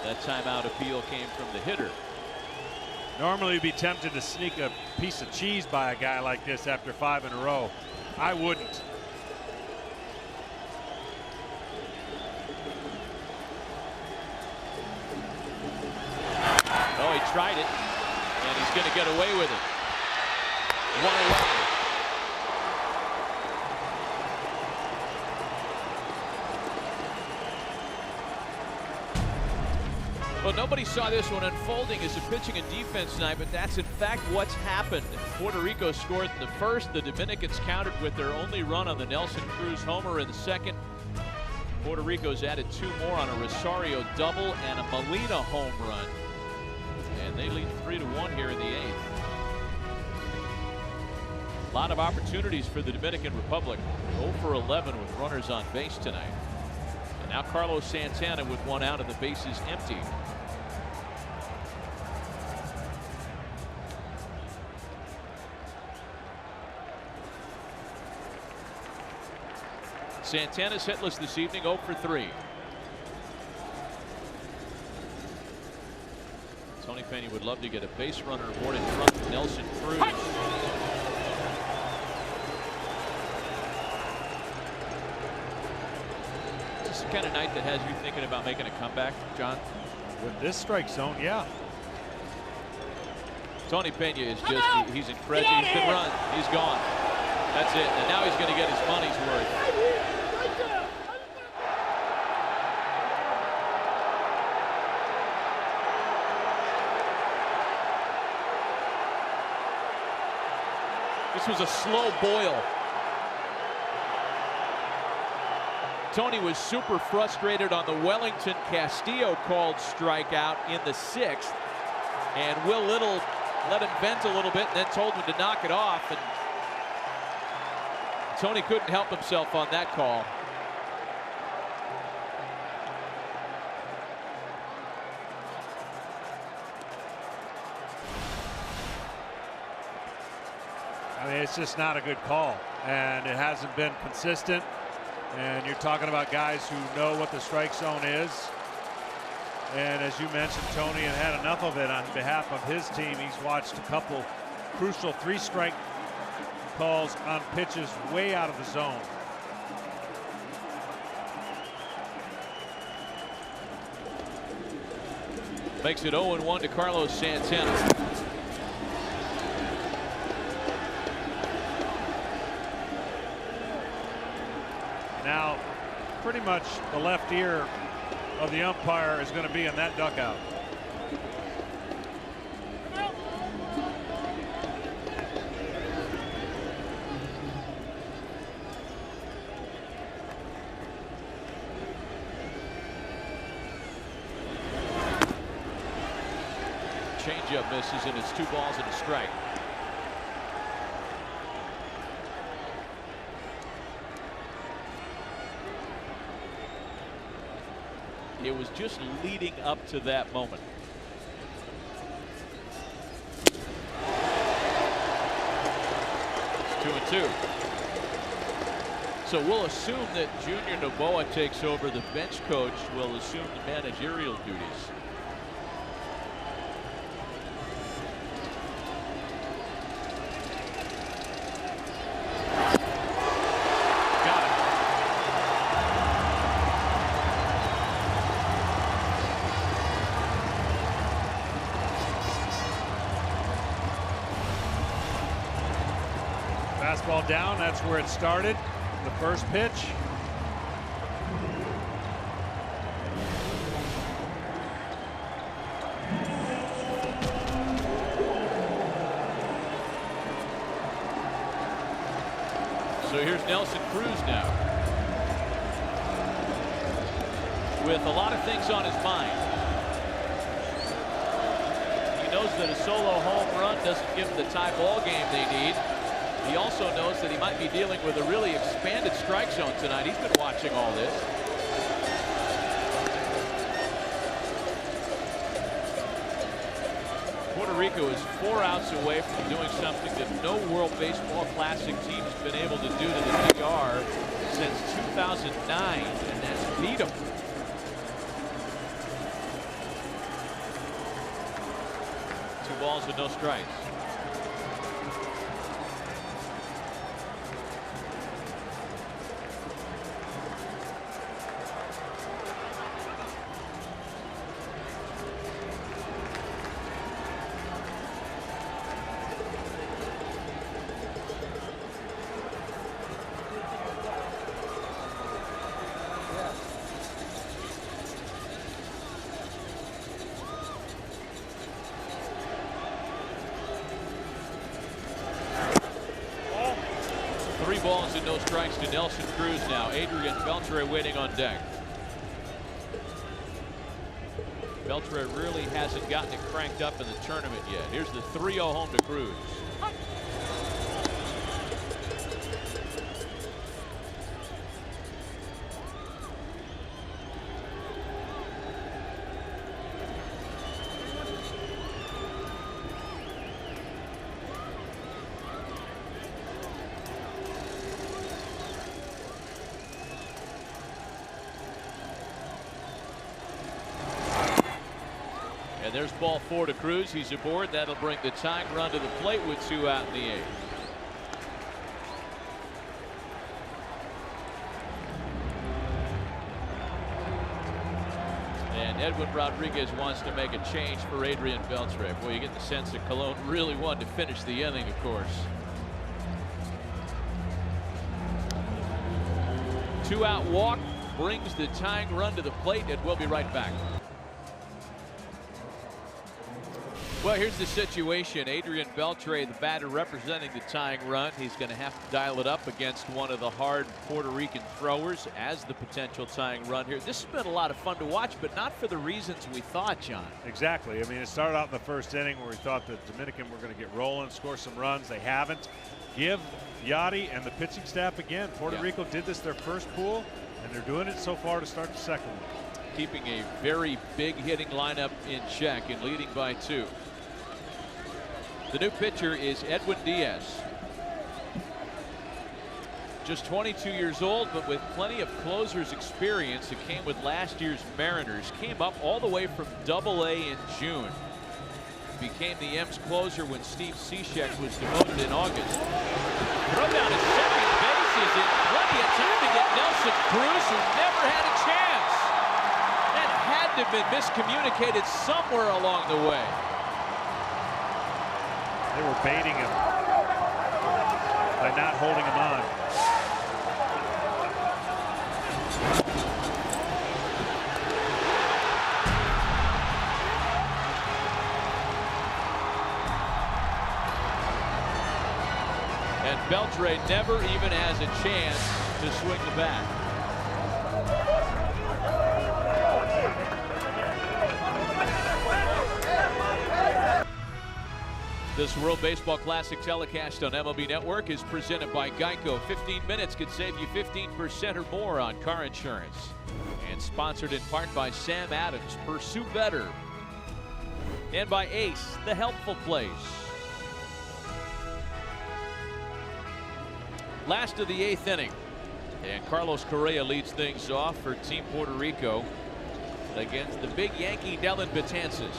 That timeout appeal came from the hitter. Normally you'd be tempted to sneak a piece of cheese by a guy like this after 5 in a row. I wouldn't. Oh, he tried it, and he's going to get away with it. 1 away. Well, nobody saw this one unfolding as a pitching and defense tonight, but that's in fact what's happened. Puerto Rico scored in the first. The Dominicans countered with their only run on the Nelson Cruz homer in the second. Puerto Rico's added 2 more on a Rosario double and a Molina home run. And they lead 3-1 here in the 8th. A lot of opportunities for the Dominican Republic. 0 for 11 with runners on base tonight. And now Carlos Santana with 1 out and the bases empty. Santana's hitless this evening, 0 for 3. Tony Pena would love to get a base runner aboard in front of Nelson Cruz. This is the kind of night that has you thinking about making a comeback, John? With this strike zone, yeah. Tony Pena is just, he's incredible. He's been run. He's gone. That's it. And now he's going to get his money's worth. This was a slow boil. Tony was super frustrated on the Wellington Castillo called strikeout in the 6th. And Will Little let him vent a little bit and then told him to knock it off. And Tony couldn't help himself on that call. I mean, it's just not a good call, and it hasn't been consistent. And you're talking about guys who know what the strike zone is. And as you mentioned, Tony had enough of it on behalf of his team. He's watched a couple crucial 3-strike calls on pitches way out of the zone. Makes it 0-1 to Carlos Santana. Now, pretty much the left ear of the umpire is going to be in that dugout. Changeup misses, and it's 2 balls and a strike. It was just leading up to that moment. It's 2-2. So we'll assume that Junior Noboa takes over. The bench coach will assume the managerial duties. Fastball down, that's where it started. The first pitch. So here's Nelson Cruz now, with a lot of things on his mind. He knows that a solo home run doesn't give him the tie ball game they need. He also knows that he might be dealing with a really expanded strike zone tonight. He's been watching all this. Puerto Rico is 4 outs away from doing something that no World Baseball Classic team has been able to do to the DR since 2009, and that's beat them. Two balls with no strikes. Three balls and no strikes to Nelson Cruz now. Adrian Beltre waiting on deck. Beltre really hasn't gotten it cranked up in the tournament yet. Here's the 3-0 home to Cruz. And there's ball 4 to Cruz. He's aboard. That'll bring the tying run to the plate with 2 out in the 8th. And Edwin Rodriguez wants to make a change for Adrian Beltre. Boy, you get the sense that Colon really wanted to finish the inning, of course. 2-out walk brings the tying run to the plate, and we'll be right back. Well, here's the situation. Adrian Beltre, the batter representing the tying run. He's going to have to dial it up against one of the hard Puerto Rican throwers as the potential tying run here. This has been a lot of fun to watch, but not for the reasons we thought, John. Exactly. I mean, it started out in the first inning where we thought the Dominican were going to get rolling, score some runs. They haven't. Give Yachty and the pitching staff again. Puerto Rico did this their first pool, and they're doing it so far to start the second one. Keeping a very big hitting lineup in check and leading by 2. The new pitcher is Edwin Diaz. Just 22 years old, but with plenty of closer's experience. It came with last year's Mariners. Came up all the way from Double-A in June. Became the M's closer when Steve Cishek was demoted in August. Throw down to second base is in plenty of time to get Nelson Cruz, who never had a chance. That had to have been miscommunicated somewhere along the way. They were baiting him by not holding him on. And Beltre never even has a chance to swing the bat. This World Baseball Classic telecast on MLB Network is presented by Geico. 15 minutes could save you 15% or more on car insurance. And sponsored in part by Sam Adams, Pursue Better. And by Ace, the helpful place. Last of the 8th inning. And Carlos Correa leads things off for Team Puerto Rico against the big Yankee Dellin Betances.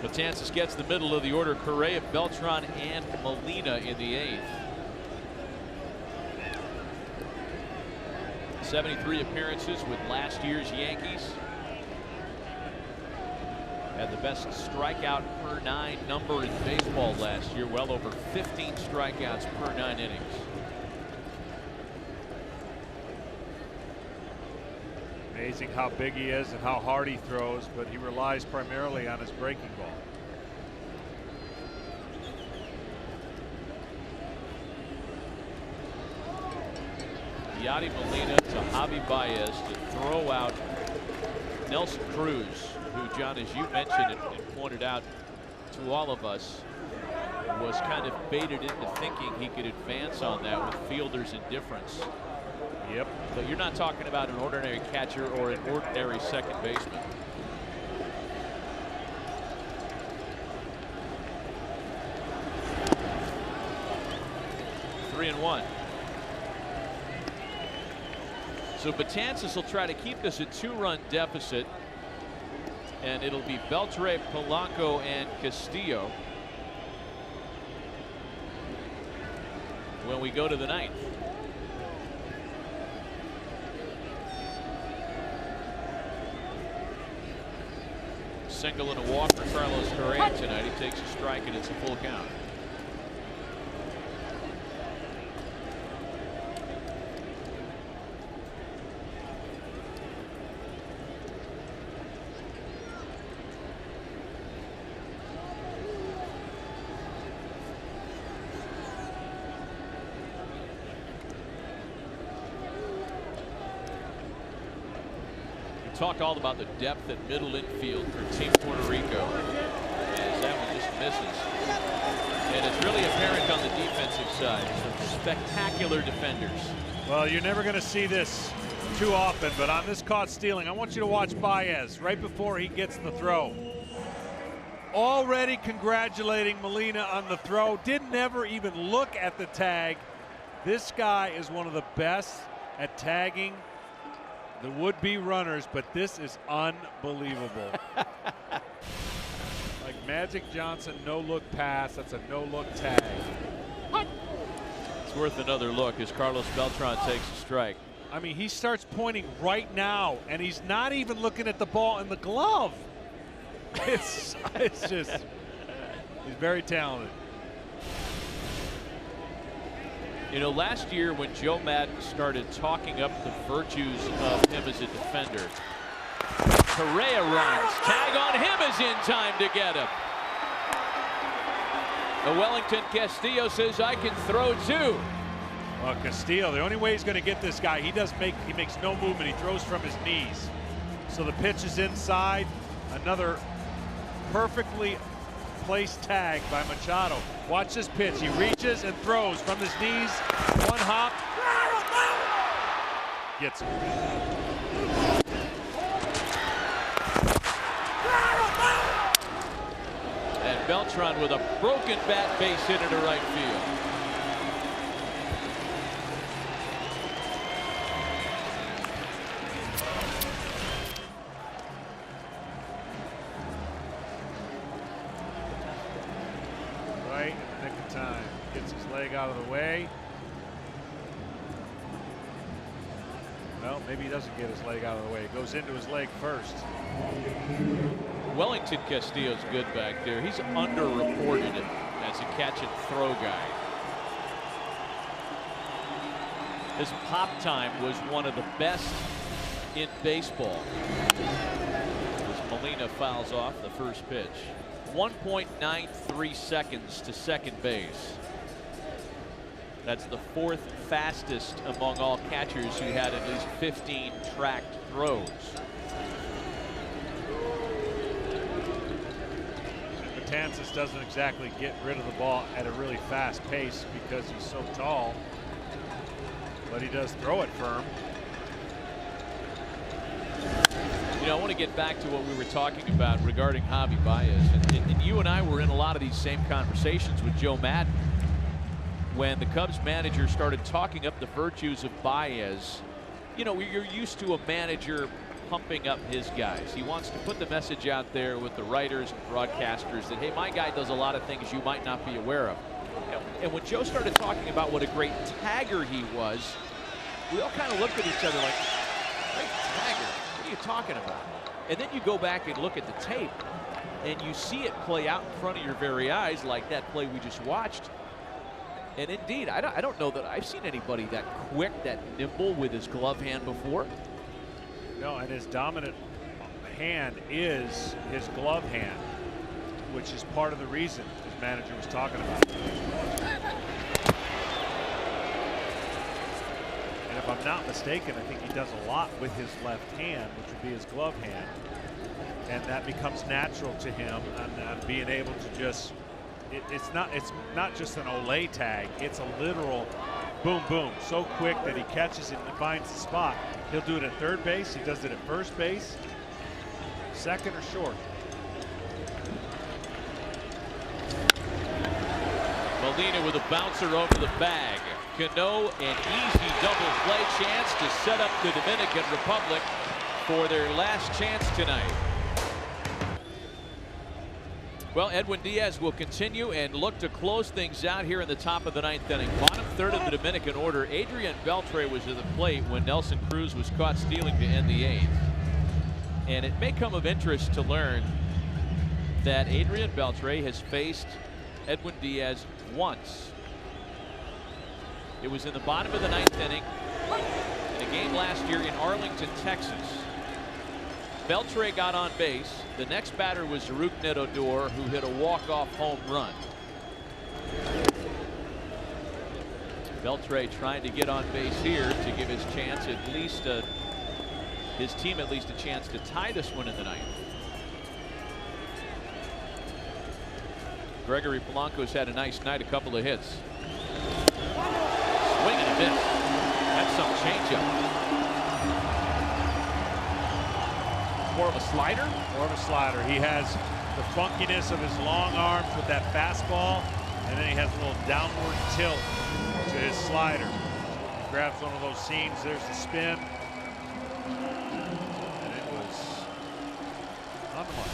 Betances gets the middle of the order. Correa, Beltran, and Molina in the 8th. 73 appearances with last year's Yankees. Had the best strikeout per 9 number in baseball last year. Well over 15 strikeouts per 9 innings. Amazing how big he is and how hard he throws, but he relies primarily on his breaking ball. Yachty Molina to Javi Baez to throw out Nelson Cruz, who, John, as you mentioned and pointed out to all of us, was kind of baited into thinking he could advance on that with fielders' indifference. Yep. But you're not talking about an ordinary catcher or an ordinary second baseman. Three and one. So Betances will try to keep this a 2-run deficit. And it'll be Beltre, Polanco, and Castillo when we go to the 9th. Single and a walk for Carlos Correa tonight. He takes a strike and it's a full count. Talked all about the depth at middle infield for Team Puerto Rico, as that one just misses. And it's really apparent on the defensive side. Some spectacular defenders. Well, you're never going to see this too often, but on this caught stealing, I want you to watch Baez right before he gets the throw. Already congratulating Molina on the throw. Didn't ever even look at the tag. This guy is one of the best at tagging the would-be runners, but this is unbelievable. Like Magic Johnson, no-look pass. That's a no-look tag. It's worth another look as Carlos Beltran takes a strike. I mean, he starts pointing right now, and he's not even looking at the ball in the glove. It's just, he's very talented. You know, last year when Joe Maddon started talking up the virtues of him as a defender, Correa runs. Tag on him is in time to get him. The Wellington Castillo says, I can throw too. Well, Castillo, the only way he's going to get this guy, he makes no movement. He throws from his knees. So the pitch is inside. Another perfectly placed tag by Machado. Watch this pitch. He reaches and throws from his knees. One hop. Gets him. And Beltran with a broken bat base hit into right field. Right in the nick of time. Gets his leg out of the way. Well, maybe he doesn't get his leg out of the way. It goes into his leg first. Wellington Castillo's good back there. He's underreported as a catch and throw guy. His pop time was one of the best in baseball. As Molina fouls off the first pitch. 1.93 seconds to second base. That's the 4th fastest among all catchers who had at least 15 tracked throws. Martinez doesn't exactly get rid of the ball at a really fast pace because he's so tall, but he does throw it firm. You know, I want to get back to what we were talking about regarding Javi Baez. And you and I were in a lot of these same conversations with Joe Maddon when the Cubs manager started talking up the virtues of Baez. You know, you're used to a manager pumping up his guys. He wants to put the message out there with the writers and broadcasters that, hey, my guy does a lot of things you might not be aware of. And when Joe started talking about what a great tagger he was, we all kind of looked at each other like, great tagger? What are you talking about? And then you go back and look at the tape, and you see it play out in front of your very eyes like that play we just watched. And indeed, I don't know that I've seen anybody that quick, that nimble with his glove hand before. No, and his dominant hand is his glove hand, which is part of the reason his manager was talking about. And if I'm not mistaken, I think he does a lot with his left hand, which would be his glove hand. And that becomes natural to him, and being able to just, it's not just an Olay tag, it's a literal boom, boom, so quick that he catches it and finds the spot. He'll do it at third base. He does it at first base, second or short. Molina with a bouncer over the bag. Cano, an easy double play chance to set up the Dominican Republic for their last chance tonight. Well, Edwin Diaz will continue and look to close things out here in the top of the 9th inning. Bottom third of the Dominican order. Adrian Beltre was at the plate when Nelson Cruz was caught stealing to end the 8th. And it may come of interest to learn that Adrian Beltre has faced Edwin Diaz once. It was in the bottom of the 9th inning in a game last year in Arlington, Texas. Beltre got on base. The next batter was Zaruk Nedodor, who hit a walk-off home run. Beltre trying to get on base here to give his chance at least his team at least a chance to tie this one in the 9th. Gregory Polanco's had a nice night, a couple of hits. Swing and a miss. That's some changeup. More of a slider? More of a slider. He has the funkiness of his long arms with that fastball, and then he has a little downward tilt to his slider. He grabs one of those seams. There's the spin. And it was on the mark.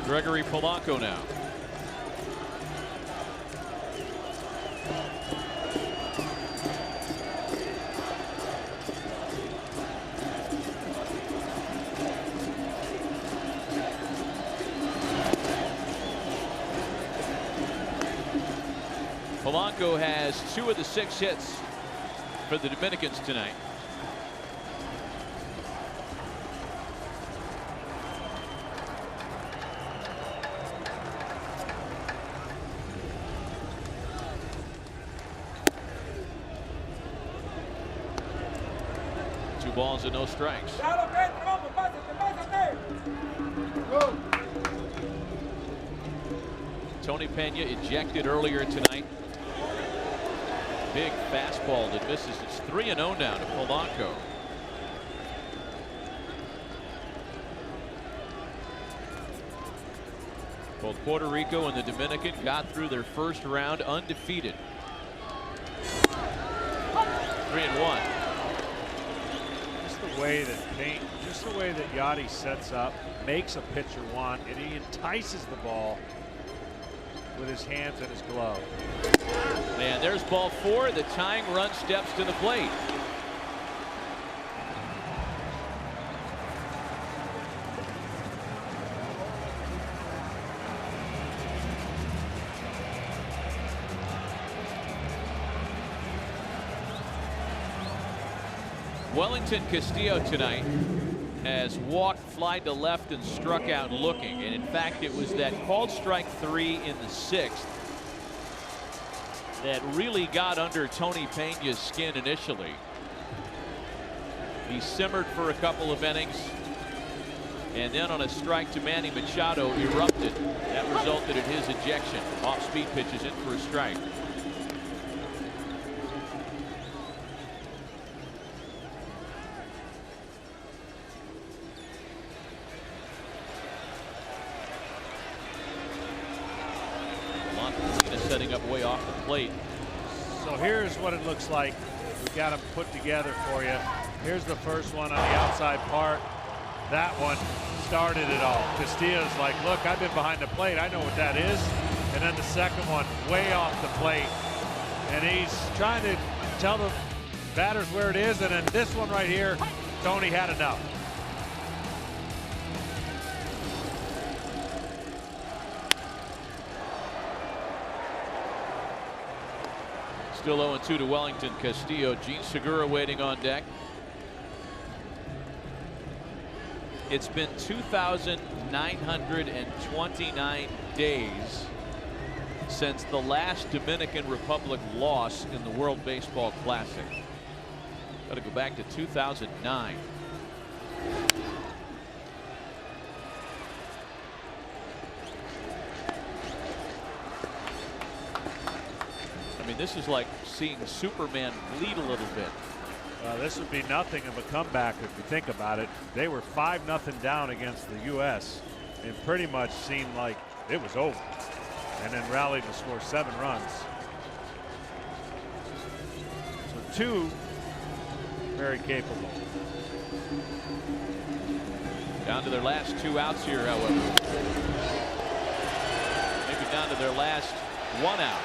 Gregory Polanco now. Polanco has 2 of the 6 hits for the Dominicans tonight. Two balls and no strikes. Tony Pena ejected earlier tonight. Big fastball that misses. It's 3-0 now to Polanco. Both Puerto Rico and the Dominican got through their first round undefeated. 3-1. Just the way that Yachty sets up, makes a pitcher want, and he entices the ball with his hands and his glove. And there's ball 4. The tying run steps to the plate. Wellington Castillo tonight has walked, flied to left, and struck out looking. And in fact, it was that called strike 3 in the 6th that really got under Tony Pena's skin initially. He simmered for a couple of innings, and then on a strike to Manny Machado erupted. That resulted in his ejection. Off-speed pitches in for a strike. Setting up way off the plate. So here's what it looks like. We've got them put together for you. Here's the first one on the outside part. That one started it all. Castillo's like, look, I've been behind the plate. I know what that is. And then the second one way off the plate. And he's trying to tell the batters where it is. And then this one right here, Tony had enough. Still 0-2 to Wellington Castillo. Gene Segura waiting on deck. It's been 2,929 days since the last Dominican Republic loss in the World Baseball Classic. Got to go back to 2009. I mean, this is like seeing Superman bleed a little bit. This would be nothing of a comeback if you think about it. They were 5-0 down against the U.S. and pretty much seemed like it was over, and then rallied to score 7 runs. So 2 very capable. Down to their last 2 outs here, however. Maybe down to their last 1 out.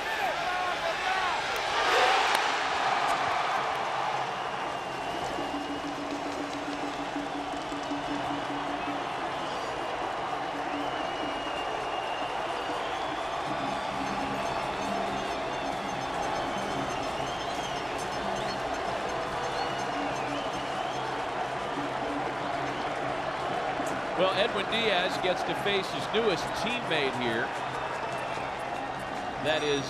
Well, Edwin Diaz gets to face his newest teammate here. That is,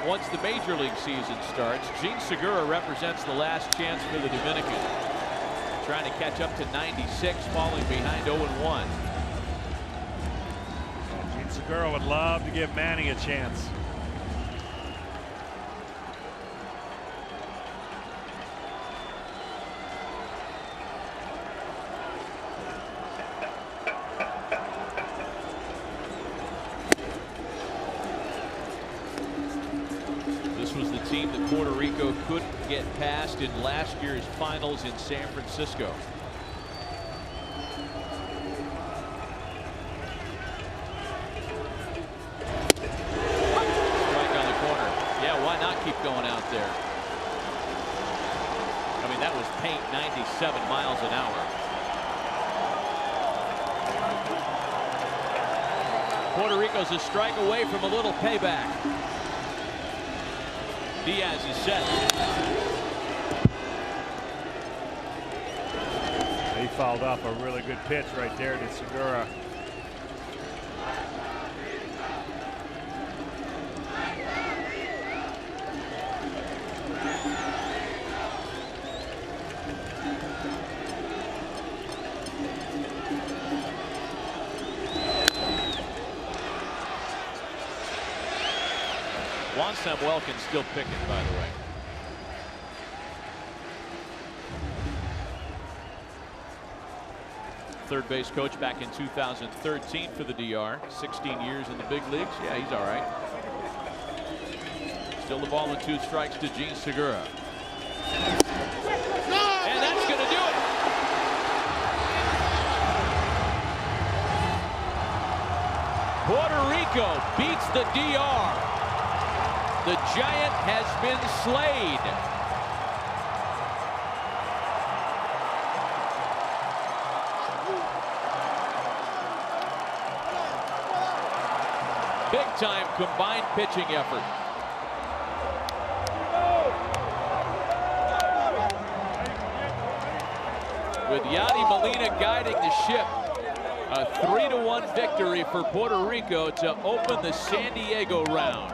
once the major league season starts. Gene Segura represents the last chance for the Dominican. Trying to catch up to 96, falling behind 0-1. Gene Segura would love to give Manny a chance. Team that Puerto Rico couldn't get past in last year's finals in San Francisco. Strike on the corner. Yeah, why not keep going out there? I mean, that was paint 97 miles an hour. Puerto Rico's a strike away from a little payback. Diaz is set. He fouled off a really good pitch right there to Segura. Juan Samuelkin's still picking, by the way. Third base coach back in 2013 for the DR. 16 years in the big leagues. Yeah, he's all right. Still the ball and 2 strikes to Gene Segura. And that's going to do it. Puerto Rico beats the DR. The Giant has been slayed. Big-time combined pitching effort. With Yadi Molina guiding the ship. A 3-1 victory for Puerto Rico to open the San Diego round.